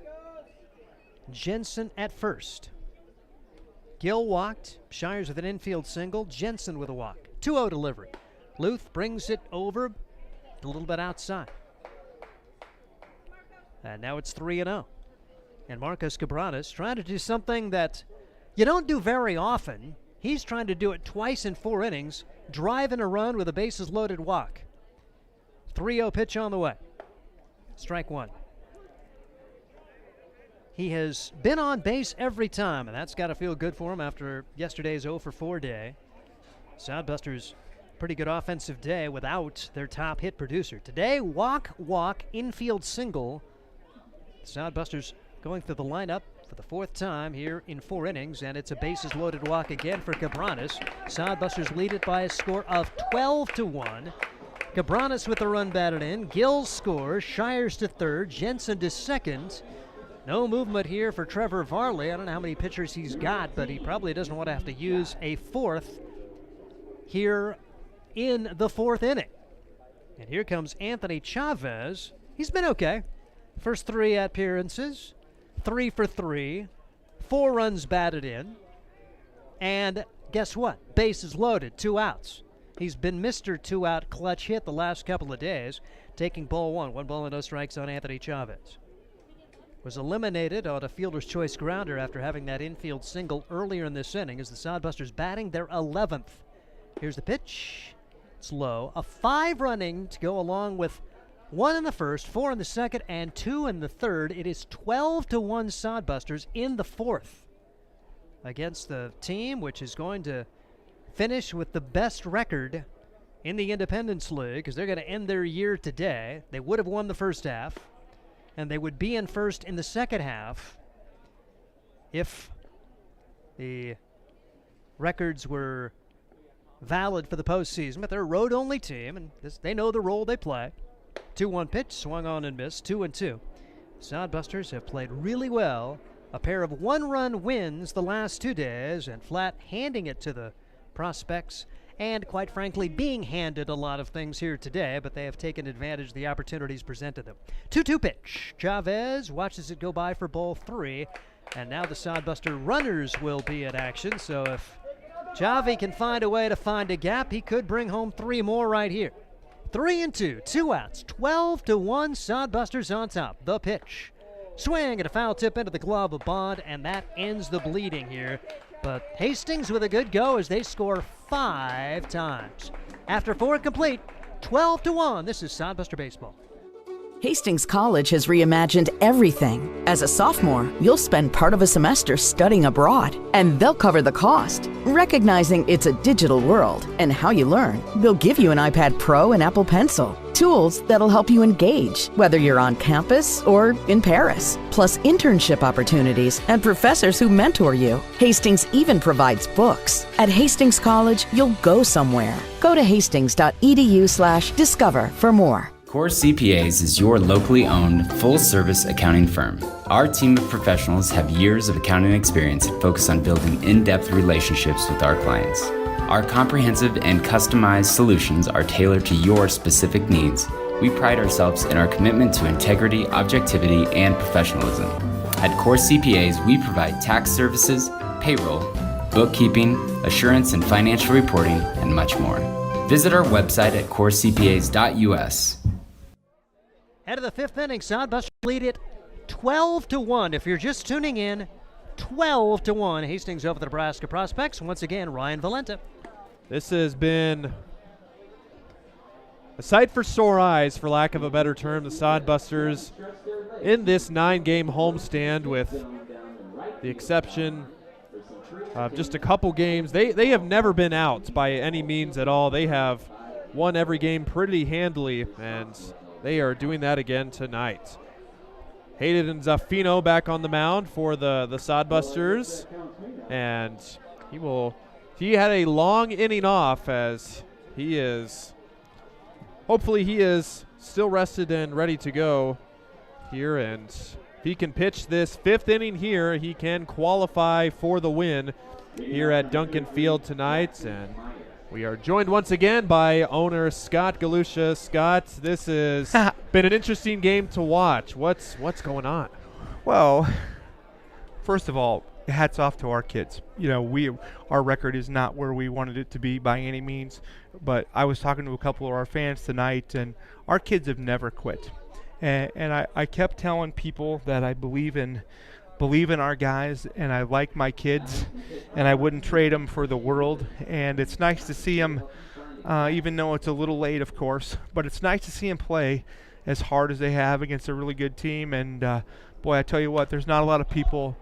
Jensen at first. Gill walked, Shires with an infield single, Jensen with a walk. 2-0 delivery. Luth brings it over a little bit outside. And now it's 3-0. And Marcos Cabranes trying to do something that you don't do very often. He's trying to do it twice in 4 innings, driving a run with a bases loaded walk. 3-0 pitch on the way. Strike 1. He has been on base every time, and that's got to feel good for him after yesterday's 0-for-4 day. Sod Busters, pretty good offensive day without their top hit producer. Today, walk, infield single. Sod Busters going through the lineup for the 4th time here in 4 innings, and it's a bases loaded walk again for Cabranes. Sod Busters lead it by a score of 12-1. Cabranes with the run batted in. Gill scores. Shires to third. Jensen to second. No movement here for Trevor Varley. I don't know how many pitchers he's got, but he probably doesn't want to have to use a 4th here in the 4th inning. And here comes Anthony Chavez. He's been okay. First 3 appearances, 3 for 3, 4 runs batted in, and guess what? Bases loaded, 2 outs. He's been Mr. 2-out clutch hit the last couple of days, taking ball 1. 1 ball and no strikes on Anthony Chavez. Was eliminated on a fielder's choice grounder after having that infield single earlier in this inning as the Sod Busters batting their 11th. Here's the pitch. It's low. A 5-run inning to go along with 1 in the first, 4 in the second, and 2 in the third. It is 12-1 Sod Busters in the 4th against the team which is going to finish with the best record in the Independence League because they're going to end their year today. They would have won the first half, and they would be in first in the second half if the records were valid for the postseason. But they're a road-only team, and they know the role they play. 2-1 pitch, swung on and missed, 2-2. Sod Busters have played really well. A pair of 1-run wins the last 2 days, and flat handing it to the prospects, and quite frankly being handed a lot of things here today, but they have taken advantage of the opportunities presented them. 2-2 pitch. Chavez watches it go by for ball 3, and now the Sod Buster runners will be in action, so if Javi can find a way to find a gap, he could bring home 3 more right here. 3-2, 2 outs, 12-1, Sod Busters on top. The pitch. Swing and a foul tip into the glove of Bond, and that ends the bleeding here. But Hastings with a good go as they score 5 times. After 4 complete, 12-1. This is Sod Buster Baseball. Hastings College has reimagined everything. As a sophomore, you'll spend part of a semester studying abroad, and they'll cover the cost. Recognizing it's a digital world and how you learn, they'll give you an iPad Pro and Apple Pencil, tools that'll help you engage, whether you're on campus or in Paris, plus internship opportunities and professors who mentor you. Hastings even provides books. At Hastings College, you'll go somewhere. Go to hastings.edu/discover for more. Core CPAs is your locally owned, full-service accounting firm. Our team of professionals have years of accounting experience and focus on building in-depth relationships with our clients. Our comprehensive and customized solutions are tailored to your specific needs. We pride ourselves in our commitment to integrity, objectivity, and professionalism. At Core CPAs, we provide tax services, payroll, bookkeeping, assurance and financial reporting, and much more. Visit our website at corecpas.us. Head of the 5th inning, Sod Busters lead it 12-1. If you're just tuning in, 12-1. Hastings over the Nebraska Prospects. Once again, Ryan Valenta. This has been a sight for sore eyes, for lack of a better term. The Sod Busters in this 9-game homestand, with the exception of just a couple games. They have never been out by any means at all. They have won every game pretty handily, and they are doing that again tonight. Hayden Zaffino back on the mound for the Sod Busters, and he had a long inning off, as hopefully he is still rested and ready to go here, and if he can pitch this 5th inning here, he can qualify for the win here at Duncan Field tonight. And we are joined once again by owner Scott Galusha. Scott, this has been an interesting game to watch. What's going on? Well, first of all, hats off to our kids. Our record is not where we wanted it to be by any means, but I was talking to a couple of our fans tonight, and our kids have never quit. And I kept telling people that I believe in our guys, and I like my kids, and I wouldn't trade them for the world. And it's nice to see them, even though it's a little late, of course, but it's nice to see them play as hard as they have against a really good team. And boy, I tell you what, there's not a lot of people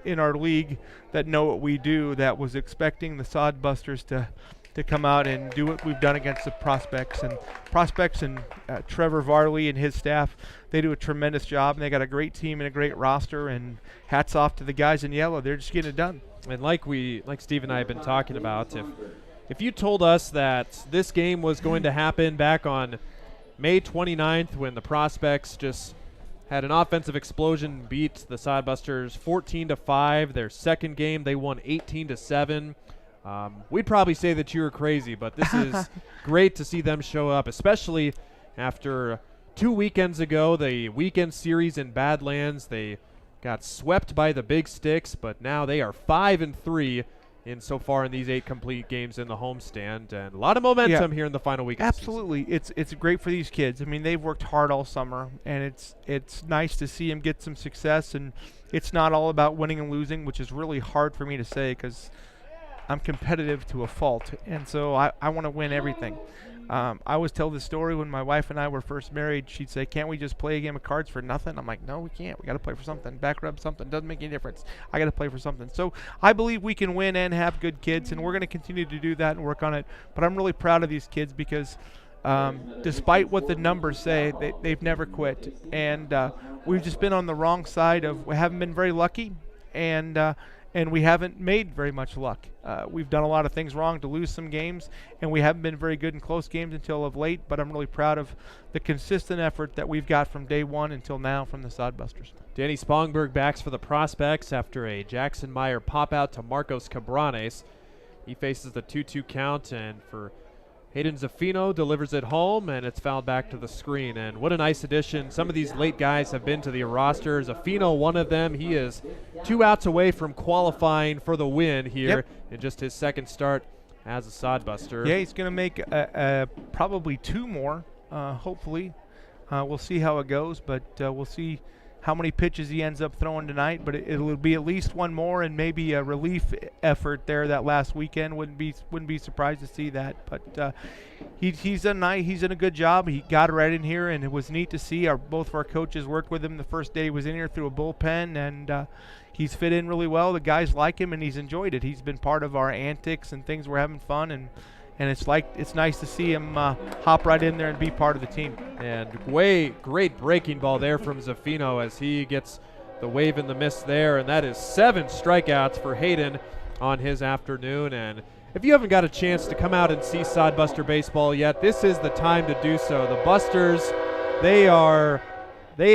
in our league that know what we do that was expecting the Sod Busters to come out and do what we've done against the Prospects. And Trevor Varley and his staff, they do a tremendous job, and they got a great team and a great roster, and hats off to the guys in yellow. They're just getting it done. And like Steve and I have been talking about, if you told us that this game was going to happen back on May 29th, when the Prospects just had an offensive explosion, beat the Sod Busters 14-5, their second game they won 18-7, we'd probably say that you were crazy, but this is great to see them show up, especially after 2 weekends ago, the weekend series in Badlands. They got swept by the Big Sticks, but now they are 5-3 so far in these 8 complete games in the homestand, and a lot of momentum here in the final week. Absolutely, it's great for these kids. I mean, they've worked hard all summer, and it's nice to see them get some success. And it's not all about winning and losing, which is really hard for me to say because I'm competitive to a fault, and so I want to win everything. I always tell this story. When my wife and I were first married, she'd say, "Can't we just play a game of cards for nothing?" I'm like, "No, we can't. We got to play for something. Back rub something. Doesn't make any difference. I got to play for something." So I believe we can win and have good kids, and we're going to continue to do that and work on it. But I'm really proud of these kids because despite what the numbers say, they've never quit. And we've just been on the wrong side of, we haven't been very lucky, and we haven't made very much luck. We've done a lot of things wrong to lose some games, and we haven't been very good in close games until of late, but I'm really proud of the consistent effort that we've got from day one until now from the Sod Busters. Danny Spongberg backs for the Prospects after a Jackson Meyer pop-out to Marcos Cabranes. He faces the 2-2 count, and for Hayden Zaffino delivers it home, and it's fouled back to the screen. And what a nice addition. Some of these late guys have been to the roster. Zaffino, one of them. He is 2 outs away from qualifying for the win here in just his second start as a Sod Buster. Yeah, he's going to make probably 2 more, hopefully. We'll see how it goes, but we'll see how many pitches he ends up throwing tonight, but it'll be at least 1 more, and maybe a relief effort there that last weekend. Wouldn't be surprised to see that. But he's done a good job. He got right in here, and it was neat to see. Both of our coaches worked with him the first day he was in here through a bullpen, and he's fit in really well. The guys like him, and he's enjoyed it. He's been part of our antics and things. We're having fun, and it's nice to see him hop right in there and be part of the team. And great breaking ball there from Zaffino as he gets the wave and the miss there, and that is 7 strikeouts for Hayden on his afternoon. And if you haven't got a chance to come out and see Sod Buster baseball yet, this is the time to do so. The Busters, they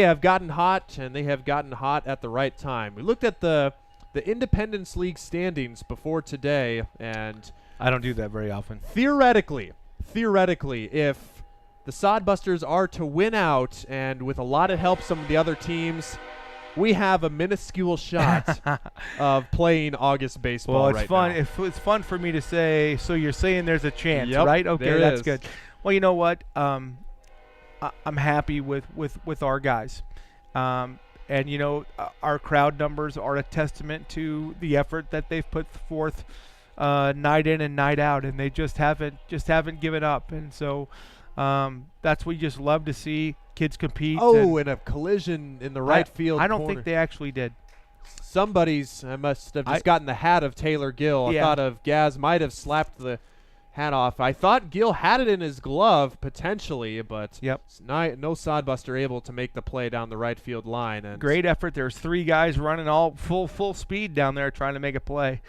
have gotten hot, and they have gotten hot at the right time. We looked at the Independence League standings before today, and I don't do that very often. Theoretically, if the Sod Busters are to win out, and with a lot of help some of the other teams, we have a minuscule shot of playing August baseball. Well, it's fun. It's fun for me to say. So you're saying there's a chance, right? Okay, that's good. Well, you know what? I'm happy with our guys. And, our crowd numbers are a testament to the effort that they've put forth night in and night out, and they just haven't given up. And so that's what we just love to see, kids compete. And a collision in the right field I don't corner. think they actually did. Somebody's must have just gotten the hat of Taylor Gill. Yeah. I thought of Gaz might have slapped the hat off. I thought Gill had it in his glove potentially, but no Sodbuster able to make the play down the right field line. And great effort. There's 3 guys running all full speed down there trying to make a play.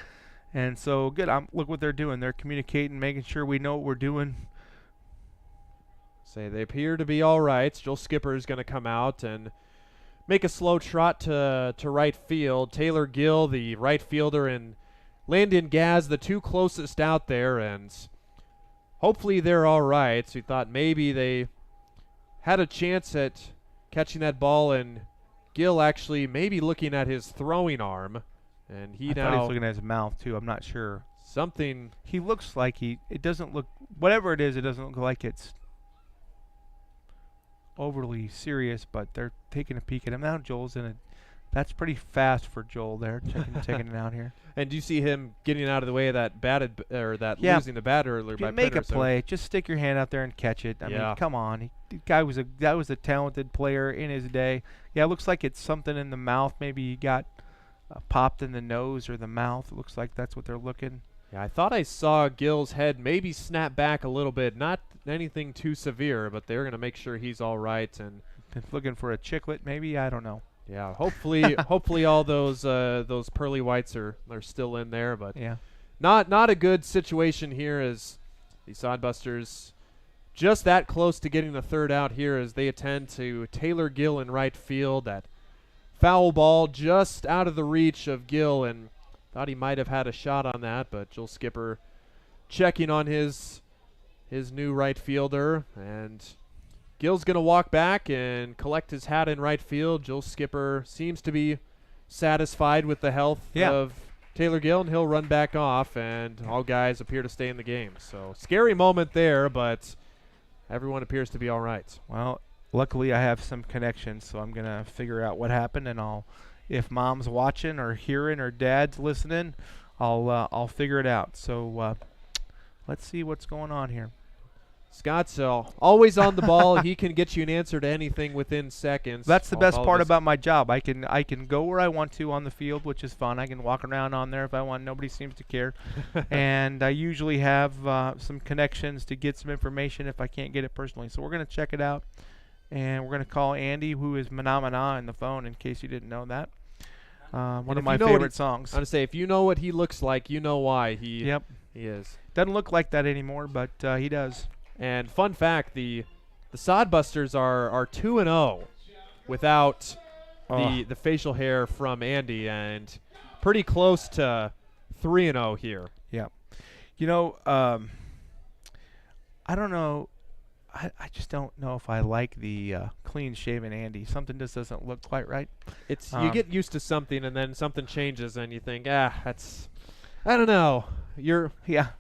And so good. Look what they're doing. They're communicating, making sure we know what we're doing. They appear to be all right. Joel Skipper is going to come out and make a slow trot to right field. Taylor Gill, the right fielder, and Landon Gaz, the 2 closest out there, and hopefully they're all right. So we thought maybe they had a chance at catching that ball, and Gill actually maybe looking at his throwing arm, and I thought he was looking at his mouth too. I'm not sure. Something. He looks like it doesn't look, whatever it is, it doesn't look like it's overly serious, but they're taking a peek at him. Now Joel's in it. That's pretty fast for Joel there, checking it out here. And do you see him getting out of the way of that losing the batter earlier by make a Pitter, play. Just stick your hand out there and catch it. I mean, come on. That was a talented player in his day. Yeah, it looks like it's something in the mouth. Maybe he got popped in the nose or the mouth. It looks like that's what they're looking. Yeah, I thought I saw Gill's head maybe snap back a little bit. Not anything too severe, but they're going to make sure he's all right. And looking for a chiclet, maybe. I don't know. Yeah, hopefully all those pearly whites are still in there. But yeah, not a good situation here as the Sodbusters just that close to getting the third out here as they attend to Taylor Gill in right field. That foul ball just out of the reach of Gill, and thought he might have had a shot on that, but Joel Skipper checking on his new right fielder, and Gill's going to walk back and collect his hat in right field. Joel Skipper seems to be satisfied with the health of Taylor Gill, and he'll run back off, and all guys appear to stay in the game. So scary moment there, but everyone appears to be all right. Well, luckily I have some connections, so I'm going to figure out what happened, and if Mom's watching or hearing or Dad's listening, I'll figure it out. So let's see what's going on here. Scott's always on the ball. He can get you an answer to anything within seconds. That's the best part about my job. I can go where I want to on the field, which is fun. I can walk around on there if I want. Nobody seems to care. And I usually have some connections to get some information if I can't get it personally. So we're going to check it out. And we're going to call Andy, who is Manamana, on the phone, in case you didn't know that. One of my favorite songs. I'm going to say, if you know what he looks like, you know why he is. Doesn't look like that anymore, but he does. And fun fact, the Sodbusters are 2-0 without the facial hair from Andy, and pretty close to 3-0 here. Yeah. I don't know. I just don't know if I like the clean-shaven Andy. Something just doesn't look quite right. It's you get used to something, and then something changes, and you think, that's I don't know.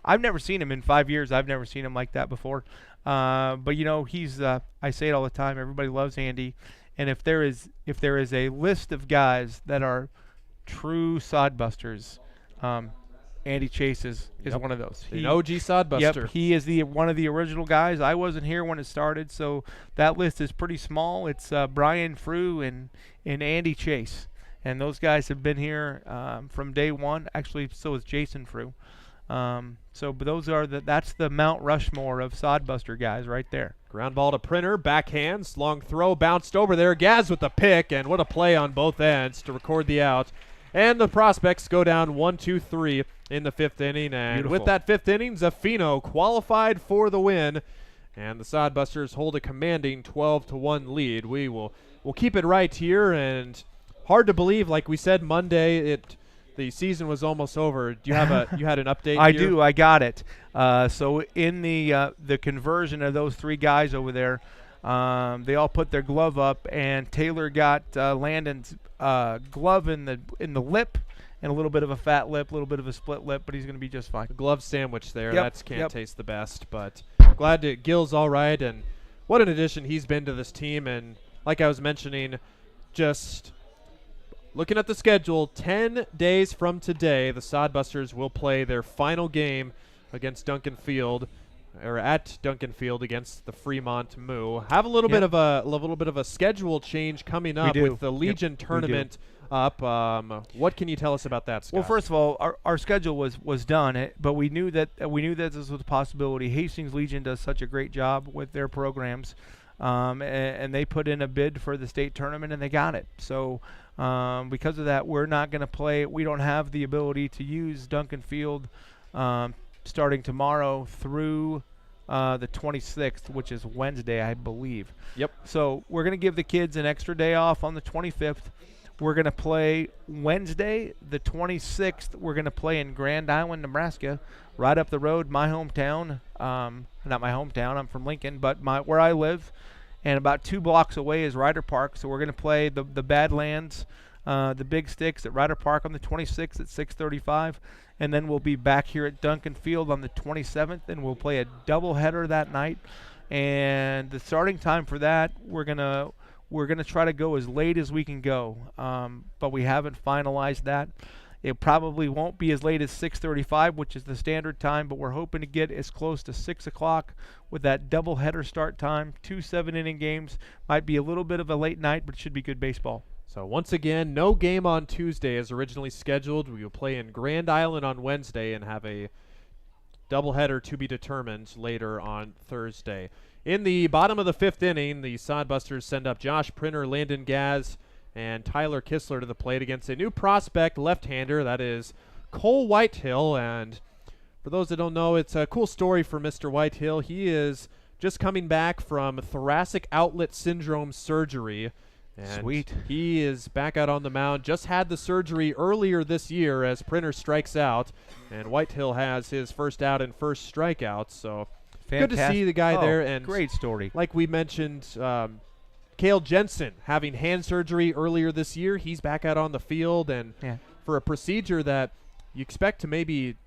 I've never seen him in 5 years. I've never seen him like that before. But he's I say it all the time. Everybody loves Andy, and if there is a list of guys that are true Sodbusters, Andy Chase is one of those. An OG Sodbuster. Yep, he is one of the original guys. I wasn't here when it started, so that list is pretty small. It's Brian Frew and Andy Chase. And those guys have been here from day one. Actually, so is Jason Frew. But that's the Mount Rushmore of Sodbuster guys right there. Ground ball to Printer, backhands, long throw, bounced over there. Gaz with the pick, and what a play on both ends to record the out. And the Prospects go down 1-2-3 in the fifth inning. And with that fifth inning, Zaffino qualified for the win. And the Sodbusters hold a commanding 12-1 lead. We'll keep it right here, and hard to believe, like we said Monday, the season was almost over. Do you have you had an update? I do. I got it. So in the conversion of those three guys over there, they all put their glove up, and Taylor got Landon's glove in the lip, and a little bit of a fat lip, a little bit of a split lip, but he's going to be just fine. A glove sandwich there. Yep, That can't taste the best, but glad that Gill's all right, and what an addition he's been to this team. And like I was mentioning, just looking at the schedule, 10 days from today, the Sod Busters will play their final game against Duncan Field, or at Duncan Field against the Fremont Moo. Have a little bit of a schedule change coming up with the Legion tournament up. What can you tell us about that, Scott? Well, first of all, our schedule was done, but we knew that this was a possibility. Hastings Legion does such a great job with their programs, and they put in a bid for the state tournament and they got it. So because of that, we're not going to play. We don't have the ability to use Duncan Field starting tomorrow through the 26th, which is Wednesday, I believe. Yep. So we're going to give the kids an extra day off on the 25th. We're going to play Wednesday, the 26th. We're going to play in Grand Island, Nebraska, right up the road, my hometown. Not my hometown. I'm from Lincoln, but where I live. And about 2 blocks away is Ryder Park. So we're going to play the Badlands, the Big Sticks at Ryder Park on the 26th at 6:35. And then we'll be back here at Duncan Field on the 27th, and we'll play a doubleheader that night. And the starting time for that, we're gonna try to go as late as we can go, but we haven't finalized that. It probably won't be as late as 6:35, which is the standard time, but we're hoping to get as close to 6 o'clock with that doubleheader start time. 2 7-inning games. Might be a little bit of a late night, but it should be good baseball. So once again, no game on Tuesday as originally scheduled. We will play in Grand Island on Wednesday and have a doubleheader to be determined later on Thursday. In the bottom of the 5th inning, the Sod Busters send up Josh Printer, Landon Gaz, and Tyler Kistler to the plate against a new prospect left-hander. That is Cole Whitehill. And for those that don't know, it's a cool story for Mr. Whitehill. He is just coming back from thoracic outlet syndrome surgery. And Sweet. He is back out on the mound. Just had the surgery earlier this year as Printer strikes out, and Whitehill has his first out and first strikeout. So good to see the guy there. And great story. Like we mentioned, Cale Jensen having hand surgery earlier this year. He's back out on the field, and for a procedure that you expect to maybe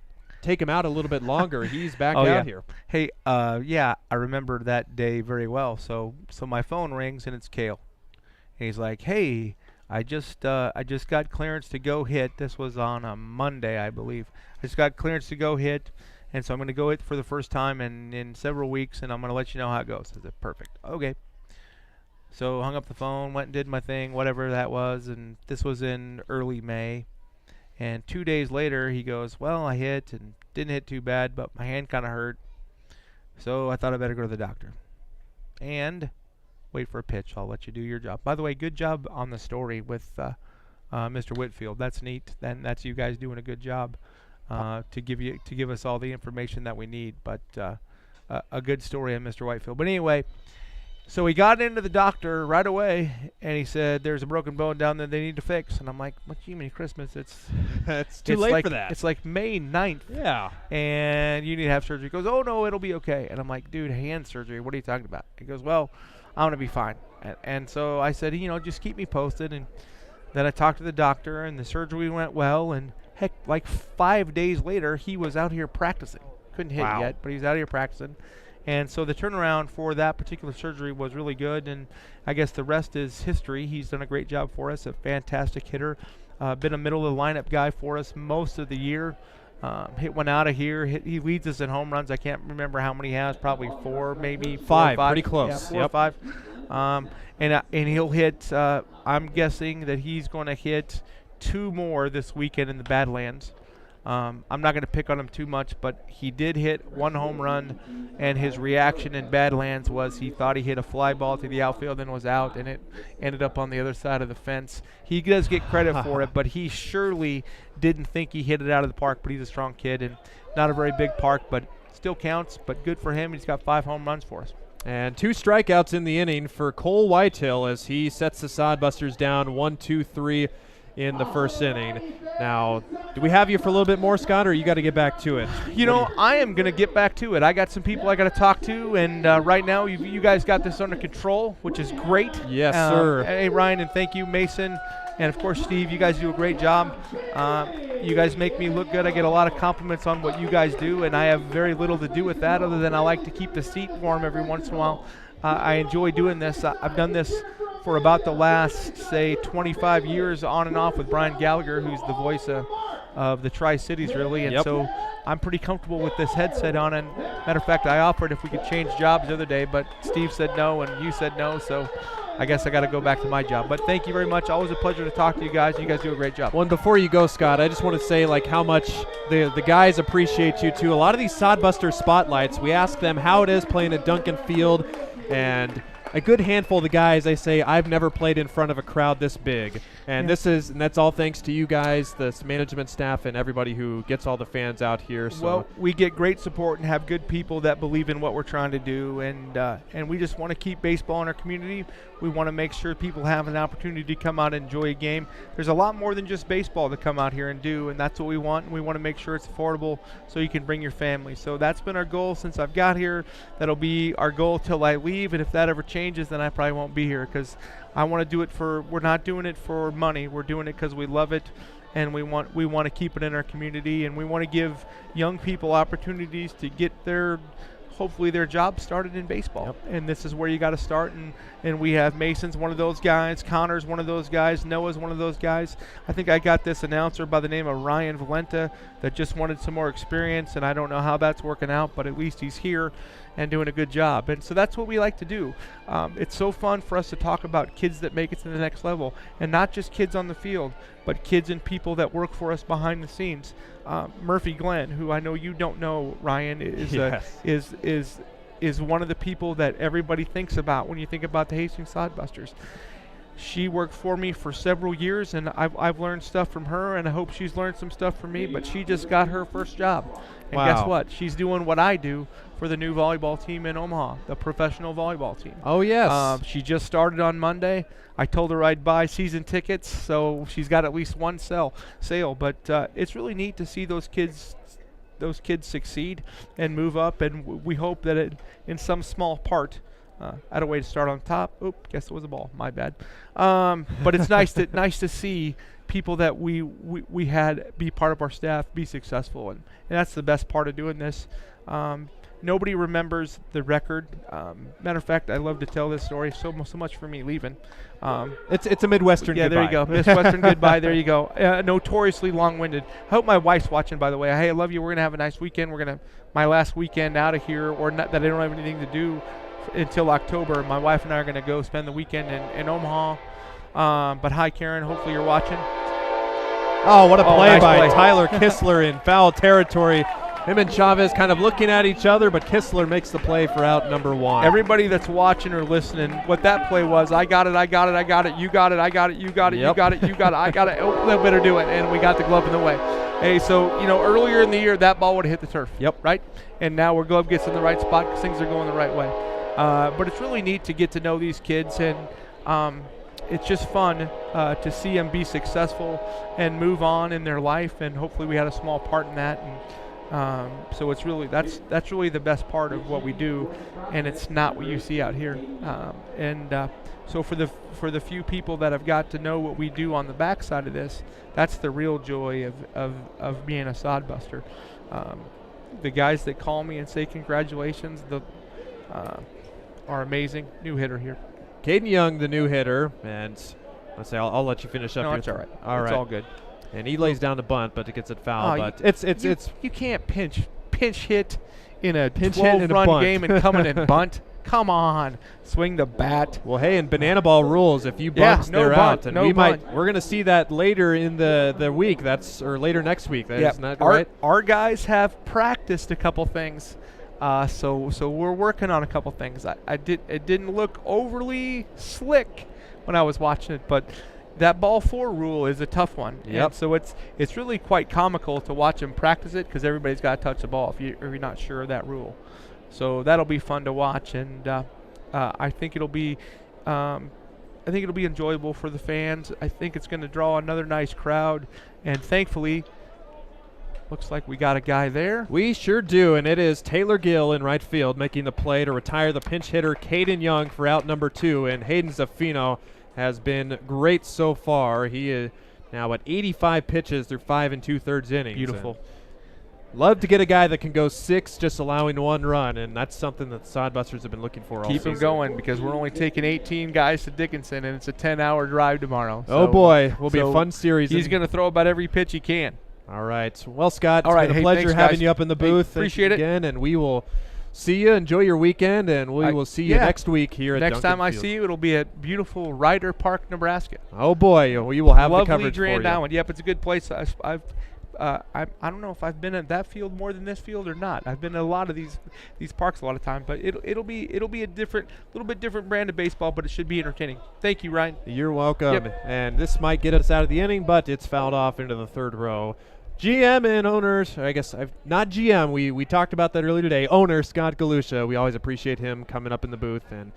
take him out a little bit longer, he's back out here. Hey, I remember that day very well. So my phone rings and it's Cale. And he's like, "Hey, I just got clearance to go hit." This was on a Monday, I believe. I just got clearance to go hit, and so I'm going to go hit for the first time in several weeks, and I'm going to let you know how it goes. I said, "Perfect, okay." So hung up the phone, went and did my thing, whatever that was, and this was in early May. And 2 days later, he goes, "Well, I hit and didn't hit too bad, but my hand kind of hurt, so I thought I better go to the doctor and wait for a pitch. I'll let you do your job." By the way, good job on the story with Mr. Whitfield. That's neat. Then that's you guys doing a good job to give us all the information that we need. But a good story on Mr. Whitefield. But anyway, so he got into the doctor right away, and he said, "There's a broken bone down there they need to fix." And I'm like, "What do you mean Christmas? It's too late for that. It's like May 9th. Yeah. And you need to have surgery." He goes, "Oh, no, it'll be okay." And I'm like, "Dude, hand surgery, what are you talking about?" He goes, "Well, I'm going to be fine." And so I said, just keep me posted. And then I talked to the doctor, and the surgery went well. And heck, like 5 days later, he was out here practicing. Couldn't hit yet, but he's out here practicing. And so the turnaround for that particular surgery was really good. And I guess the rest is history. He's done a great job for us, a fantastic hitter. Been a middle of the lineup guy for us most of the year. Hit one out of here. He leads us in home runs. I can't remember how many he has. Probably 4, maybe 5. Five. Pretty close. Yeah, 4 or 5. And he'll hit. I'm guessing that he's going to hit 2 more this weekend in the Badlands. I'm not going to pick on him too much, but he did hit 1 home run, and his reaction in Badlands was he thought he hit a fly ball to the outfield and was out, and it ended up on the other side of the fence. He does get credit for it, but he surely didn't think he hit it out of the park, but he's a strong kid, and not a very big park, but still counts, but good for him. He's got 5 home runs for us. And 2 strikeouts in the inning for Cole Whitehill as he sets the Sod Busters down 1-2-3 in the first inning. Now, do we have you for a little bit more, Scott, or you got to get back to it? I am going to get back to it. I got some people I got to talk to, and right now you guys got this under control, which is great. Yes, sir. Hey, Ryan, and thank you, Mason, and of course, Steve. You guys do a great job. You guys make me look good. I get a lot of compliments on what you guys do, and I have very little to do with that other than I like to keep the seat warm every once in a while. I enjoy doing this. I've done this for about the last, say, 25 years on and off with Brian Gallagher, who's the voice of the Tri-Cities, really. And so I'm pretty comfortable with this headset on. And matter of fact, I offered if we could change jobs the other day, but Steve said no and you said no. So I guess I got to go back to my job. But thank you very much. Always a pleasure to talk to you guys. You guys do a great job. Well, and before you go, Scott, I just want to say how much the guys appreciate you too. A lot of these Sod Busters spotlights, we ask them how it is playing at Duncan Field, and a good handful of the guys, they say, I've never played in front of a crowd this big. And that's all thanks to you guys, the management staff, and everybody who gets all the fans out here. So. Well, we get great support and have good people that believe in what we're trying to do, and we just want to keep baseball in our community. We want to make sure people have an opportunity to come out and enjoy a game. There's a lot more than just baseball to come out here and do, and that's what we want. And we want to make sure it's affordable so you can bring your family. So that's been our goal since I've got here. That'll be our goal till I leave, and if that ever changes, then I probably won't be here, because I want to do it we're not doing it for money. We're doing it because we love it, and we want to keep it in our community, and we want to give young people opportunities to get hopefully their job started in baseball. And this is where you got to start, and we have Mason's one of those guys, Connor's one of those guys, Noah's one of those guys. I think I got this announcer by the name of Ryan Valenta that just wanted some more experience, and I don't know how that's working out, but at least he's here and doing a good job. And so that's what we like to do. It's so fun for us to talk about kids that make it to the next level, and not just kids on the field, but kids and people that work for us behind the scenes. Murphy Glenn, who I know you don't know, Ryan, is one of the people that everybody thinks about when you think about the Hastings Sod Busters. She worked for me for several years, and I've learned stuff from her, and I hope she's learned some stuff from me, but she just got her first job. And guess what? She's doing what I do for the new volleyball team in Omaha, the professional volleyball team. Oh, yes. She just started on Monday. I told her I'd buy season tickets, so she's got at least one sale. But it's really neat to see those kids succeed and move up, and we hope that in some small part, I had a way to start on top. Oop, guess it was a ball. My bad. But it's nice to see people that we had be part of our staff be successful, and that's the best part of doing this. Nobody remembers the record. Matter of fact, I love to tell this story. So much for me leaving. It's a Midwestern goodbye. Yeah, there you go. Midwestern goodbye. There you go. Notoriously long-winded. I hope my wife's watching, by the way. Hey, I love you. We're going to have a nice weekend. My last weekend out of here, or not that I don't have anything to do until October. My wife and I are going to go spend the weekend in Omaha. But hi, Karen. Hopefully you're watching. Oh, what a play nice by play. Tyler Kistler in foul territory. Him and Chavez kind of looking at each other, but Kistler makes the play for out number one. Everybody that's watching or listening, what that play was, I got it, you got it, you got it, you got it, you got it, I got it. Oh, they better do it, and we got the glove in the way. Hey, so, earlier in the year, that ball would have hit the turf. Yep. Right? And now our glove gets in the right spot because things are going the right way. But it's really neat to get to know these kids, and it's just fun to see them be successful and move on in their life, and hopefully we had a small part in that. And so it's really that's really the best part of what we do, and it's not what you see out here. So for the few people that have got to know what we do on the backside of this, that's the real joy of being a Sod Buster. The guys that call me and say congratulations are amazing. New hitter here. Caden Young, the new hitter, and let's say I'll let you finish up. No, your it's all right. All right. It's all good. And he lays down the bunt, but it gets it foul. But you can't pinch hit in a pinch hit in a 12-run bunt. game and come in and bunt. Come on, swing the bat. Well, hey, in banana ball rules, if you bunt, no they're bunt, out, and no we're bunt. going to see that later in the week. Or later next week. Isn't that right? Our guys have practiced a couple things, so we're working on a couple things. It didn't look overly slick when I was watching it, but that ball four rule is a tough one. Yep. And so it's really quite comical to watch them practice it because everybody's got to touch the ball if you're not sure of that rule. So that'll be fun to watch, and I think it'll be enjoyable for the fans. I think it's going to draw another nice crowd, and thankfully, looks like we got a guy there. We sure do, and it is Taylor Gill in right field making the play to retire the pinch hitter Caden Young for out number 2, and Hayden Zaffino has been great so far. He is now at 85 pitches through 5 2/3 innings. Beautiful. Love to get a guy that can go 6 just allowing 1 run, and that's something that the Sod Busters have been looking for all season. Keep him going because we're only taking 18 guys to Dickinson, and it's a 10-hour drive tomorrow. Oh, boy. Will be a fun series. He's going to throw about every pitch he can. All right. Well, Scott, all right, it's been a pleasure thanks, having guys. you up in the booth. Appreciate it. Again, and we will see you. Enjoy your weekend, and we will see you next week here at Next Duncan time I Field. see you, it'll be at beautiful Ryder Park, Nebraska. Oh, boy. We will have Lovely the coverage Grand for you. Island. Yep, it's a good place. I don't know if I've been at that field more than this field or not. I've been at a lot of these parks a lot of times, but it'll be a little bit different brand of baseball, but it should be entertaining. Thank you, Ryan. You're welcome. Yep. And this might get us out of the inning, but it's fouled off into the third row. GM and owners, I guess not GM. We talked about that earlier today. Owner Scott Galusha. We always appreciate him coming up in the booth and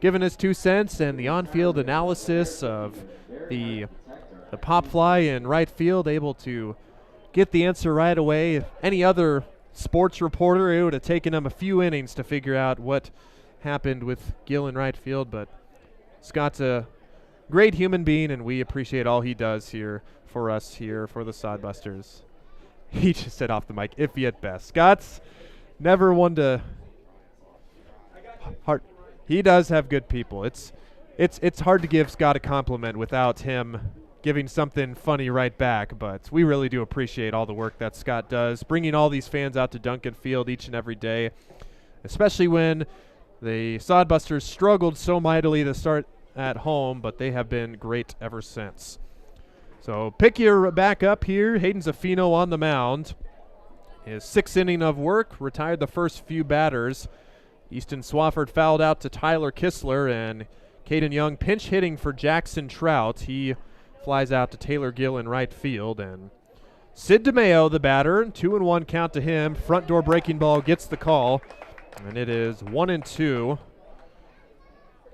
giving his 2 cents and the on-field analysis of the pop fly in right field, able to get the answer right away. If any other sports reporter, it would have taken him a few innings to figure out what happened with Gill in right field, but Scott's a great human being, and we appreciate all he does here for us here for the Sod Busters. He just said off the mic, iffy at best. Scott's never one to hard. He does have good people. It's hard to give Scott a compliment without him giving something funny right back, but we really do appreciate all the work that Scott does, bringing all these fans out to Duncan Field each and every day, especially when the Sod Busters struggled so mightily to start at home, but they have been great ever since. So pick your back up here. Hayden Zaffino on the mound. His 6th inning of work, retired the first few batters. Easton Swafford fouled out to Tyler Kistler, and Caden Young pinch hitting for Jackson Trout. He flies out to Taylor Gill in right field, and Sid DeMeo, the batter, 2-1 count to him. Front door breaking ball gets the call, and it is 1-2.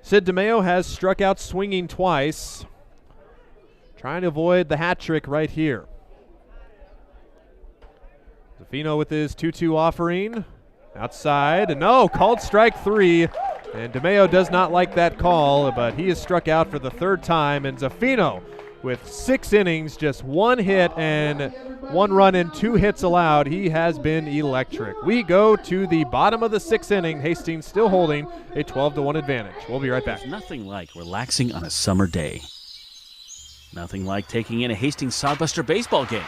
Sid DeMeo has struck out swinging twice, trying to avoid the hat trick right here. Zaffino with his 2-2 offering, outside, and no, called strike 3. And DeMeo does not like that call, but he is struck out for the 3rd time, and Zaffino with 6 innings, just 1 hit and 1 run and 2 hits allowed. He has been electric. We go to the bottom of the 6th inning. Hastings still holding a 12-1 advantage. We'll be right back. There's nothing like relaxing on a summer day. Nothing like taking in a Hastings Sodbuster baseball game.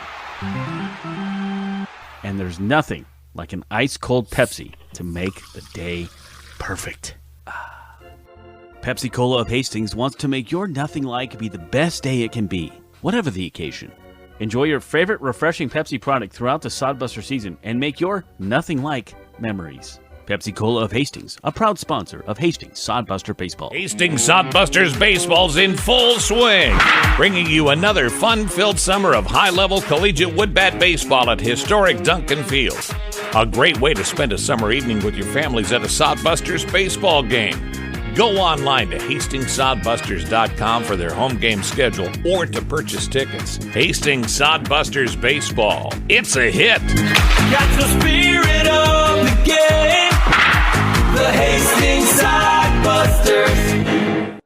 And there's nothing like an ice-cold Pepsi to make the day perfect. Pepsi Cola of Hastings wants to make your nothing like be the best day it can be, whatever the occasion. Enjoy your favorite refreshing Pepsi product throughout the Sodbuster season and make your nothing like memories. Pepsi Cola of Hastings, a proud sponsor of Hastings Sodbuster Baseball. Hastings Sodbusters Baseball's in full swing, bringing you another fun-filled summer of high-level collegiate woodbat baseball at historic Duncan Field. A great way to spend a summer evening with your families at a Sodbusters baseball game. Go online to HastingsSodbusters.com for their home game schedule or to purchase tickets. Hastings Sodbusters Baseball. It's a hit. Got the spirit of the game. The Hastings Sod Busters.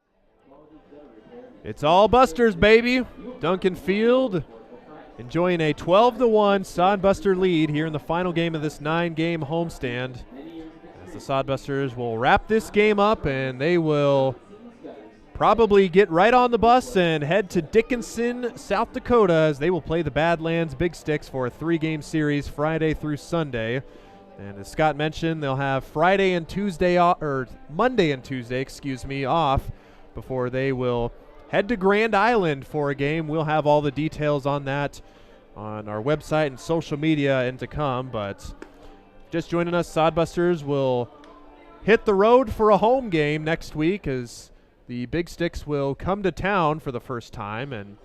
It's all Busters, baby. Duncan Field enjoying a 12-1 Sodbuster lead here in the final game of this 9-game homestand. As the Sodbusters will wrap this game up, and they will probably get right on the bus and head to Dickinson, South Dakota, as they will play the Badlands Big Sticks for a 3-game series Friday through Sunday. And as Scott mentioned, they'll have Monday and Tuesday, off before they will head to Grand Island for a game. We'll have all the details on that on our website and social media and to come, but just joining us, Sodbusters will hit the road for a home game next week as the Big Sticks will come to town for the first time, and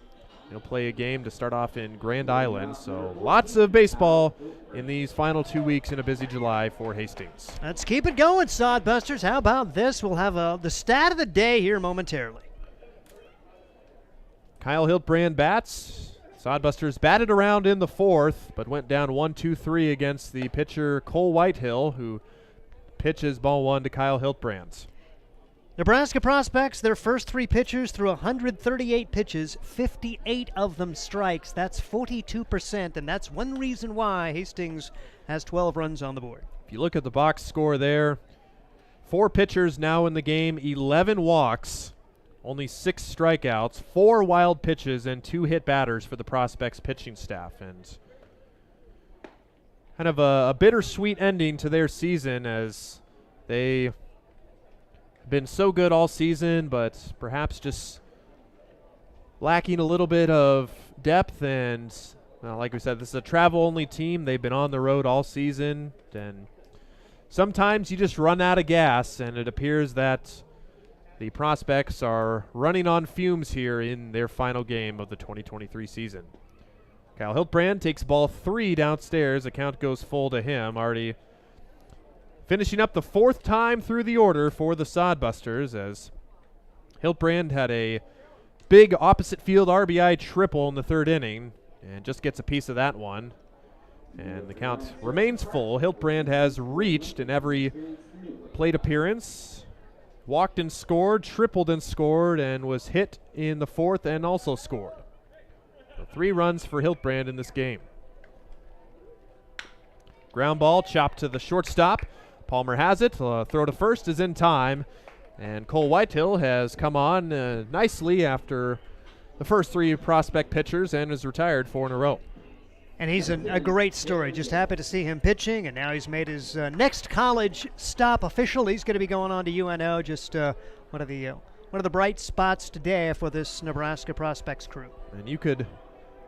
they'll play a game to start off in Grand Island. So lots of baseball in these final 2 weeks in a busy July for Hastings. Let's keep it going, Sodbusters. How about this? We'll have the stat of the day here momentarily. Kyle Hiltbrand bats. Sodbusters batted around in the 4th, but went down 1-2-3 against the pitcher Cole Whitehill, who pitches ball 1 to Kyle Hiltbrand. Nebraska prospects, their first 3 pitchers through 138 pitches, 58 of them strikes. That's 42%, and that's one reason why Hastings has 12 runs on the board. If you look at the box score there, 4 pitchers now in the game, 11 walks, only 6 strikeouts, 4 wild pitches, and 2 hit batters for the prospects pitching staff. And kind of a bittersweet ending to their season, as they been so good all season, but perhaps just lacking a little bit of depth. And like we said, this is a travel-only team. They've been on the road all season, and sometimes you just run out of gas, and it appears that the prospects are running on fumes here in their final game of the 2023 season. Kyle Hiltbrand takes ball 3 downstairs. The count goes full to him, already finishing up the 4th time through the order for the Sod Busters, as Hiltbrand had a big opposite field RBI triple in the 3rd inning and just gets a piece of that one. And the count remains full. Hiltbrand has reached in every plate appearance, walked and scored, tripled and scored, and was hit in the 4th and also scored. So 3 runs for Hiltbrand in this game. Ground ball chopped to the shortstop. Palmer has it. Throw to first is in time. And Cole Whitehill has come on nicely after the first 3 prospect pitchers and is retired 4 in a row. And he's a great story. Just happy to see him pitching, and now he's made his next college stop official. He's going to be going on to UNO. Just one of the bright spots today for this Nebraska prospects crew. And you could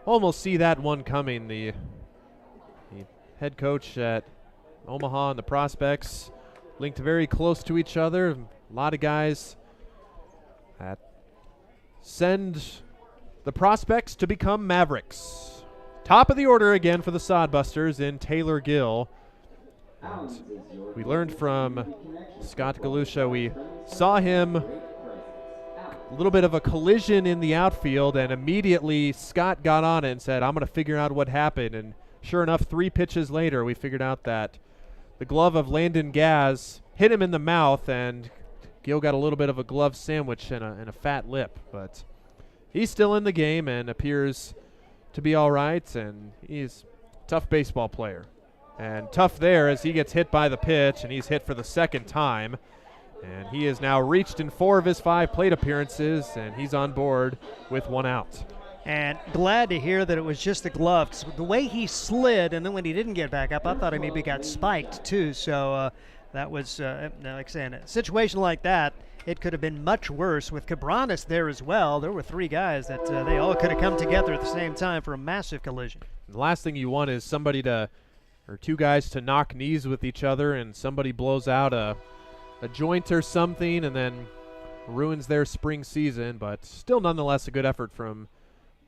almost see that one coming. The head coach at Omaha and the prospects linked very close to each other. A lot of guys that send the prospects to become Mavericks. Top of the order again for the Sod Busters in Taylor Gill. And we learned from Scott Galusha, we saw him a little bit of a collision in the outfield, and immediately Scott got on it and said, I'm going to figure out what happened. And sure enough, 3 pitches later, we figured out that the glove of Landon Gaz hit him in the mouth, and Gill got a little bit of a glove sandwich and a fat lip. But he's still in the game and appears to be all right, and he's a tough baseball player. And tough there as he gets hit by the pitch, and he's hit for the 2nd time. And he has now reached in 4 of his 5 plate appearances, and he's on board with 1 out. And glad to hear that it was just the glove. 'Cause the way he slid, and then when he didn't get back up, I thought he maybe got spiked too. So that was, like I say, in a situation like that, it could have been much worse. With Cabranes there as well, there were 3 guys that they all could have come together at the same time for a massive collision. The last thing you want is somebody to, or 2 guys to knock knees with each other, and somebody blows out a joint or something and then ruins their spring season. But still nonetheless a good effort from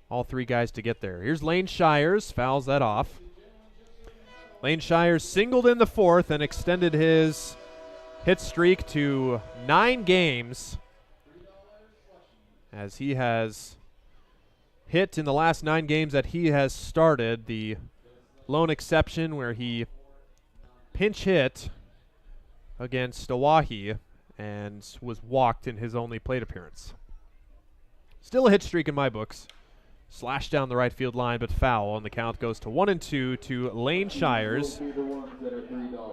all 3 guys to get there. Here's Lane Shires, fouls that off. Lane Shires singled in the 4th and extended his hit streak to 9 games, as he has hit in the last 9 games that he has started. The lone exception where he pinch hit against Oahe and was walked in his only plate appearance. Still a hit streak in my books. Slashed down the right field line, but foul, and the count goes to 1-2 to Lane Shires.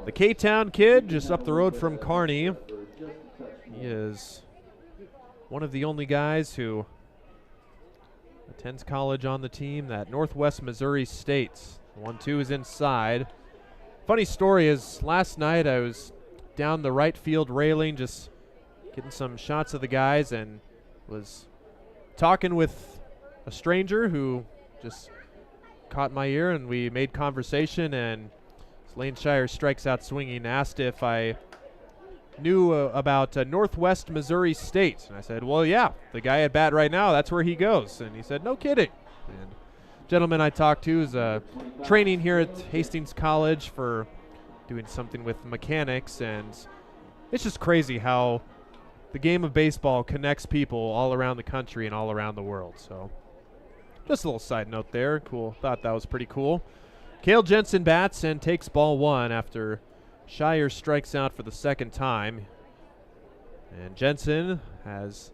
The K-Town kid, just up the road from Kearney. He is one of the only guys who attends college on the team, that Northwest Missouri State. 1-2 is inside. Funny story is, last night I was down the right field railing, just getting some shots of the guys, and was talking with a stranger who just caught my ear, and we made conversation, and Lane Shires strikes out swinging, asked if I knew about Northwest Missouri State. And I said, well, yeah, the guy at bat right now, that's where he goes. And he said, no kidding. And the gentleman I talked to is training here at Hastings College for doing something with mechanics, and it's just crazy how the game of baseball connects people all around the country and all around the world. So just a little side note there. Cool. Thought that was pretty cool. Cale Jensen bats and takes ball 1 after Shires strikes out for the 2nd time. And Jensen has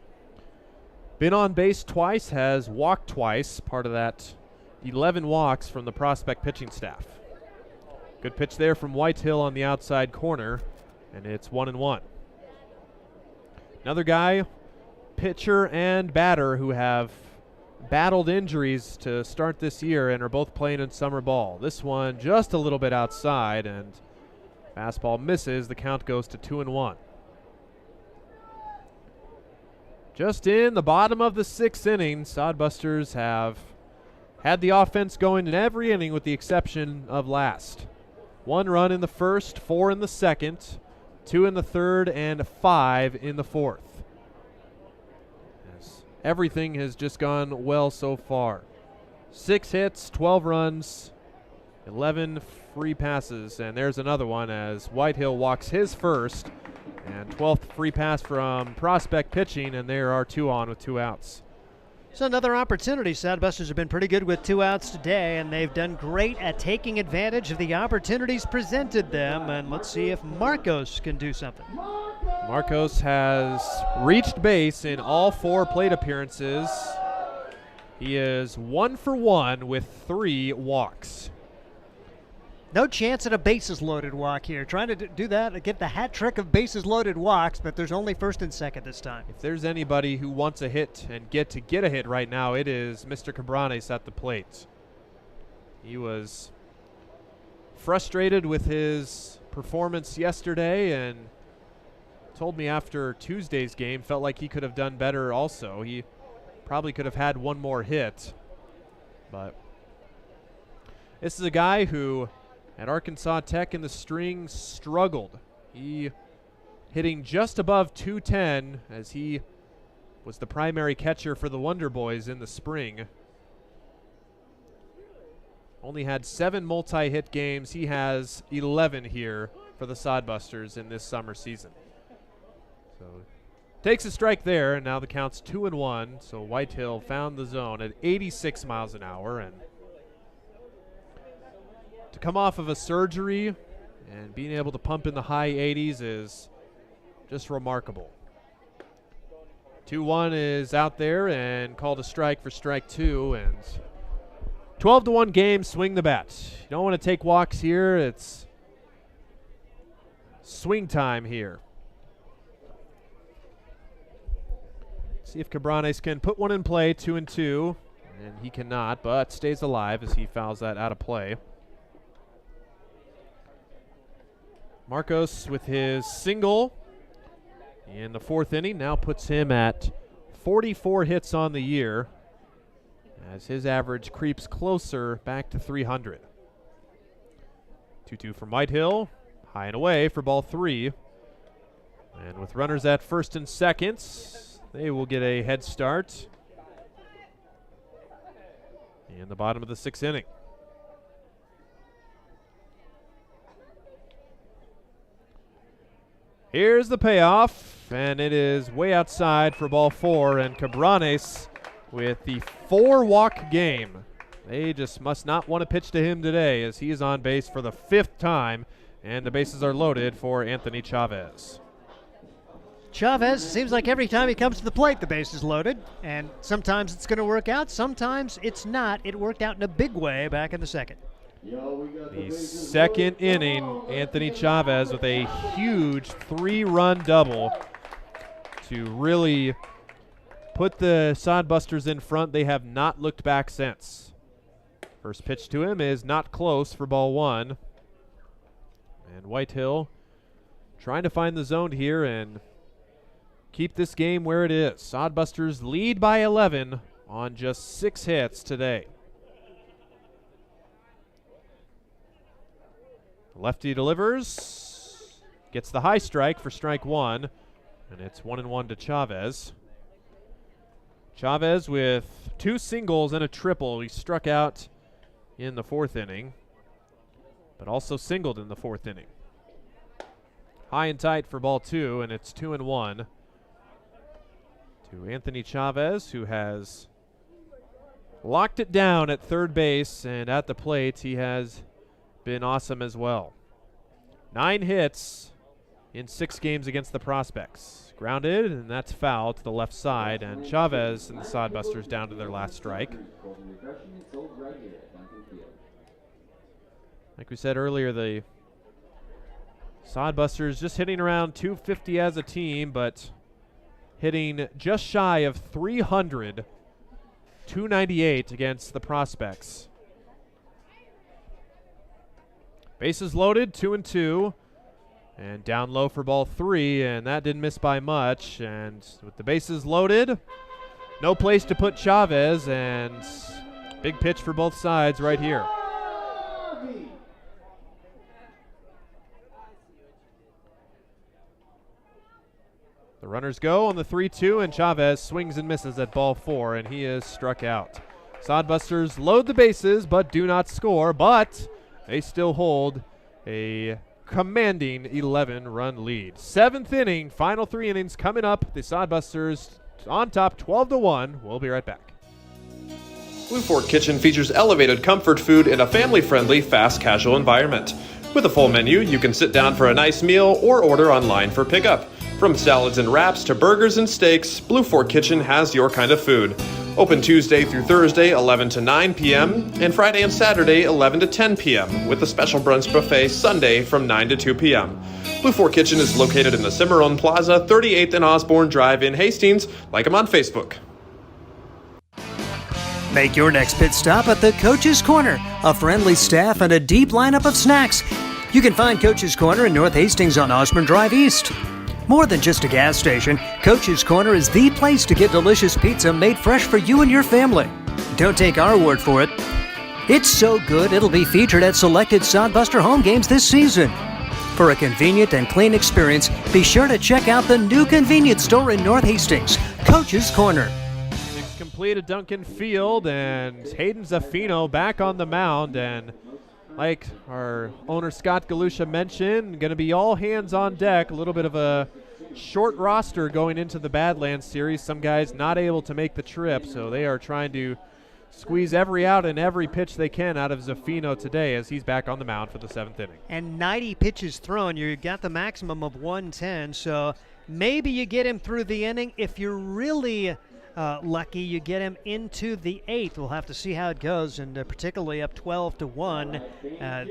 been on base twice, has walked twice, part of that 11 walks from the prospect pitching staff. Good pitch there from Whitehill on the outside corner, and it's 1-1. Another guy, pitcher and batter, who have battled injuries to start this year and are both playing in summer ball. This one just a little bit outside, and fastball misses. The count goes to 2-1. Just in the bottom of the 6th inning, Sod Busters have had the offense going in every inning with the exception of last. 1 run in the first, 4 in the second, 2 in the third, and 5 in the fourth. As everything has just gone well so far. 6 hits, 12 runs, 11 free passes, and there's another one as Whitehill walks his first, and 12th free pass from prospect pitching, and there are 2 on with 2 outs. So another opportunity. Sod Busters have been pretty good with 2 outs today, and they've done great at taking advantage of the opportunities presented them. And let's see if Marcos can do something. Marcos has reached base in all 4 plate appearances. He is 1 for 1 with 3 walks. No chance at a bases loaded walk here. Trying to do that, get the hat trick of bases loaded walks, but there's only first and second this time. If there's anybody who wants a hit and get a hit right now, it is Mr. Cabranes at the plate. He was frustrated with his performance yesterday and told me after Tuesday's game felt like he could have done better also. He probably could have had 1 more hit, but this is a guy who at Arkansas Tech in the string struggled. He hitting just above 210 as he was the primary catcher for the Wonder Boys in the spring. Only had 7 multi-hit games. He has 11 here for the Sod Busters in this summer season. So takes a strike there, and now the count's 2-1. So Whitehill found the zone at 86 miles an hour, and to come off of a surgery and being able to pump in the high 80s is just remarkable. 2-1 is out there and called a strike for strike 2, and 12-1 game, swing the bat. You don't want to take walks here. It's swing time here. See if Cabranes can put one in play, 2-2, and he cannot, but stays alive as he fouls that out of play. Marcos with his single in the 4th inning now puts him at 44 hits on the year as his average creeps closer back to 300. 2-2 from Whitehill, high and away for ball 3. And with runners at first and second, they will get a head start in the bottom of the 6th inning. Here's the payoff, and it is way outside for ball 4, and Cabranes with the 4-walk game. They just must not want to pitch to him today as he is on base for the 5th time, and the bases are loaded for Anthony Chavez. Chavez, seems like every time he comes to the plate, the base is loaded, and sometimes it's going to work out, sometimes it's not. It worked out in a big way back in the 2nd. The 2nd inning, Anthony Chavez with a huge 3-run double to really put the Sod Busters in front. They have not looked back since. First pitch to him is not close for ball 1. And Whitehill trying to find the zone here and keep this game where it is. Sod Busters lead by 11 on just 6 hits today. Lefty delivers, gets the high strike for strike 1, and it's 1-1 to Chavez. Chavez with 2 singles and a triple. He struck out in the 4th inning, but also singled in the 4th inning. High and tight for ball 2, and it's 2-1 to Anthony Chavez, who has locked it down at third base, and at the plate he has been awesome as well. 9 hits in 6 games against the Prospects. Grounded, and that's foul to the left side, and Chavez and the Sod Busters down to their last strike. Like we said earlier, the Sod Busters just hitting around 250 as a team, but hitting just shy of 300, 298 against the Prospects. Bases loaded, 2-2, and down low for ball 3, and that didn't miss by much. And with the bases loaded, no place to put Chavez, and big pitch for both sides right here. The runners go on the 3-2, and Chavez swings and misses at ball 4, and he is struck out. Sod Busters load the bases but do not score, but they still hold a commanding 11-run lead. 7th inning, final 3 innings coming up. The Sod Busters on top 12-1. We'll be right back. Blue Fork Kitchen features elevated comfort food in a family-friendly, fast casual environment. With a full menu, you can sit down for a nice meal or order online for pickup. From salads and wraps to burgers and steaks, Blue Fork Kitchen has your kind of food. Open Tuesday through Thursday, 11 to 9 p.m., and Friday and Saturday, 11 to 10 p.m., with a special brunch buffet Sunday from 9 to 2 p.m. Blue Fork Kitchen is located in the Cimarron Plaza, 38th and Osborne Drive in Hastings. Like them on Facebook. Make your next pit stop at the Coach's Corner, a friendly staff and a deep lineup of snacks. You can find Coach's Corner in North Hastings on Osborne Drive East. More than just a gas station, Coach's Corner is the place to get delicious pizza made fresh for you and your family. Don't take our word for it. It's so good it'll be featured at selected Sod Buster home games this season. For a convenient and clean experience, be sure to check out the new convenience store in North Hastings, Coach's Corner. Innings complete at Duncan Field, and Hayden Zaffino back on the mound, and like our owner Scott Galusha mentioned, going to be all hands on deck. A little bit of a short roster going into the Badlands series. Some guys not able to make the trip, so they are trying to squeeze every out and every pitch they can out of Zaffino today as he's back on the mound for the 7th inning. And 90 pitches thrown. You got the maximum of 110, so maybe you get him through the inning. If you're really lucky, you get him into the 8th. We'll have to see how it goes, and particularly up 12-1.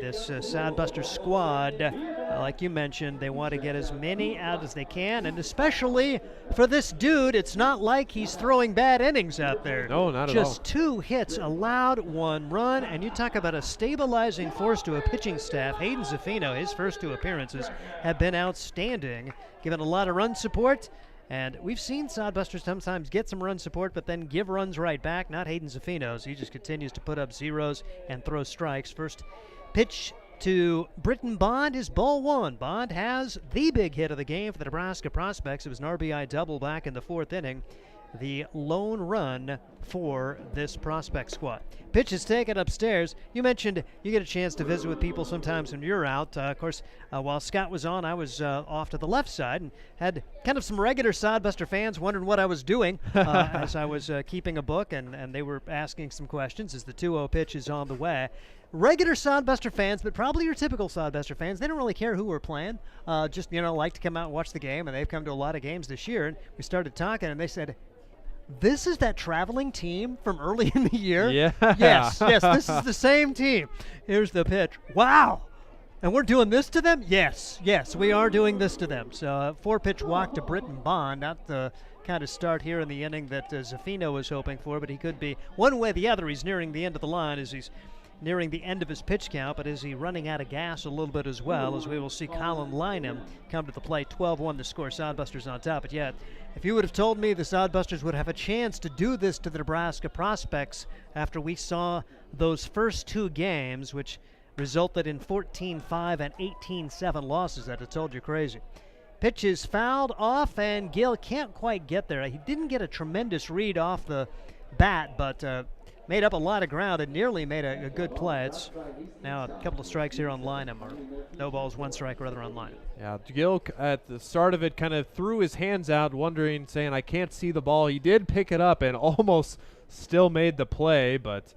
This Sod Buster squad, like you mentioned, they want to get as many out as they can, and especially for this dude, it's not like he's throwing bad innings out there. No, not at all. Just 2 hits allowed, 1 run, and you talk about a stabilizing force to a pitching staff. Hayden Zaffino, his first 2 appearances have been outstanding, given a lot of run support. And we've seen Sod Busters sometimes get some run support, but then give runs right back. Not Hayden Zaffino's. He just continues to put up zeros and throw strikes. First pitch to Britton Bond is ball 1. Bond has the big hit of the game for the Nebraska Prospects. It was an RBI double back in the 4th inning. The lone run for this prospect squad. Pitch is taken upstairs. You mentioned you get a chance to visit with people sometimes when you're out. Of course, while Scott was on, I was off to the left side and had kind of some regular Sod Buster fans wondering what I was doing as I was keeping a book, and they were asking some questions as the 2-0 pitch is on the way. Regular Sod Buster fans, but probably your typical Sod Buster fans, they don't really care who we're playing. Just, like to come out and watch the game, and they've come to a lot of games this year. And we started talking, and they said, this is that traveling team from early in the year? Yeah. Yes, this is the same team. Here's the pitch. Wow. And we're doing this to them? Yes, we are doing this to them. So 4-pitch walk to Britton Bond, not the kind of start here in the inning that Zaffino was hoping for, but he could be one way or the other. He's nearing the end of the line as he's nearing the end of his pitch count, but is he running out of gas a little bit as well, as we will see Colin Lynham come to the plate. 12-1 to score. Sod Busters on top. But yet, if you would have told me the Sod Busters would have a chance to do this to the Nebraska Prospects after we saw those first 2 games, which resulted in 14-5 and 18-7 losses, I'd have told you crazy. Pitch is fouled off, and Gill can't quite get there. He didn't get a tremendous read off the bat, but made up a lot of ground and nearly made a good play. It's now a couple of strikes here on Lynham, or no balls, 1 strike rather on Lynham. Yeah, Gill at the start of it kind of threw his hands out, wondering, saying, I can't see the ball. He did pick it up and almost still made the play, but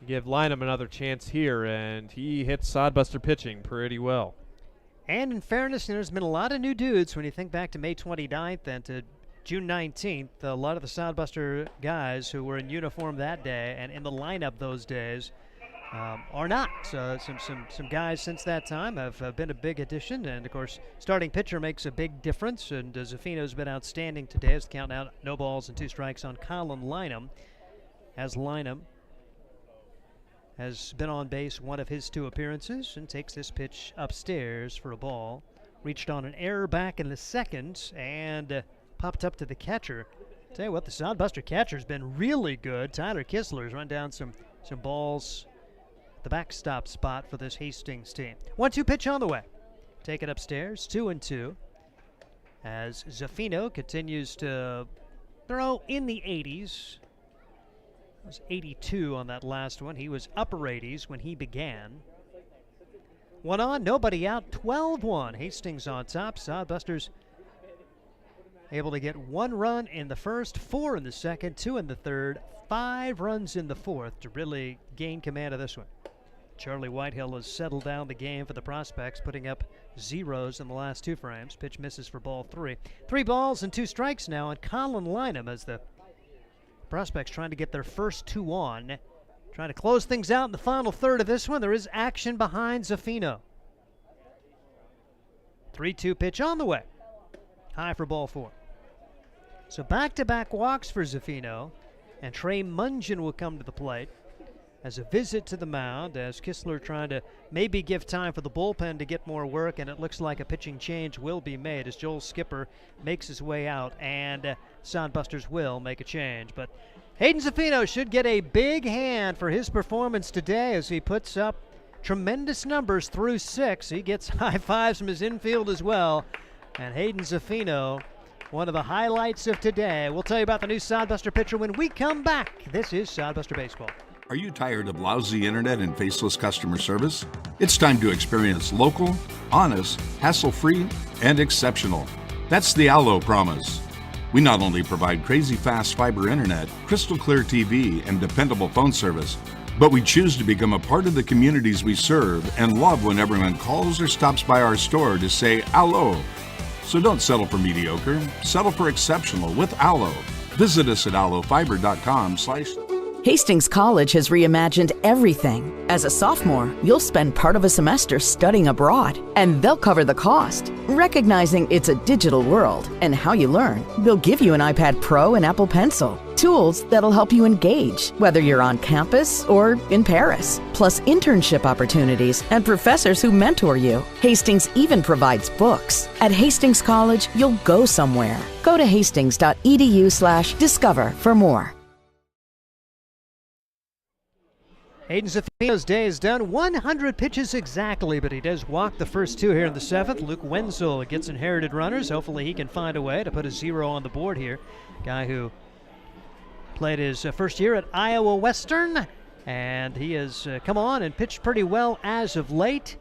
give Lynham another chance here, and he hits Sod Buster pitching pretty well. And in fairness, there's been a lot of new dudes when you think back to May 29th and to June 19th. A lot of the Sod Buster guys who were in uniform that day and in the lineup those days are not. So some guys since that time have been a big addition. And, of course, starting pitcher makes a big difference. And Zaffino's been outstanding today as counting out no balls and 2 strikes on Colin Lynham. As Lynham has been on base one of his 2 appearances and takes this pitch upstairs for a ball. Reached on an error back in the second and popped up to the catcher. Tell you what, the Sod Buster catcher's been really good. Tyler Kistler's run down some balls at the backstop spot for this Hastings team. 1-2 pitch on the way. Take it upstairs, 2-2. As Zaffino continues to throw in the 80s. It was 82 on that last one. He was upper 80s when he began. 1 on, nobody out, 12-1. Hastings on top. Sod Busters able to get 1 run in the first, 4 in the second, 2 in the third, 5 runs in the fourth to really gain command of this one. Charlie Whitehill has settled down the game for the Prospects, putting up zeros in the last 2 frames. Pitch misses for ball 3. 3 balls and 2 strikes now on Colin Lynham as the Prospects trying to get their first 2 on. Trying to close things out in the final third of this one. There is action behind Zaffino. 3-2 pitch on the way. High for ball 4. So back-to-back walks for Zaffino, and Trey Mungin will come to the plate as a visit to the mound, as Kistler trying to maybe give time for the bullpen to get more work, and it looks like a pitching change will be made as Joel Skipper makes his way out, and Sod Busters will make a change. But Hayden Zaffino should get a big hand for his performance today as he puts up tremendous numbers through 6. He gets high fives from his infield as well. And Hayden Zaffino, one of the highlights of today. We'll tell you about the new Sod Buster pitcher when we come back. This is Sod Buster Baseball. Are you tired of lousy internet and faceless customer service? It's time to experience local, honest, hassle-free, and exceptional. That's the Allo promise. We not only provide crazy fast fiber internet, crystal clear TV, and dependable phone service, but we choose to become a part of the communities we serve and love when everyone calls or stops by our store to say Allo. So don't settle for mediocre, settle for exceptional with Allo. Visit us at allofiber.com/. Hastings College has reimagined everything. As a sophomore, you'll spend part of a semester studying abroad, and they'll cover the cost. Recognizing it's a digital world and how you learn, they'll give you an iPad Pro and Apple Pencil, tools that'll help you engage, whether you're on campus or in Paris, plus internship opportunities and professors who mentor you. Hastings even provides books. At Hastings College, you'll go somewhere. Go to hastings.edu/discover for more. Hayden Zaffino's day is done. 100 pitches exactly, but he does walk the first 2 here in the 7th. Luke Wenzel gets inherited runners. Hopefully he can find a way to put a 0 on the board here. Guy who played his first year at Iowa Western, and he has come on and pitched pretty well as of late.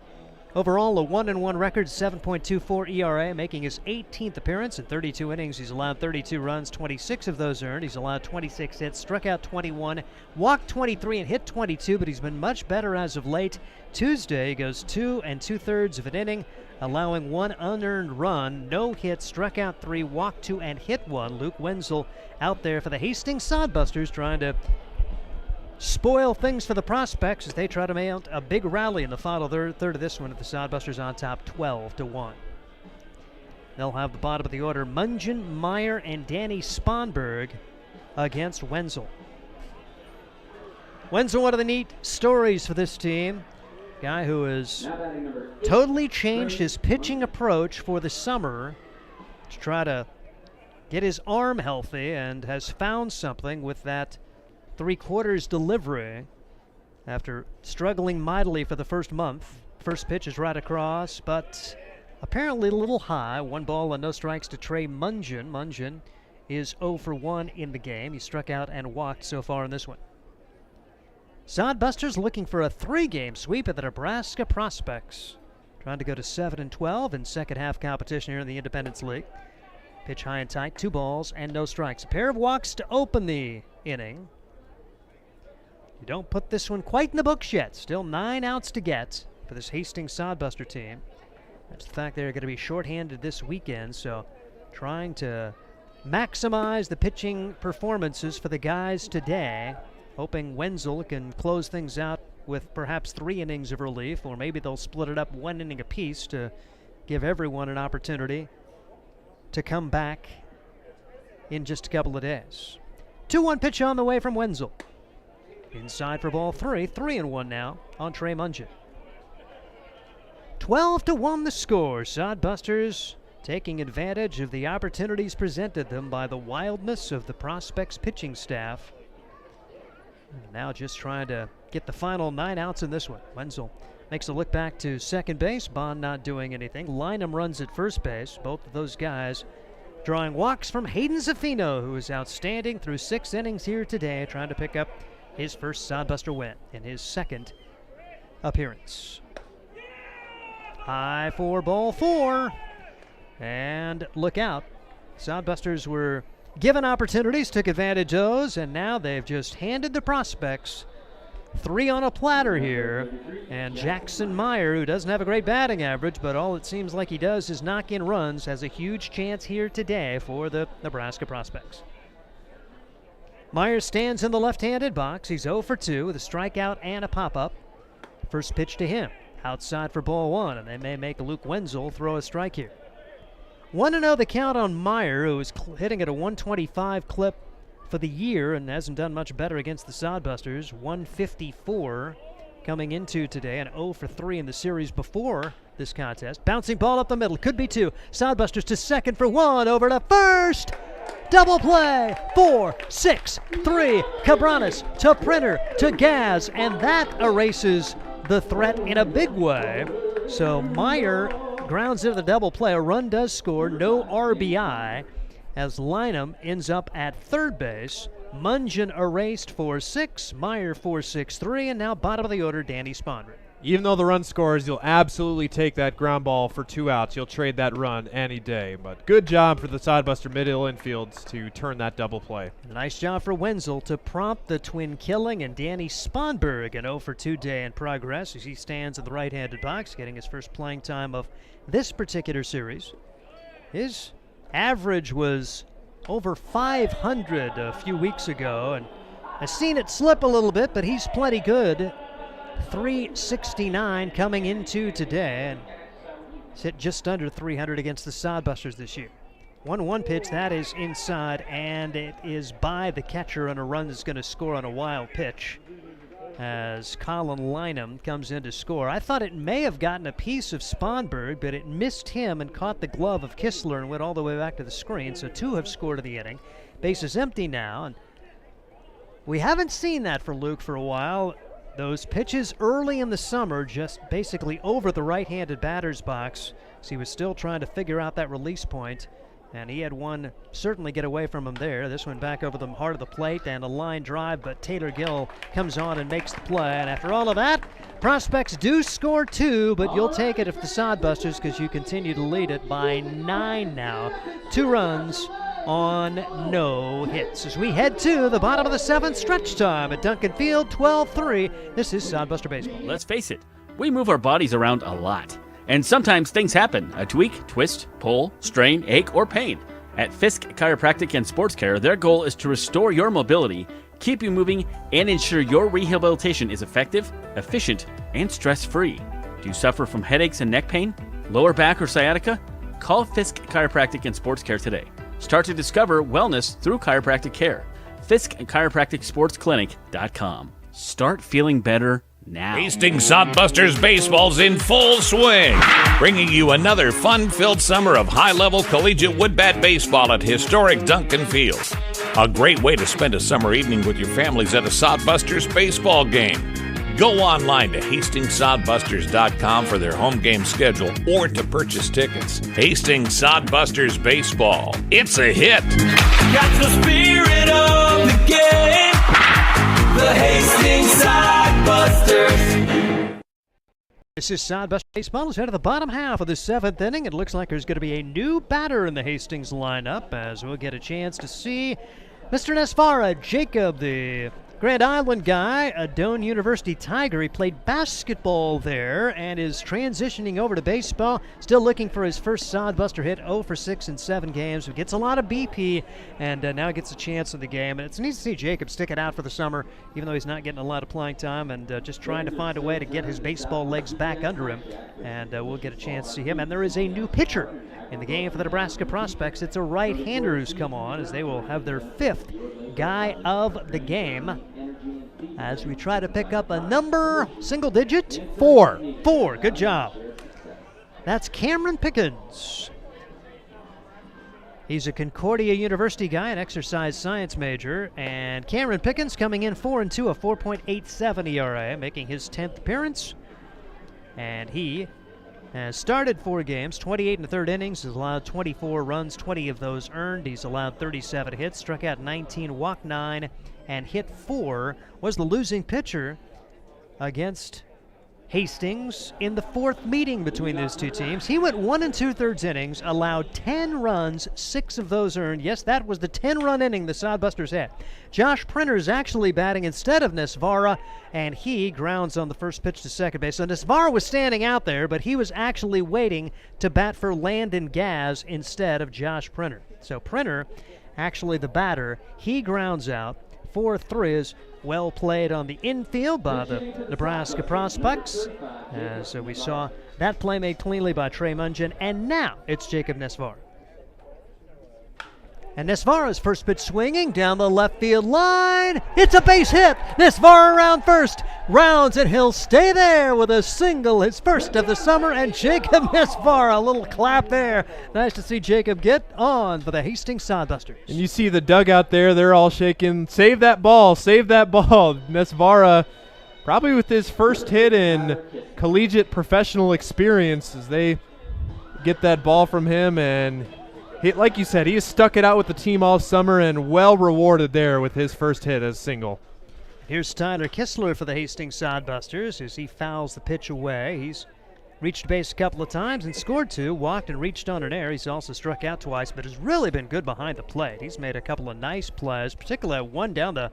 Overall, a 1-1 record, 7.24 ERA, making his 18th appearance in 32 innings. He's allowed 32 runs, 26 of those earned. He's allowed 26 hits, struck out 21, walked 23, and hit 22, but he's been much better as of late. Tuesday, he goes 2 2/3 of an inning, allowing 1 unearned run, no hits, struck out 3, walked 2, and hit 1. Luke Wenzel out there for the Hastings Sod Busters, trying to spoil things for the Prospects as they try to mount a big rally in the final third of this one, with the Sod Busters on top 12-1. They'll have the bottom of the order, Mungin, Meyer, and Danny Sponberg against Wenzel. Wenzel, one of the neat stories for this team. Guy who has totally changed his pitching approach for the summer to try to get his arm healthy, and has found something with that 3/4 delivery after struggling mightily for the first month. First pitch is right across, but apparently a little high. 1 ball and no strikes to Trey Mungin. Mungin is 0 for 1 in the game. He struck out and walked so far in this one. Sod Busters looking for a 3-game sweep of the Nebraska Prospects. Trying to go to 7-12 in second half competition here in the Independence League. Pitch high and tight, 2 balls and no strikes. A pair of walks to open the inning. You don't put this one quite in the books yet. Still 9 outs to get for this Hastings Sod Buster team. That's the fact they're going to be shorthanded this weekend, so trying to maximize the pitching performances for the guys today, hoping Wenzel can close things out with perhaps 3 innings of relief, or maybe they'll split it up 1 inning apiece to give everyone an opportunity to come back in just a couple of days. 2-1 pitch on the way from Wenzel. Inside for ball 3, 3-1 now on Trey Mungian. 12-1 the score. Sod Busters taking advantage of the opportunities presented them by the wildness of the prospects pitching staff. Now just trying to get the final 9 outs in this one. Wenzel makes a look back to second base. Bond not doing anything. Lynham runs at first base. Both of those guys drawing walks from Hayden Zaffino, who is outstanding through 6 innings here today, trying to pick up his first Sod Buster win in his second appearance. High for ball 4. And look out. Sod Busters were given opportunities, took advantage of those, and now they've just handed the prospects 3 on a platter here. And Jackson Meyer, who doesn't have a great batting average, but all it seems like he does is knock in runs, has a huge chance here today for the Nebraska prospects. Meyer stands in the left-handed box. He's 0 for 2 with a strikeout and a pop-up. First pitch to him. Outside for ball 1, and they may make Luke Wenzel throw a strike here. 1-0 the count on Meyer, who is hitting at a 125 clip for the year and hasn't done much better against the Sod Busters. 154 coming into today, and 0 for 3 in the series before this contest. Bouncing ball up the middle, could be 2. Sod Busters to second for 1, over to first. Double play, 4, 6, 3. Cabranes to Printer to Gaz, and that erases the threat in a big way. So Meyer grounds into the double play. A run does score, no RBI, as Lynham ends up at third base. Mungian erased for 6, Meyer for 6-3, and now bottom of the order, Danny Spondry. Even though the run scores, you'll absolutely take that ground ball for 2 outs. You'll trade that run any day. But good job for the Sod Buster middle infields to turn that double play. Nice job for Wenzel to prompt the twin killing, and Danny Sponberg an 0 for 2 day in progress as he stands in the right-handed box, getting his first playing time of this particular series. His average was over 500 a few weeks ago, and I've seen it slip a little bit, but he's plenty good. 369 coming into today, and he's hit just under 300 against the Sod Busters this year. 1-1 pitch, that is inside, and it is by the catcher, and a run is going to score on a wild pitch as Colin Lynham comes in to score. I thought it may have gotten a piece of Sponberg, but it missed him and caught the glove of Kistler and went all the way back to the screen, so 2 have scored in the inning. Base is empty now, and we haven't seen that for Luke for a while. Those pitches early in the summer just basically over the right-handed batter's box, so he was still trying to figure out that release point, and he had one certainly get away from him there. This one back over the heart of the plate and a line drive, but Taylor Gill comes on and makes the play, and after all of that, prospects do score 2, but you'll take it if the Sod Busters, because you continue to lead it by 9 now. 2 runs on no hits as we head to the bottom of the 7th, stretch time at Duncan Field, 12-3. This is Sod Buster Baseball. Let's face it, we move our bodies around a lot. And sometimes things happen. A tweak, twist, pull, strain, ache, or pain. At Fisk Chiropractic and Sports Care, their goal is to restore your mobility, keep you moving, and ensure your rehabilitation is effective, efficient, and stress-free. Do you suffer from headaches and neck pain, lower back, or sciatica? Call Fisk Chiropractic and Sports Care today. Start to discover wellness through chiropractic care. Fisk Chiropractic Sports Clinic.com. Start feeling better now. Hastings Sod Busters baseball's in full swing, bringing you another fun-filled summer of high-level collegiate wood bat baseball at historic Duncan Field. A great way to spend a summer evening with your families at a Sod Busters baseball game. Go online to HastingsSodBusters.com for their home game schedule or to purchase tickets. Hastings Sod Busters Baseball. It's a hit. Got the spirit of the game. The Hastings Sod Busters. This is Sod Buster Baseball. It's out of the bottom half of the 7th inning. It looks like there's going to be a new batter in the Hastings lineup as we'll get a chance to see Mr. Nesvara Jacob, the Grand Island guy, a Doane University Tiger. He played basketball there and is transitioning over to baseball. Still looking for his first Sod Buster hit, 0 for 6 in 7 games. He gets a lot of BP, and now gets a chance in the game. And it's neat to see Jacob stick it out for the summer, even though he's not getting a lot of playing time, and just trying to find a way to get his baseball legs back under him. And we'll get a chance to see him. And there is a new pitcher in the game for the Nebraska Prospects. It's a right-hander who's come on, as they will have their 5th guy of the game, as we try to pick up a number, single digit? 4. Good job. That's Cameron Pickens. He's a Concordia University guy, an exercise science major, and Cameron Pickens coming in 4-2, a 4.87 ERA, making his 10th appearance. And he has started 4 games, 28 in the 3rd innings, has allowed 24 runs, 20 of those earned. He's allowed 37 hits, struck out 19, walked 9, and hit 4. Was the losing pitcher against Hastings in the 4th meeting between those two teams. He went 1 2/3 innings, allowed 10 runs, 6 of those earned. Yes, that was the 10-run inning the Sod Busters had. Josh Printer is actually batting instead of Nesvara, and he grounds on the first pitch to second base. So Nesvara was standing out there, but he was actually waiting to bat for Landon Gaz instead of Josh Printer. So Printer, actually the batter, he grounds out. 4-3 is well played on the infield by the Nebraska Prospects. So we saw that play made cleanly by Trey Mungin, and now it's Jacob Nesvara. And Nesvara's first pitch swinging down the left field line. It's a base hit. Nesvara around first. Rounds, and he'll stay there with a single, his first of the summer. And Jacob Nesvara, a little clap there. Nice to see Jacob get on for the Hastings Sod Busters. And you see the dugout there. They're all shaking. Save that ball. Save that ball. Nesvara, probably with his first hit in collegiate professional experience, as they get that ball from him. And like you said, he has stuck it out with the team all summer and well rewarded there with his first hit as single. Here's Tyler Kistler for the Hastings Sod Busters as he fouls the pitch away. He's reached base a couple of times and scored 2, walked and reached on an air. He's also struck out twice, but has really been good behind the plate. He's made a couple of nice plays, particularly one down the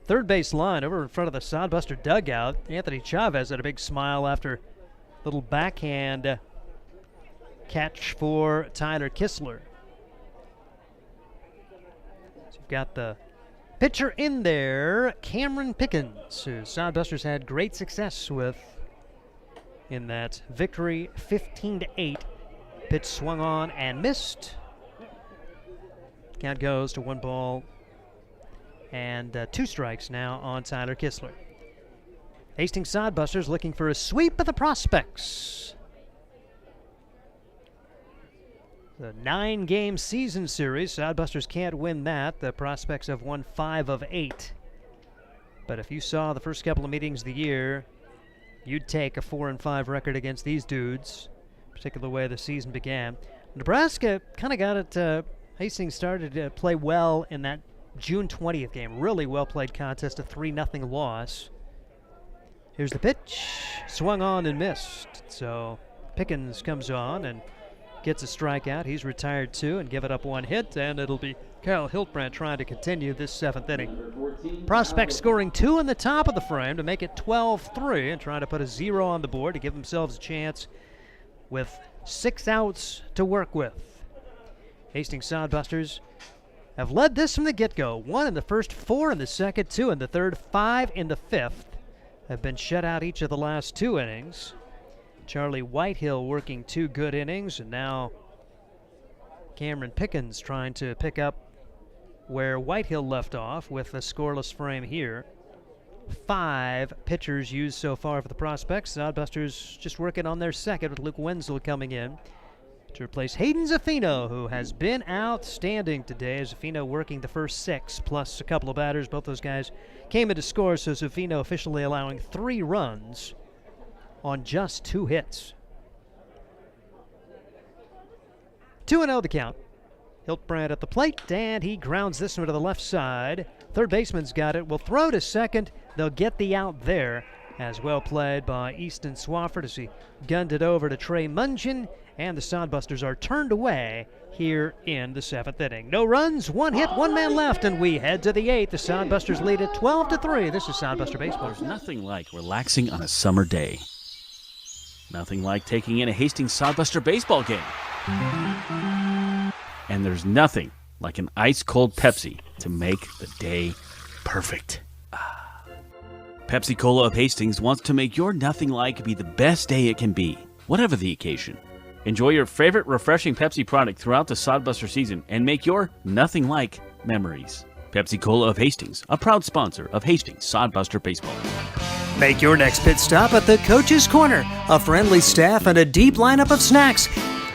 third base line over in front of the Sod Buster dugout. Anthony Chavez had a big smile after a little backhand catch for Tyler Kistler. Got the pitcher in there, Cameron Pickens, who Sod Busters had great success with in that victory, 15-8. Pitch swung on and missed. Count goes to 1 ball and 2 strikes now on Tyler Kistler. Hastings Sod Busters looking for a sweep of the Prospects. The 9-game season series, Sod Busters can't win that. The Prospects have won 5 of 8. But if you saw the first couple of meetings of the year, you'd take a 4-5 record against these dudes, particularly the way the season began. Nebraska kind of got it. Hastings started to play well in that June 20th game. Really well played contest, a 3-0 loss. Here's the pitch. Swung on and missed. So Pickens comes on and gets a strikeout. He's retired 2 and given up 1 hit, and it'll be Kyle Hiltbrand trying to continue this 7th inning. Prospects scoring 2 in the top of the frame to make it 12-3 and trying to put a 0 on the board to give themselves a chance with 6 outs to work with. Hastings Sod Busters have led this from the get-go. 1 in the first, 4 in the second, 2 in the third, 5 in the 5th. Have been shut out each of the last 2 innings. Charlie Whitehill working 2 good innings, and now Cameron Pickens trying to pick up where Whitehill left off with a scoreless frame here. 5 pitchers used so far for the Prospects. Sod Busters just working on their second with Luke Wenzel coming in to replace Hayden Zaffino, who has been outstanding today. Zaffino working the first 6 plus a couple of batters. Both those guys came into score, so Zaffino officially allowing 3 runs on just 2 hits. 2-0 the count. Hiltbrand at the plate, and he grounds this one to the left side. Third baseman's got it. Will throw to second. They'll get the out there. As well played by Easton Swafford as he gunned it over to Trey Mungin. and the Sod Busters are turned away here in the 7th inning. No runs, 1 hit, 1 man left, and we head to the 8th. The Sod Busters lead at 12-3. This is Sod Buster Baseball. There's nothing like relaxing on a summer day. Nothing like taking in a Hastings Sod Buster baseball game. And there's nothing like an ice-cold Pepsi to make the day perfect. Pepsi Cola of Hastings wants to make your nothing like be the best day it can be, whatever the occasion. Enjoy your favorite refreshing Pepsi product throughout the Sod Buster season and make your nothing like memories. Pepsi Cola of Hastings, a proud sponsor of Hastings Sod Buster Baseball. Make your next pit stop at the Coach's Corner. A friendly staff and a deep lineup of snacks.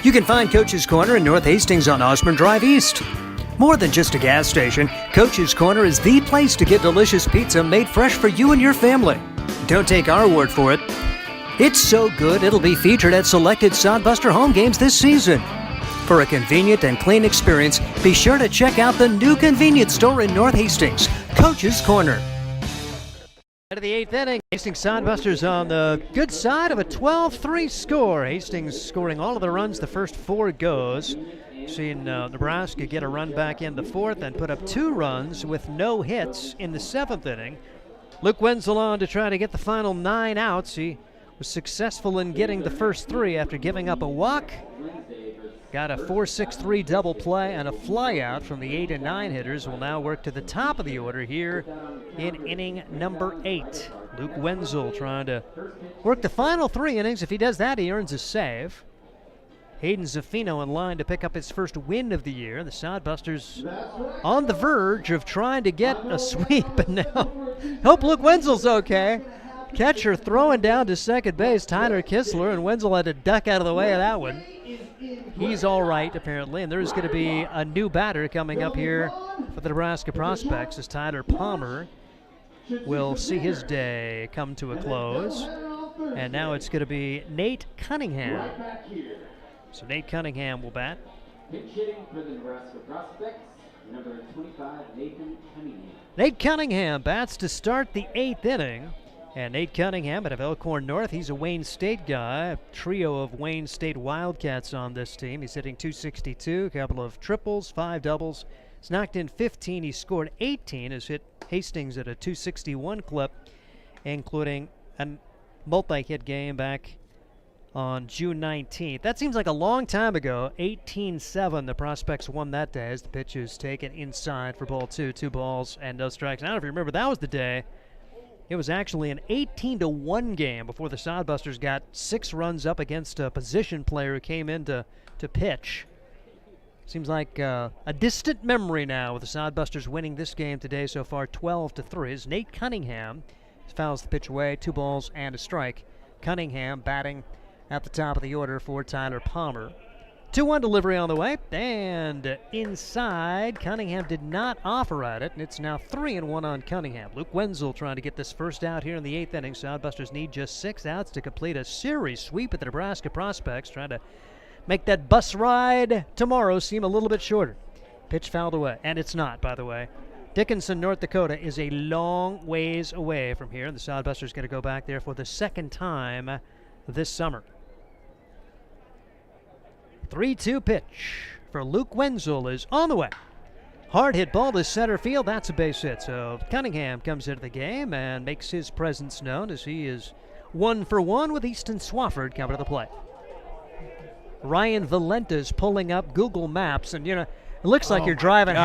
You can find Coach's Corner in North Hastings on Osborne Drive East. More than just a gas station, Coach's Corner is the place to get delicious pizza made fresh for you and your family. Don't take our word for it. It's so good it'll be featured at selected Sod Buster home games this season. For a convenient and clean experience, be sure to check out the new convenience store in North Hastings, Coach's Corner. Into the 8th inning, Hastings Sod Busters on the good side of a 12-3 score. Hastings scoring all of the runs the first 4 goes. Seen Nebraska get a run back in the 4th and put up 2 runs with no hits in the 7th inning. Luke Wenzel on to try to get the final 9 outs. He was successful in getting the first 3 after giving up a walk. Got a 4-6-3 double play and a flyout from the 8 and 9 hitters. Will now work to the top of the order here in inning number 8. Luke Wenzel trying to work the final 3 innings. If he does that, he earns a save. Hayden Zaffino in line to pick up his first win of the year. The Sod Busters on the verge of trying to get a sweep, and now hope Luke Wenzel's okay. Catcher throwing down to second base, Tyler Kistler, and Wenzel had to duck out of the way of that one. He's all right, apparently, and there's going to be a new batter coming up here for the Nebraska Prospects as Tyler Palmer will see his day come to a close. And now it's going to be Nate Cunningham. So Nate Cunningham will bat. Pitch hitting for the Nebraska Prospects, number 25, Nathan Cunningham. Nate Cunningham bats to start the 8th inning. And Nate Cunningham out of Elkhorn North, he's a Wayne State guy. A trio of Wayne State Wildcats on this team. He's hitting .262, a couple of triples, 5 doubles. He's knocked in 15, he scored 18, has hit Hastings at a .261 clip, including a multi-hit game back on June 19th. That seems like a long time ago. 18-7, the Prospects won that day as the pitch is taken inside for ball 2. 2 balls and no strikes. And I don't know if you remember, that was the day. It was actually an 18-1 game before the Sod Busters got 6 runs up against a position player who came in to pitch. Seems like a distant memory now with the Sod Busters winning this game today so far 12-3. As Nate Cunningham fouls the pitch away, 2 balls and a strike. Cunningham batting at the top of the order for Tyler Palmer. 2-1 delivery on the way, and inside, Cunningham did not offer at it, and it's now 3-1 on Cunningham. Luke Wenzel trying to get this first out here in the 8th inning. Sod Busters need just 6 outs to complete a series sweep at the Nebraska Prospects, trying to make that bus ride tomorrow seem a little bit shorter. Pitch fouled away, and it's not, by the way. Dickinson, North Dakota is a long ways away from here, and the Sod Busters going to go back there for the 2nd time this summer. 3-2 pitch for Luke Wenzel is on the way. Hard hit ball to center field. That's a base hit. So Cunningham comes into the game and makes his presence known as he is 1 for 1 with Easton Swafford coming to the plate. Ryan Valenta's pulling up Google Maps, and it looks like you're driving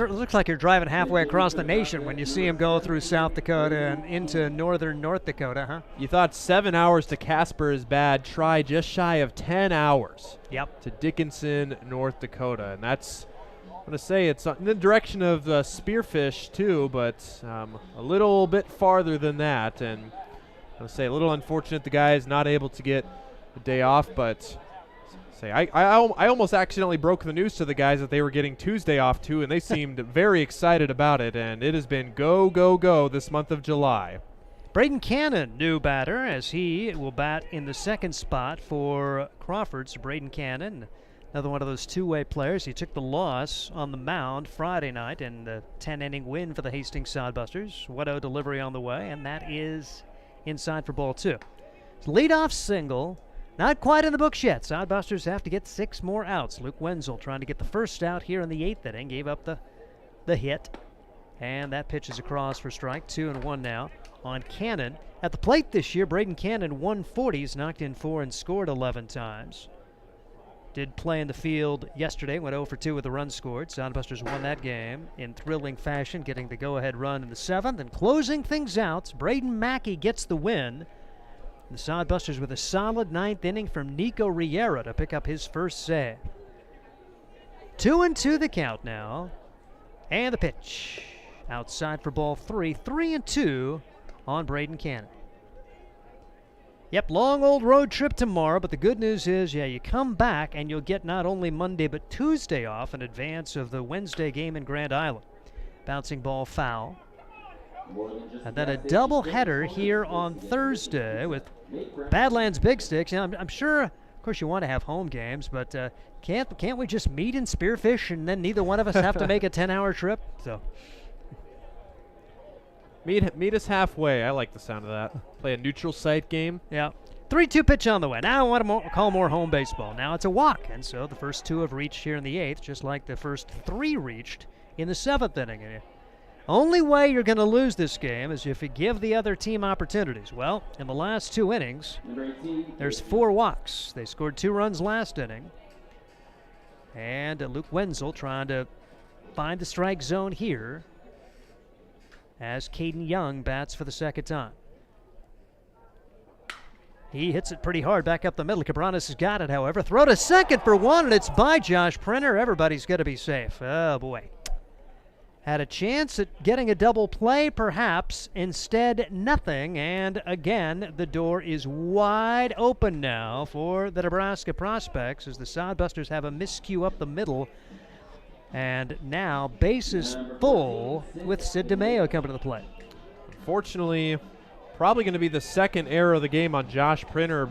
looks like you're driving halfway across the nation when you see him go through South Dakota and into northern North Dakota, huh? You thought 7 hours to Casper is bad. Try just shy of 10 hours. Yep. To Dickinson, North Dakota, and that's, I'm gonna say it's in the direction of Spearfish too, but a little bit farther than that. And I'm gonna say a little unfortunate the guy is not able to get a day off, but. I almost accidentally broke the news to the guys that they were getting Tuesday off too, and they seemed very excited about it, and it has been go, go, go this month of July. Braden Cannon, new batter, as he will bat in the 2nd spot for Crawford. So Braden Cannon, another one of those two-way players. He took the loss on the mound Friday night in the 10-inning win for the Hastings Sod Busters. 1-0 delivery on the way, and that is inside for ball 2. Leadoff single Not quite in the books yet. Sod Busters have to get 6 more outs. Luke Wenzel trying to get the first out here in the 8th inning. Gave up the hit. And that pitch is across for strike. 2-1 now on Cannon. At the plate this year, Braden Cannon 140s, knocked in 4 and scored 11 times. Did play in the field yesterday, went 0 for 2 with a run scored. Sod Busters won that game in thrilling fashion, getting the go-ahead run in the 7th. And closing things out, Braden Mackey gets the win. The Sod Busters with a solid 9th inning from Nico Riera to pick up his first save. 2-2 the count now. And the pitch. Outside for ball 3. 3-2 on Braden Cannon. Yep, long old road trip tomorrow, but the good news is, you come back and you'll get not only Monday but Tuesday off in advance of the Wednesday game in Grand Island. Bouncing ball foul. And then a doubleheader here on Thursday with Badlands Big Sticks. I'm sure, of course, you want to have home games, but can't we just meet in Spearfish and then neither one of us have to make a 10-hour trip? So meet us halfway. I like the sound of that. Play a neutral site game. Yeah. 3-2 pitch on the way. Now I want to call more home baseball. Now it's a walk, and so the first 2 have reached here in the 8th, just like the first 3 reached in the 7th inning. Only way you're going to lose this game is if you give the other team opportunities. Well, in the last 2 innings, there's 4 walks. They scored 2 runs last inning. And Luke Wenzel trying to find the strike zone here as Caden Young bats for the second time. He hits it pretty hard back up the middle. Cabranes has got it, however. Throw to second for 1, and it's by Josh Printer. Everybody's going to be safe. Oh, boy. Had a chance at getting a double play, perhaps. Instead, nothing. And again, the door is wide open now for the Nebraska prospects as the Sod Busters have a miscue up the middle. And now bases full with Sid DeMayo coming to the plate. Unfortunately, probably going to be the second error of the game on Josh Printer.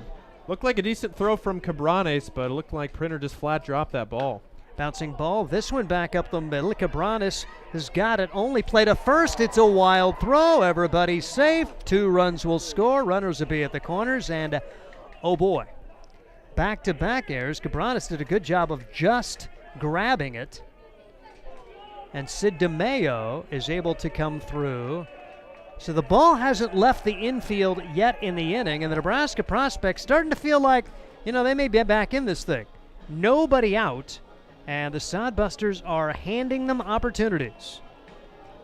Looked like a decent throw from Cabranes, but it looked like Printer just flat dropped that ball. Bouncing ball, this one back up the middle. Cabranes has got it, only play to first. It's a wild throw. Everybody's safe. 2 runs will score. Runners will be at the corners, and oh boy. Back-to-back errors. Cabranes did a good job of just grabbing it. And Sid DeMayo is able to come through. So the ball hasn't left the infield yet in the inning, and the Nebraska prospects starting to feel like, they may be back in this thing. Nobody out. And the Sod Busters are handing them opportunities.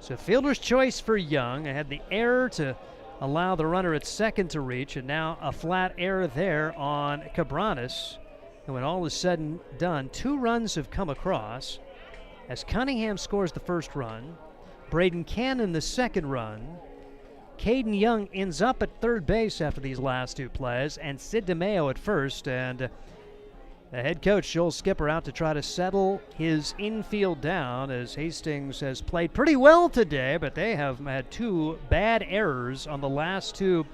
So fielder's choice for Young. I had the error to allow the runner at second to reach, and now a flat error there on Cabranes. And when all is said and done, 2 runs have come across. As Cunningham scores the first run, Braden Cannon the second run. Caden Young ends up at third base after these last 2 plays, and Sid DeMayo at first. And the head coach, Joel Skipper, out to try to settle his infield down as Hastings has played pretty well today, but they have had 2 bad errors on the last 2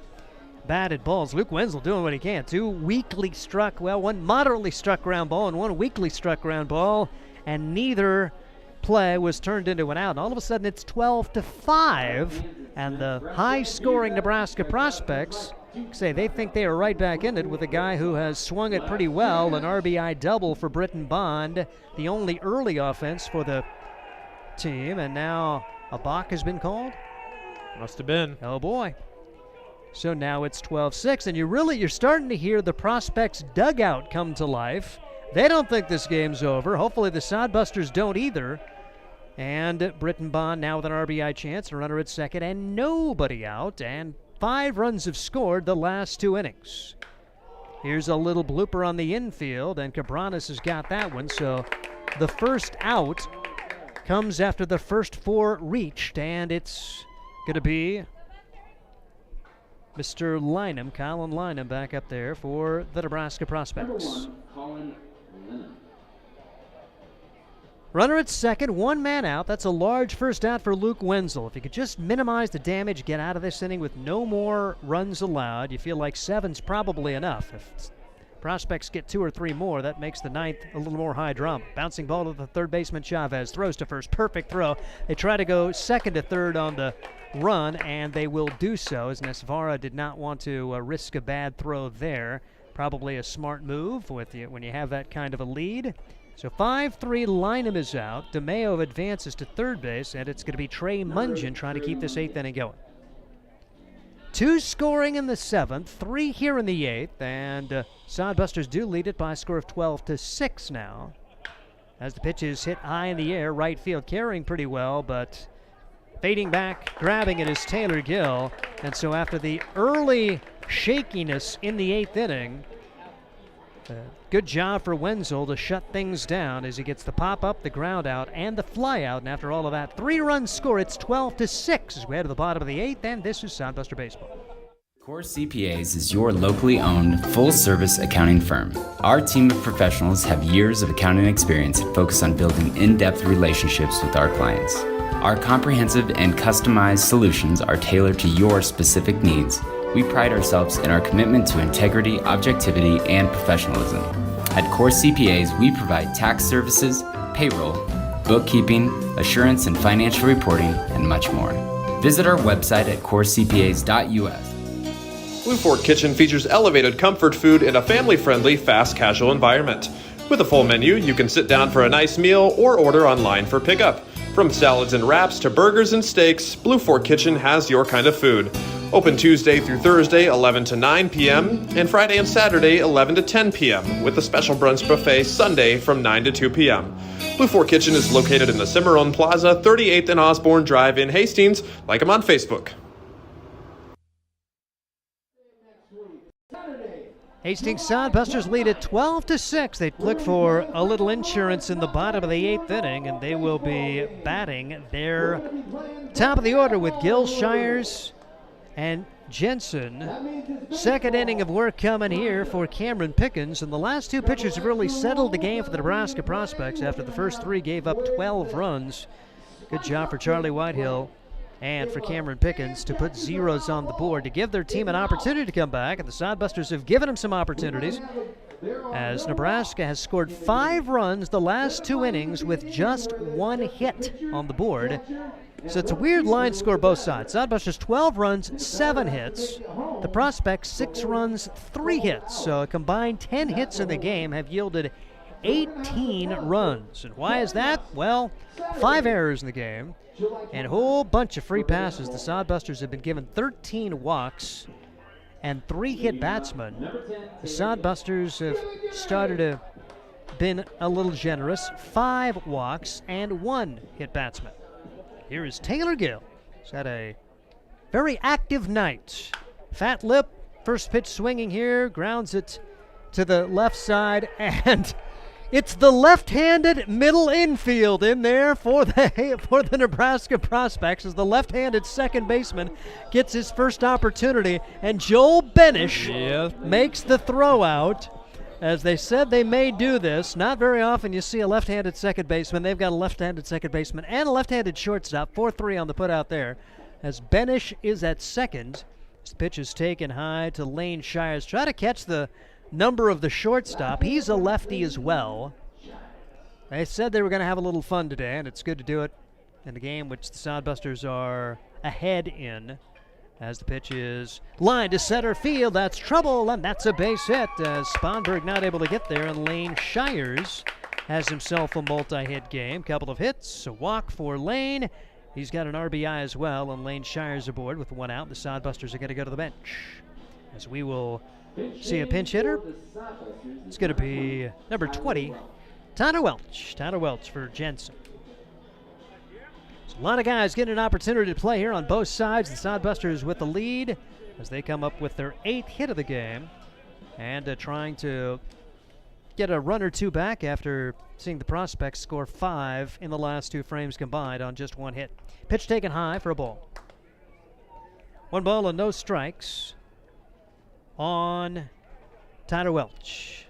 batted balls. Luke Wenzel doing what he can. 2 weakly struck, 1 moderately struck ground ball and 1 weakly struck ground ball, and neither play was turned into an out. And all of a sudden it's 12-5, and the high-scoring Nebraska prospects say they think they are right back in it with a guy who has swung it pretty well, an RBI double for Britton Bond, the only early offense for the team, and now a balk has been called? Must have been. Oh boy. So now it's 12-6, and you're starting to hear the prospects' dugout come to life. They don't think this game's over. Hopefully the Sod Busters don't either. And Britton Bond now with an RBI chance, a runner at second, and nobody out, and 5 runs have scored the last 2 innings. Here's a little blooper on the infield, and Cabranes has got that one. So the first out comes after the first 4 reached, and it's going to be Mr. Lynham, Colin Lynham, back up there for the Nebraska prospects. Colin Lynham. Runner at second, 1 man out. That's a large first out for Luke Wenzel. If you could just minimize the damage, get out of this inning with no more runs allowed, you feel like 7's probably enough. If prospects get 2 or 3 more, that makes the 9th a little more high drama. Bouncing ball to the third baseman, Chavez throws to first. Perfect throw. They try to go second to third on the run, and they will do so, as Nesvara did not want to risk a bad throw there. Probably a smart move when you have that kind of a lead. So 5-3, Lynham is out. DeMeo advances to third base, and it's going to be Trey Mungin trying to keep this 8th inning going. 2 scoring in the 7th, 3 here in the 8th, and Sod Busters do lead it by a score of 12-6 now. As the pitch is hit high in the air, right field carrying pretty well, but fading back, grabbing it is Taylor Gill. And so after the early shakiness in the 8th inning, good job for Wenzel to shut things down as he gets the pop up, the ground out, and the fly out. And after all of that 3-run score, it's 12-6 as we head to the bottom of the 8th, and this is Sod Buster Baseball. Core CPAs is your locally owned, full-service accounting firm. Our team of professionals have years of accounting experience and focus on building in-depth relationships with our clients. Our comprehensive and customized solutions are tailored to your specific needs. We pride ourselves in our commitment to integrity, objectivity, and professionalism. At Core CPAs, we provide tax services, payroll, bookkeeping, assurance and financial reporting, and much more. Visit our website at corecpas.us. Blue Fork Kitchen features elevated comfort food in a family-friendly, fast casual environment. With a full menu, you can sit down for a nice meal or order online for pickup. From salads and wraps to burgers and steaks, Blue Fork Kitchen has your kind of food. Open Tuesday through Thursday, 11 to 9 p.m., and Friday and Saturday, 11 to 10 p.m., with a special brunch buffet Sunday from 9 to 2 p.m. Blue Fork Kitchen is located in the Cimarron Plaza, 38th and Osborne Drive in Hastings. Like them on Facebook. Hastings Sod Busters lead at 12-6. They look for a little insurance in the bottom of the 8th inning, and they will be batting their top of the order with Gill, Shires, and Jensen. Second inning of work coming here for Cameron Pickens, and the last 2 pitchers have really settled the game for the Nebraska prospects after the first 3 gave up 12 runs. Good job for Charlie Whitehill and for Cameron Pickens to put zeros on the board to give their team an opportunity to come back, and the Sod Busters have given them some opportunities as Nebraska has scored 5 runs the last 2 innings with just 1 hit on the board. So it's a weird line score both sides. Sod Busters 12 runs, 7 hits. The Prospects 6 runs, 3 hits. So a combined 10 hits in the game have yielded 18 runs. And why is that? Well, 5 errors in the game and a whole bunch of free passes. The Sod Busters have been given 13 walks and 3 hit batsmen. The Sod Busters have started to been a little generous. 5 walks and 1 hit batsman. Here is Taylor Gill. He's had a very active night. Fat lip, first pitch swinging here, grounds it to the left side, and it's the left-handed middle infield in there for the Nebraska Prospects as the left-handed second baseman gets his first opportunity, and Joel Benish makes the throw out. As they said they may do this. Not very often you see a left-handed second baseman. They've got a left-handed second baseman and a left-handed shortstop. 4-3 on the put out there as Benish is at second. This pitch is taken high to Lane Shires. Try to catch the number of the shortstop. He's a lefty as well. They said they were going to have a little fun today, and it's good to do it in a game which the Sod Busters are ahead in. As the pitch is lined to center field, that's trouble, and that's a base hit. Sponberg not able to get there, and Lane Shires has himself a multi-hit game. Couple of hits, a walk for Lane. He's got an RBI as well, and Lane Shires aboard with 1 out. The Sod Busters are going to go to the bench. As we will see a pinch hitter. It's going to be number 20, Tyler Welch. Tyler Welch for Jensen. A lot of guys getting an opportunity to play here on both sides. The Sod Busters with the lead as they come up with their 8th hit of the game and trying to get a run or 2 back after seeing the Prospects score 5 in the last 2 frames combined on just 1 hit. Pitch taken high for a ball. 1 ball and no strikes on Tyler Welch.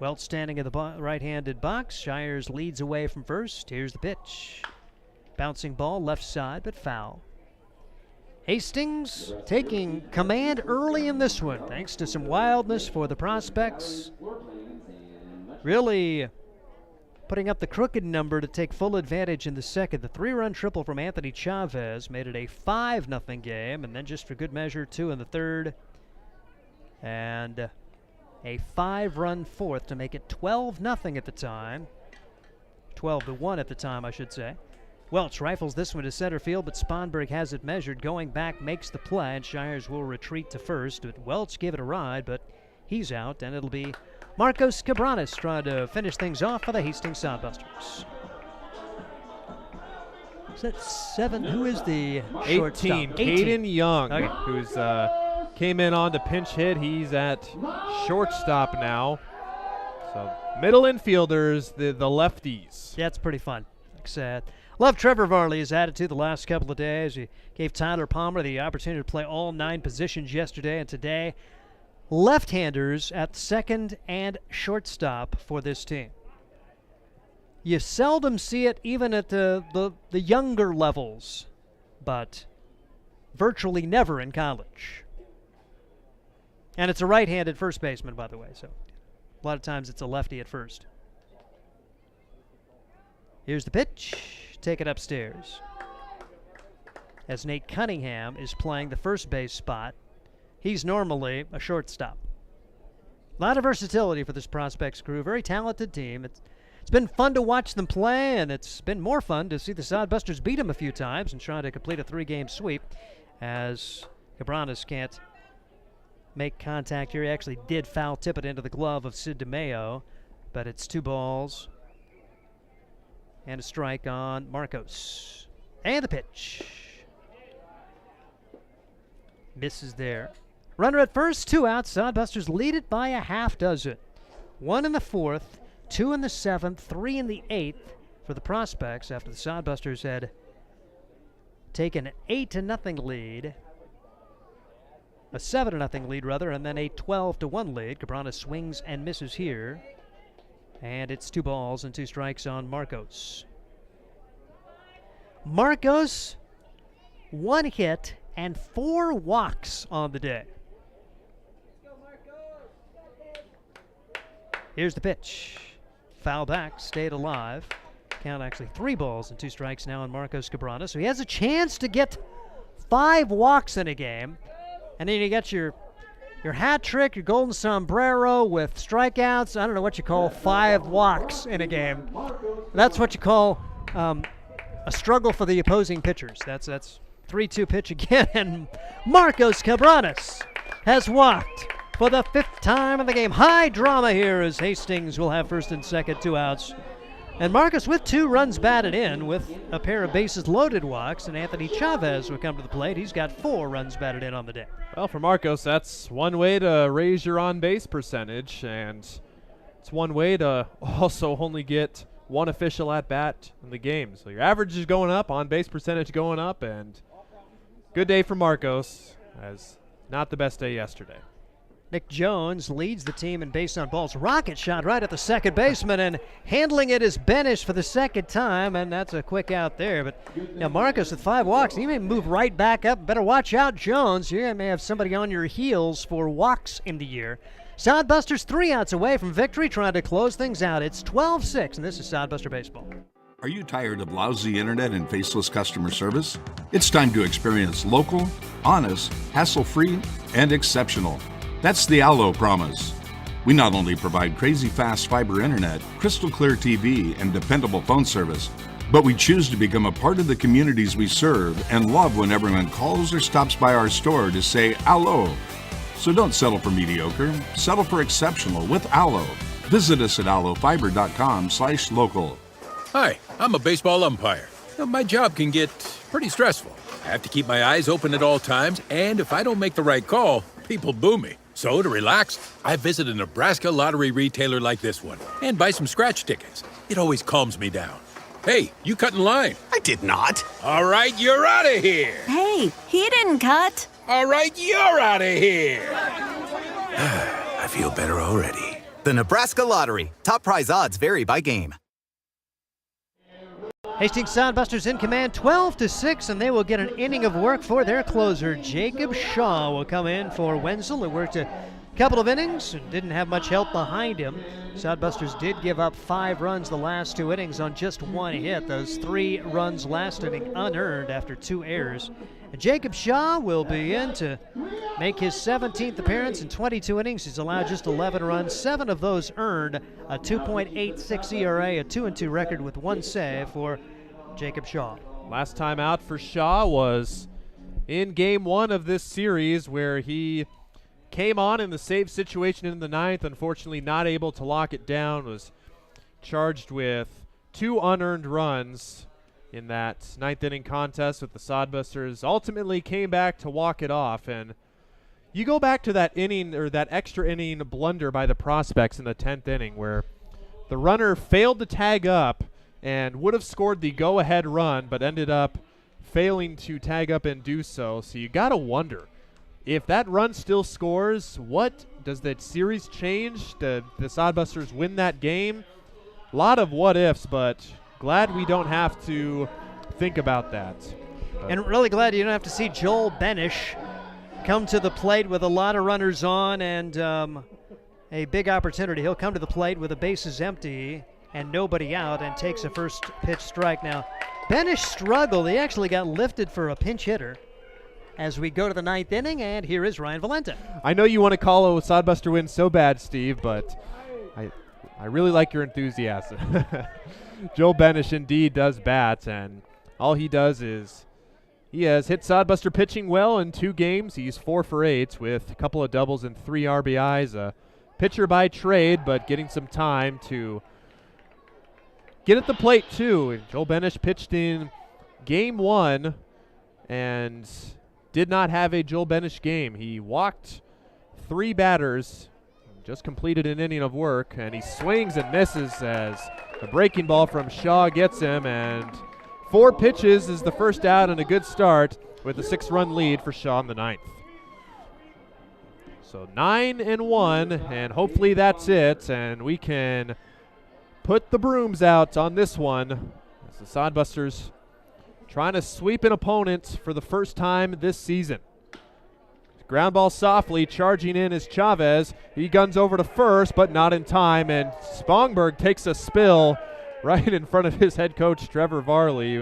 Welch standing in the right-handed box. Shires leads away from first. Here's the pitch. Bouncing ball left side, but foul. Hastings taking command early in this one, thanks to some wildness for the Prospects. Really putting up the crooked number to take full advantage in the second. The 3-run triple from Anthony Chavez made it a 5-0 game, and then just for good measure, 2 in the third. And a 5-run fourth to make it 12-0 at the time. 12-1 at the time, I should say. Welch rifles this one to center field, but Sponberg has it measured. Going back makes the play, and Shires will retreat to first. But Welch gave it a ride, but he's out, and it'll be Marcos Cabranes trying to finish things off for the Hastings Sod Busters. Is that 7? Who is the 18? shortstop? Caden Young, okay. who's came in on to pinch hit. He's at shortstop now. So middle infielders, the lefties. Yeah, it's pretty fun. Like I said, love Trevor Varley's attitude the last couple of days. He gave Tyler Palmer the opportunity to play all 9 positions yesterday and today. Left-handers at second and shortstop for this team. You seldom see it even at the younger levels, but virtually never in college. And it's a right-handed first baseman, by the way, so a lot of times it's a lefty at first. Here's the pitch. Take it upstairs. As Nate Cunningham is playing the first base spot. He's normally a shortstop. A lot of versatility for this prospects crew. Very talented team. It's been fun to watch them play, and it's been more fun to see the Sod Busters beat them a few times and try to complete a 3-game sweep as Cabranes can't make contact here. He actually did foul tip it into the glove of Sid DeMeo, but it's 2 balls and a strike on Marcos. And the pitch. Misses there. Runner at first, 2 outs. Sod Busters lead it by a half dozen. 1 in the 4th, 2 in the 7th, 3 in the 8th for the prospects after the Sod Busters had taken an 8-0 lead. A 7-0 lead, rather, and then a 12-1 lead. Cabranes swings and misses here. And it's 2 balls and 2 strikes on Marcos. Marcos, 1 hit and 4 walks on the day. Here's the pitch. Foul back, stayed alive. Count actually 3 balls and 2 strikes now on Marcos Cabranes. So he has a chance to get 5 walks in a game. And then you get your hat trick, your golden sombrero with strikeouts. I don't know what you call 5 walks in a game. That's what you call a struggle for the opposing pitchers. That's 3-2 pitch again, and Marcos Cabranes has walked for the 5th time in the game. High drama here as Hastings will have first and second, 2 outs. And Marcos with 2 runs batted in with a pair of bases loaded walks, and Anthony Chavez will come to the plate. He's got 4 runs batted in on the day. Well, for Marcos, that's one way to raise your on-base percentage, and it's one way to also only get 1 official at-bat in the game. So your average is going up, on-base percentage going up, and good day for Marcos, as not the best day yesterday. Nick Jones leads the team in base on balls. Rocket shot right at the second baseman, and handling it is Benish for the 2nd time, and that's a quick out there. But now Marcos with 5 walks, he may move right back up. Better watch out, Jones. You may have somebody on your heels for walks in the year. Sod Busters 3 outs away from victory, trying to close things out. It's 12-6, and this is Sod Buster Baseball. Are you tired of lousy internet and faceless customer service? It's time to experience local, honest, hassle-free, and exceptional. That's the Allo promise. We not only provide crazy fast fiber internet, crystal clear TV, and dependable phone service, but we choose to become a part of the communities we serve and love when everyone calls or stops by our store to say Allo. So don't settle for mediocre, settle for exceptional with Allo. Visit us at allofiber.com/local. Hi, I'm a baseball umpire. My job can get pretty stressful. I have to keep my eyes open at all times, and if I don't make the right call, people boo me. So to relax, I visit a Nebraska lottery retailer like this one and buy some scratch tickets. It always calms me down. Hey, you cut in line. I did not. All right, you're out of here. Hey, he didn't cut. All right, you're out of here. I feel better already. The Nebraska Lottery. Top prize odds vary by game. Hastings Sod Busters in command 12-6, and they will get an inning of work for their closer. Jacob Shaw will come in for Wenzel, who worked a couple of innings and didn't have much help behind him. Sod Busters did give up 5 runs the last 2 innings on just 1 hit. Those 3 runs last inning unearned after 2 errors. And Jacob Shaw will be in to make his 17th appearance in 22 innings. He's allowed just 11 runs, 7 of those earned, a 2.86 ERA, a 2-2 record with 1 save for Jacob Shaw. Last time out for Shaw was in Game 1 of this series, where he came on in the save situation in the 9th, unfortunately not able to lock it down, was charged with 2 unearned runs in that 9th inning contest with the Sod Busters. Ultimately came back to walk it off, and you go back to that inning, or that extra inning blunder by the prospects in the 10th inning, where the runner failed to tag up and would have scored the go-ahead run, but ended up failing to tag up and do so. So you got to wonder, if that run still scores, what does that series change? The Sod Busters win that game? A lot of what-ifs, but glad we don't have to think about that. And really glad you don't have to see Joel Benish come to the plate with a lot of runners on and a big opportunity. He'll come to the plate with the bases empty and nobody out and takes a first pitch strike. Now, Benish struggled. He actually got lifted for a pinch hitter as we go to the 9th inning, and here is Ryan Valenta. I know you want to call a Sodbuster win so bad, Steve, but I really like your enthusiasm. Joel Benish indeed does bat, and all he does is he has hit Sodbuster pitching well in 2 games. He's 4 for 8 with a couple of doubles and 3 RBIs. A pitcher by trade, but getting some time to get at the plate too. Joel Benish pitched in Game 1 and did not have a Joel Benish game. He walked 3 batters, just completed an inning of work, and he swings and misses as a breaking ball from Shaw gets him, and 4 pitches is the first out and a good start with a 6-run lead for Shaw in the 9th. So 9-1, and hopefully that's it, and we can put the brooms out on this one as the Sod Busters trying to sweep an opponent for the first time this season. Ground ball softly, charging in is Chavez. He guns over to first, but not in time, and Spongberg takes a spill right in front of his head coach, Trevor Varley.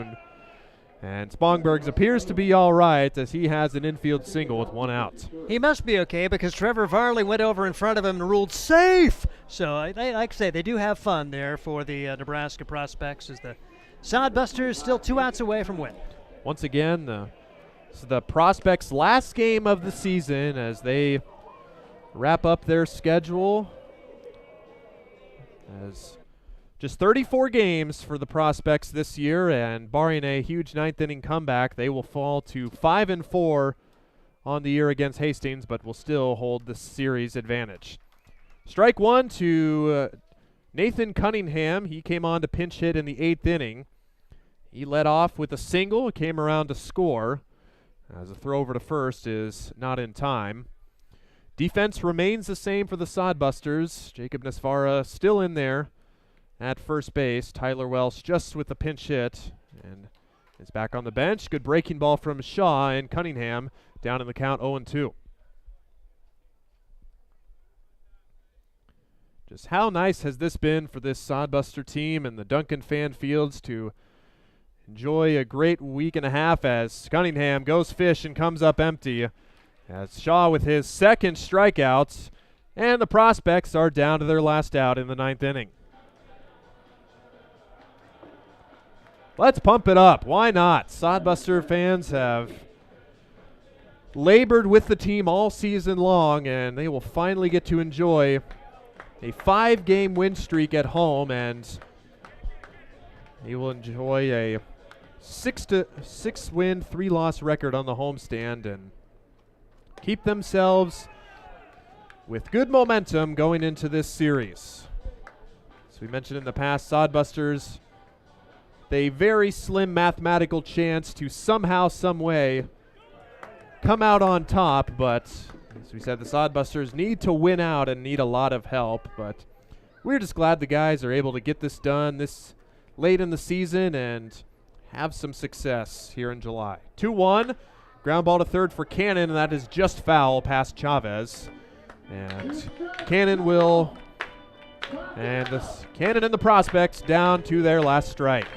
And Spongberg's appears to be all right as he has an infield single with 1 out. He must be okay because Trevor Varley went over in front of him and ruled safe. So, like I say, they do have fun there for the Nebraska prospects as the Sod Busters still 2 outs away from win. Once again, the prospects' last game of the season as they wrap up their schedule. As just 34 games for the prospects this year, and barring a huge 9th inning comeback, they will fall to 5-4 on the year against Hastings, but will still hold the series advantage. Strike 1 to Nathan Cunningham. He came on to pinch hit in the 8th inning. He led off with a single, came around to score, as a throw over to first is not in time. Defense remains the same for the Sod Busters. Jacob Nesvara still in there at first base. Tyler Welsh just with a pinch hit and is back on the bench. Good breaking ball from Shaw, and Cunningham down in the count 0-2. Just how nice has this been for this Sod Buster team and the Duncan fan fields to enjoy a great week and a half as Cunningham goes fish and comes up empty as Shaw with his 2nd strikeout, and the prospects are down to their last out in the 9th inning. Let's pump it up. Why not? Sod Buster fans have labored with the team all season long, and they will finally get to enjoy a 5-game win streak at home, and they will enjoy a 6-win, 3-loss record on the homestand and keep themselves with good momentum going into this series. As we mentioned in the past, Sod Busters, a very slim mathematical chance to somehow, some way come out on top, but as we said, the Sod Busters need to win out and need a lot of help, but we're just glad the guys are able to get this done this late in the season and have some success here in July. 2-1, ground ball to third for Cannon, and that is just foul past Chavez. And Cannon Cannon and the Prospects down to their last strike.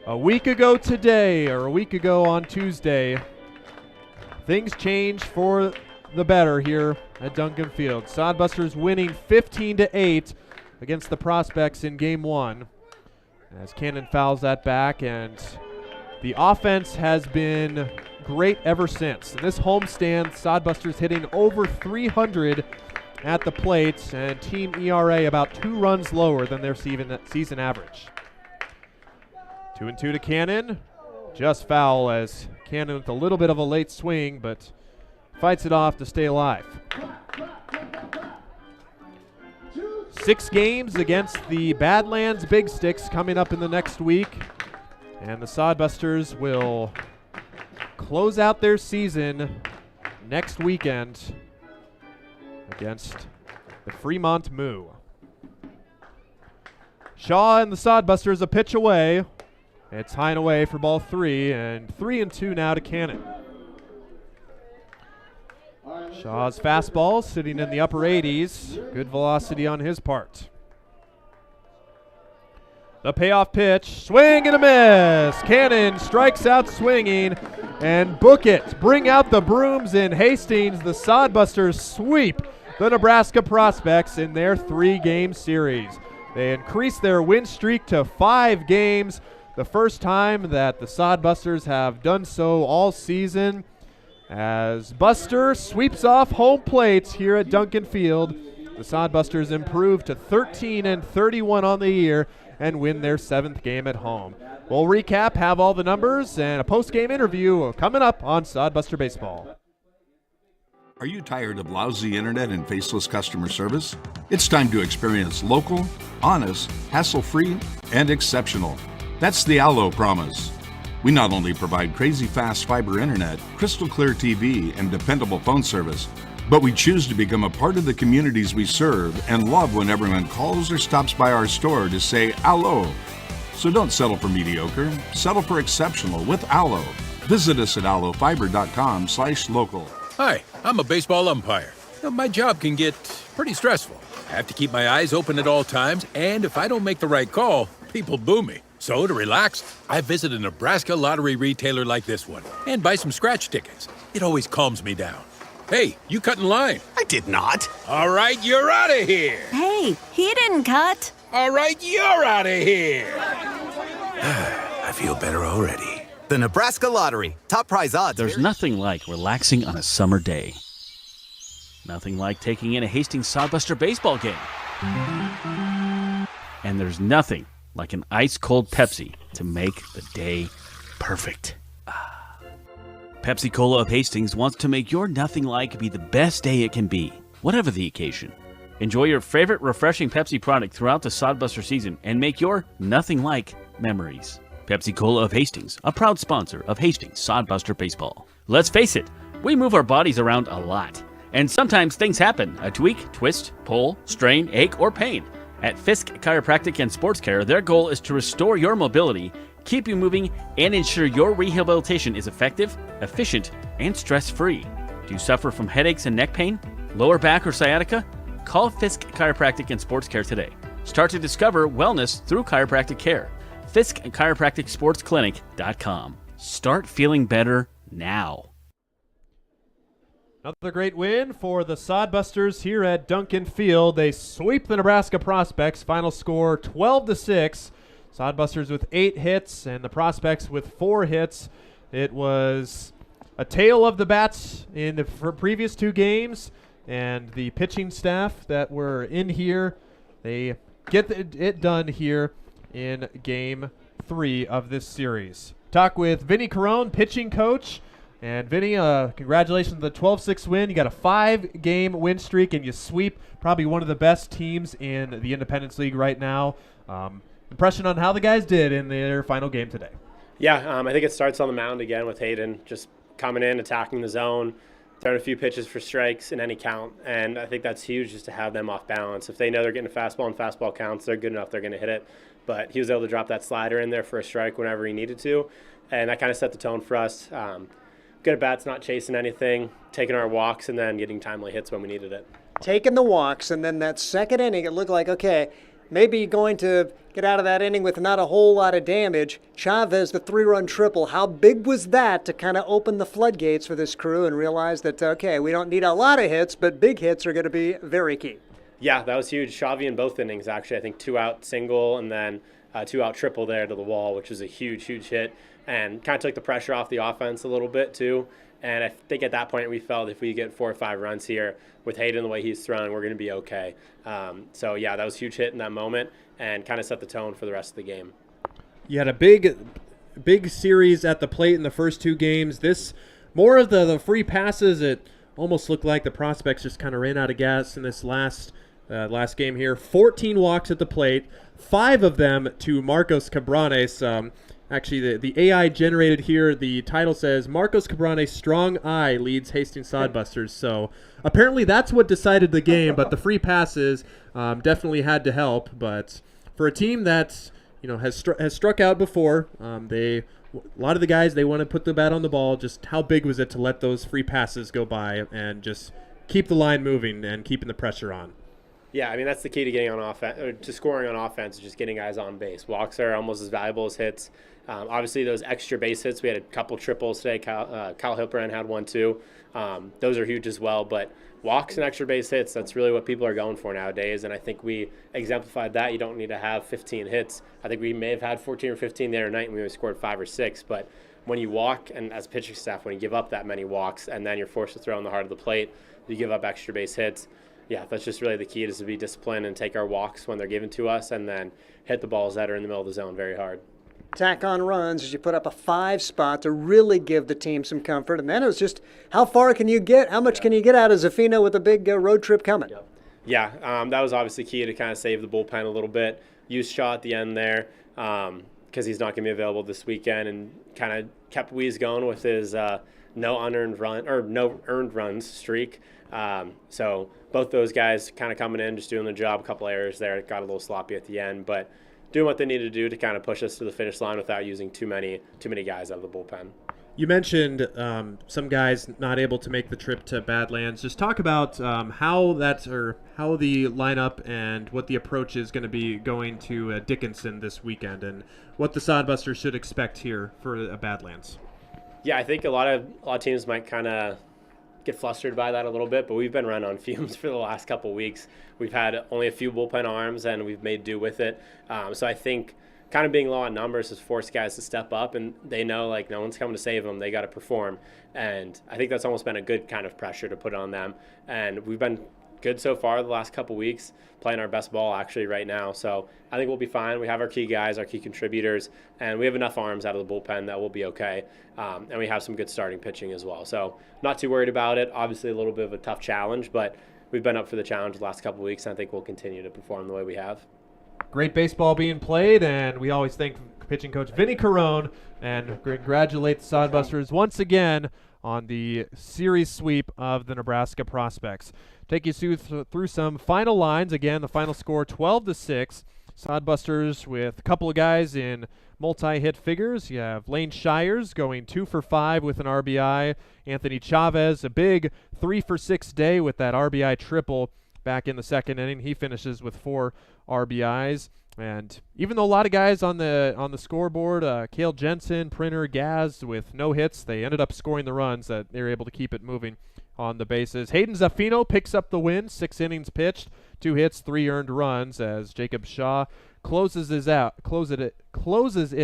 A week ago on Tuesday, things changed for the better here at Duncan Field. Sod Busters winning 15-8 against the Prospects in Game 1 as Cannon fouls that back, and the offense has been great ever since. In this homestand, Sod Busters hitting over 300 at the plate, and team ERA about 2 runs lower than their season average. 2-2 to Cannon. Just foul as Cannon with a little bit of a late swing, but fights it off to stay alive. 6 games against the Badlands Big Sticks coming up in the next week, and the Sod Busters will close out their season next weekend against the Fremont Moo. Shaw and the Sod Busters a pitch away. It's high and away for ball 3, and 3-2 now to Cannon. Shaw's fastball sitting in the upper 80s. Good velocity on his part. The payoff pitch, swing and a miss. Cannon strikes out swinging, and book it. Bring out the brooms in Hastings. The Sod Busters sweep the Nebraska Prospects in their 3-game series. They increase their win streak to 5 games, the first time that the Sod Busters have done so all season, as Buster sweeps off home plates here at Duncan Field. The Sod Busters improve to 13-31 on the year and win their 7th game at home. We'll recap, have all the numbers, and a post-game interview coming up on Sod Buster Baseball. Are you tired of lousy internet and faceless customer service? It's time to experience local, honest, hassle-free, and exceptional. That's the Allo promise. We not only provide crazy fast fiber internet, crystal clear TV, and dependable phone service, but we choose to become a part of the communities we serve and love when everyone calls or stops by our store to say Allo. So don't settle for mediocre, settle for exceptional with Allo. Visit us at allofiber.com/local. Hi, I'm a baseball umpire. My job can get pretty stressful. I have to keep my eyes open at all times, and if I don't make the right call, people boo me. So to relax, I visit a Nebraska lottery retailer like this one and buy some scratch tickets. It always calms me down. Hey, you cut in line. I did not. All right, you're out of here. Hey, he didn't cut. All right, you're out of here. I feel better already. The Nebraska Lottery. Top prize odds. There's nothing like relaxing on a summer day. Nothing like taking in a Hastings Sod Buster baseball game. And there's nothing like an ice-cold Pepsi to make the day perfect. Pepsi Cola of Hastings wants to make your nothing like be the best day it can be, whatever the occasion. Enjoy your favorite refreshing Pepsi product throughout the Sod Buster season and make your nothing like memories. Pepsi Cola of Hastings, a proud sponsor of Hastings Sod Buster Baseball. Let's face it, we move our bodies around a lot, and sometimes things happen: a tweak, twist, pull, strain, ache, or pain. At Fisk Chiropractic and Sports Care, their goal is to restore your mobility, keep you moving, and ensure your rehabilitation is effective, efficient, and stress-free. Do you suffer from headaches and neck pain, lower back, or sciatica? Call Fisk Chiropractic and Sports Care today. Start to discover wellness through chiropractic care. Fisk Chiropractic Sports Clinic.com. Start feeling better now. Another great win for the Sod Busters here at Duncan Field. They sweep the Nebraska Prospects. Final score 12-6. Sod Busters with 8 hits and the Prospects with 4 hits. It was a tale of the bats in the previous 2 games, and the pitching staff that were in here, they get it done here in Game 3 of this series. Talk with Vinny Carone, pitching coach. And Vinny, congratulations on the 12-6 win. You got a 5-game win streak, and you sweep probably one of the best teams in the Independence League right now. Impression on how the guys did in their final game today? Yeah, I think it starts on the mound again with Hayden just coming in, attacking the zone, throwing a few pitches for strikes in any count. And I think that's huge just to have them off balance. If they know they're getting a fastball and fastball counts, they're good enough, they're going to hit it. But he was able to drop that slider in there for a strike whenever he needed to, and that kind of set the tone for us. good at bats, not chasing anything, taking our walks, and then getting timely hits when we needed it. Taking the walks, and then that second inning, it looked like, okay, maybe going to get out of that inning with not a whole lot of damage. Chavez, the 3-run triple, how big was that to kind of open the floodgates for this crew and realize that, okay, we don't need a lot of hits, but big hits are going to be very key? Yeah, that was huge. Xavi in both innings, actually. I think 2-out single and then 2-out triple there to the wall, which was a huge, huge hit, and kind of took the pressure off the offense a little bit too. And I think at that point we felt if we get 4 or 5 runs here with Hayden the way he's throwing, we're going to be okay. So, yeah, that was a huge hit in that moment and kind of set the tone for the rest of the game. You had a big series at the plate in the first 2 games. This, more of the free passes, it almost looked like the prospects just kind of ran out of gas in this last game here. 14 walks at the plate, 5 of them to Marcos Cabranes. Actually, the AI generated here, the title says, Marcos Cabranes' strong eye leads Hastings Sod Busters. So apparently that's what decided the game, but the free passes definitely had to help. But for a team that has struck out before, a lot of the guys, they want to put the bat on the ball. Just how big was it to let those free passes go by and just keep the line moving and keeping the pressure on? Yeah, I mean, that's the key to getting on offense, or to scoring on offense, is just getting guys on base. Walks are almost as valuable as hits. Obviously, those extra base hits, we had a couple triples today. Kyle Hilpern had one too. Those are huge as well. But walks and extra base hits, that's really what people are going for nowadays. And I think we exemplified that. You don't need to have 15 hits. I think we may have had 14 or 15 the other night and we only scored 5 or 6. But when you walk, and as pitching staff, when you give up that many walks and then you're forced to throw in the heart of the plate, you give up extra base hits. Yeah, that's just really the key, is to be disciplined and take our walks when they're given to us and then hit the balls that are in the middle of the zone very hard. Tack on runs as you put up a 5 spot to really give the team some comfort. And then it was just, how far can you get? How much can you get out of Zafino with a big road trip coming? Yeah, that was obviously key to kind of save the bullpen a little bit. Use Shaw at the end there because he's not going to be available this weekend, and kind of kept Weeze going with his no earned runs streak. So both those guys kind of coming in, just doing the job. A couple errors there, it got a little sloppy at the end, but doing what they needed to do to kind of push us to the finish line without using too many guys out of the bullpen. You mentioned some guys not able to make the trip to Badlands. Just talk about how the lineup and what the approach is going to be going to Dickinson this weekend, and what the Sod Busters should expect here for Badlands. Yeah, I think a lot of teams might kind of get flustered by that a little bit, but we've been running on fumes for the last couple weeks. We've had only a few bullpen arms, and we've made do with it. So I think kind of being low on numbers has forced guys to step up, and they know, like, no one's coming to save them. They got to perform. And I think that's almost been a good kind of pressure to put on them. And we've been good so far the last couple weeks, playing our best ball actually right now. So I think we'll be fine. We have our key guys, our key contributors, and we have enough arms out of the bullpen that we'll be okay. And we have some good starting pitching as well. So not too worried about it. Obviously a little bit of a tough challenge, but we've been up for the challenge the last couple weeks, and I think we'll continue to perform the way we have. Great baseball being played, and we always thank pitching coach Vinny Carone and congratulate the Sod Busters once again on the series sweep of the Nebraska Prospects. Take you through some final lines. Again, the final score 12-6. Sod Busters with a couple of guys in multi-hit figures. You have Lane Shires going 2 for 5 with an RBI. Anthony Chavez, a big 3 for 6 day with that RBI triple back in the second inning. He finishes with 4 RBIs. And even though a lot of guys on the scoreboard, Cale Jensen, Printer, Gaz with no hits, they ended up scoring the runs that they were able to keep it moving on the bases. Hayden Zafino picks up the win, 6 innings pitched, 2 hits, 3 earned runs, as Jacob Shaw closes it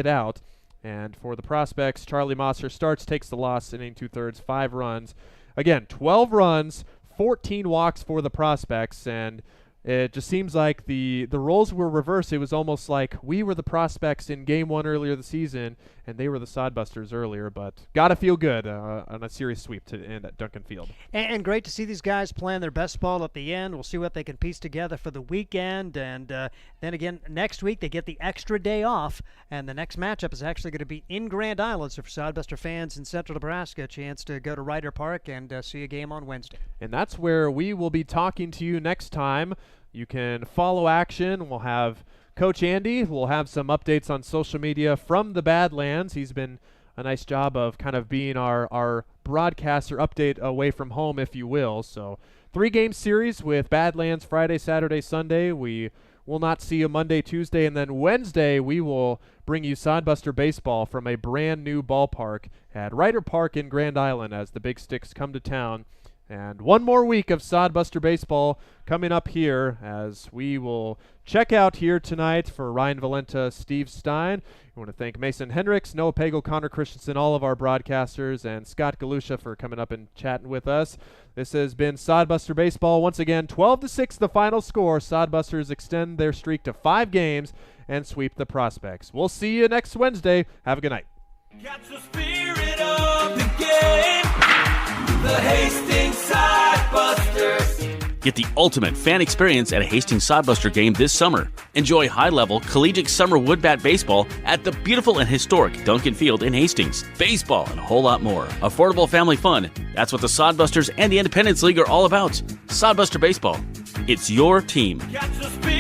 out. And for the Prospects, Charlie Mosser starts, takes the loss, inning 2/3, 5 runs. Again, 12 runs, 14 walks for the Prospects, and it just seems like the roles were reversed. It was almost like we were the Prospects in Game 1 earlier this season, and they were the Sod Busters earlier. But got to feel good on a series sweep to end at Duncan Field. And great to see these guys playing their best ball at the end. We'll see what they can piece together for the weekend. And then again, next week they get the extra day off, and the next matchup is actually going to be in Grand Island. So for Sod Buster fans in Central Nebraska, a chance to go to Ryder Park and see a game on Wednesday. And that's where we will be talking to you next time. You can follow action. We'll have Coach Andy. We'll have some updates on social media from the Badlands. He's been a nice job of kind of being our broadcaster update away from home, if you will. So 3-game series with Badlands Friday, Saturday, Sunday. We will not see you Monday, Tuesday, and then Wednesday we will bring you Sod Buster baseball from a brand new ballpark at Ryder Park in Grand Island as the Big Sticks come to town. And one more week of Sod Buster baseball coming up here as we will check out here tonight for Ryan Valenta, Steve Stein. We want to thank Mason Hendricks, Noah Pagel, Connor Christensen, all of our broadcasters, and Scott Galusha for coming up and chatting with us. This has been Sod Buster baseball. Once again, 12-6 the final score. Sod Busters extend their streak to 5 games and sweep the Prospects. We'll see you next Wednesday. Have a good night. Catch the spirit of the game. The Hastings Sod Busters. Get the ultimate fan experience at a Hastings Sod Buster game this summer. Enjoy high-level collegiate summer wood bat baseball at the beautiful and historic Duncan Field in Hastings. Baseball and a whole lot more. Affordable family fun. That's what the Sod Busters and the Independence League are all about. Sod Buster Baseball. It's your team. Catch the spirit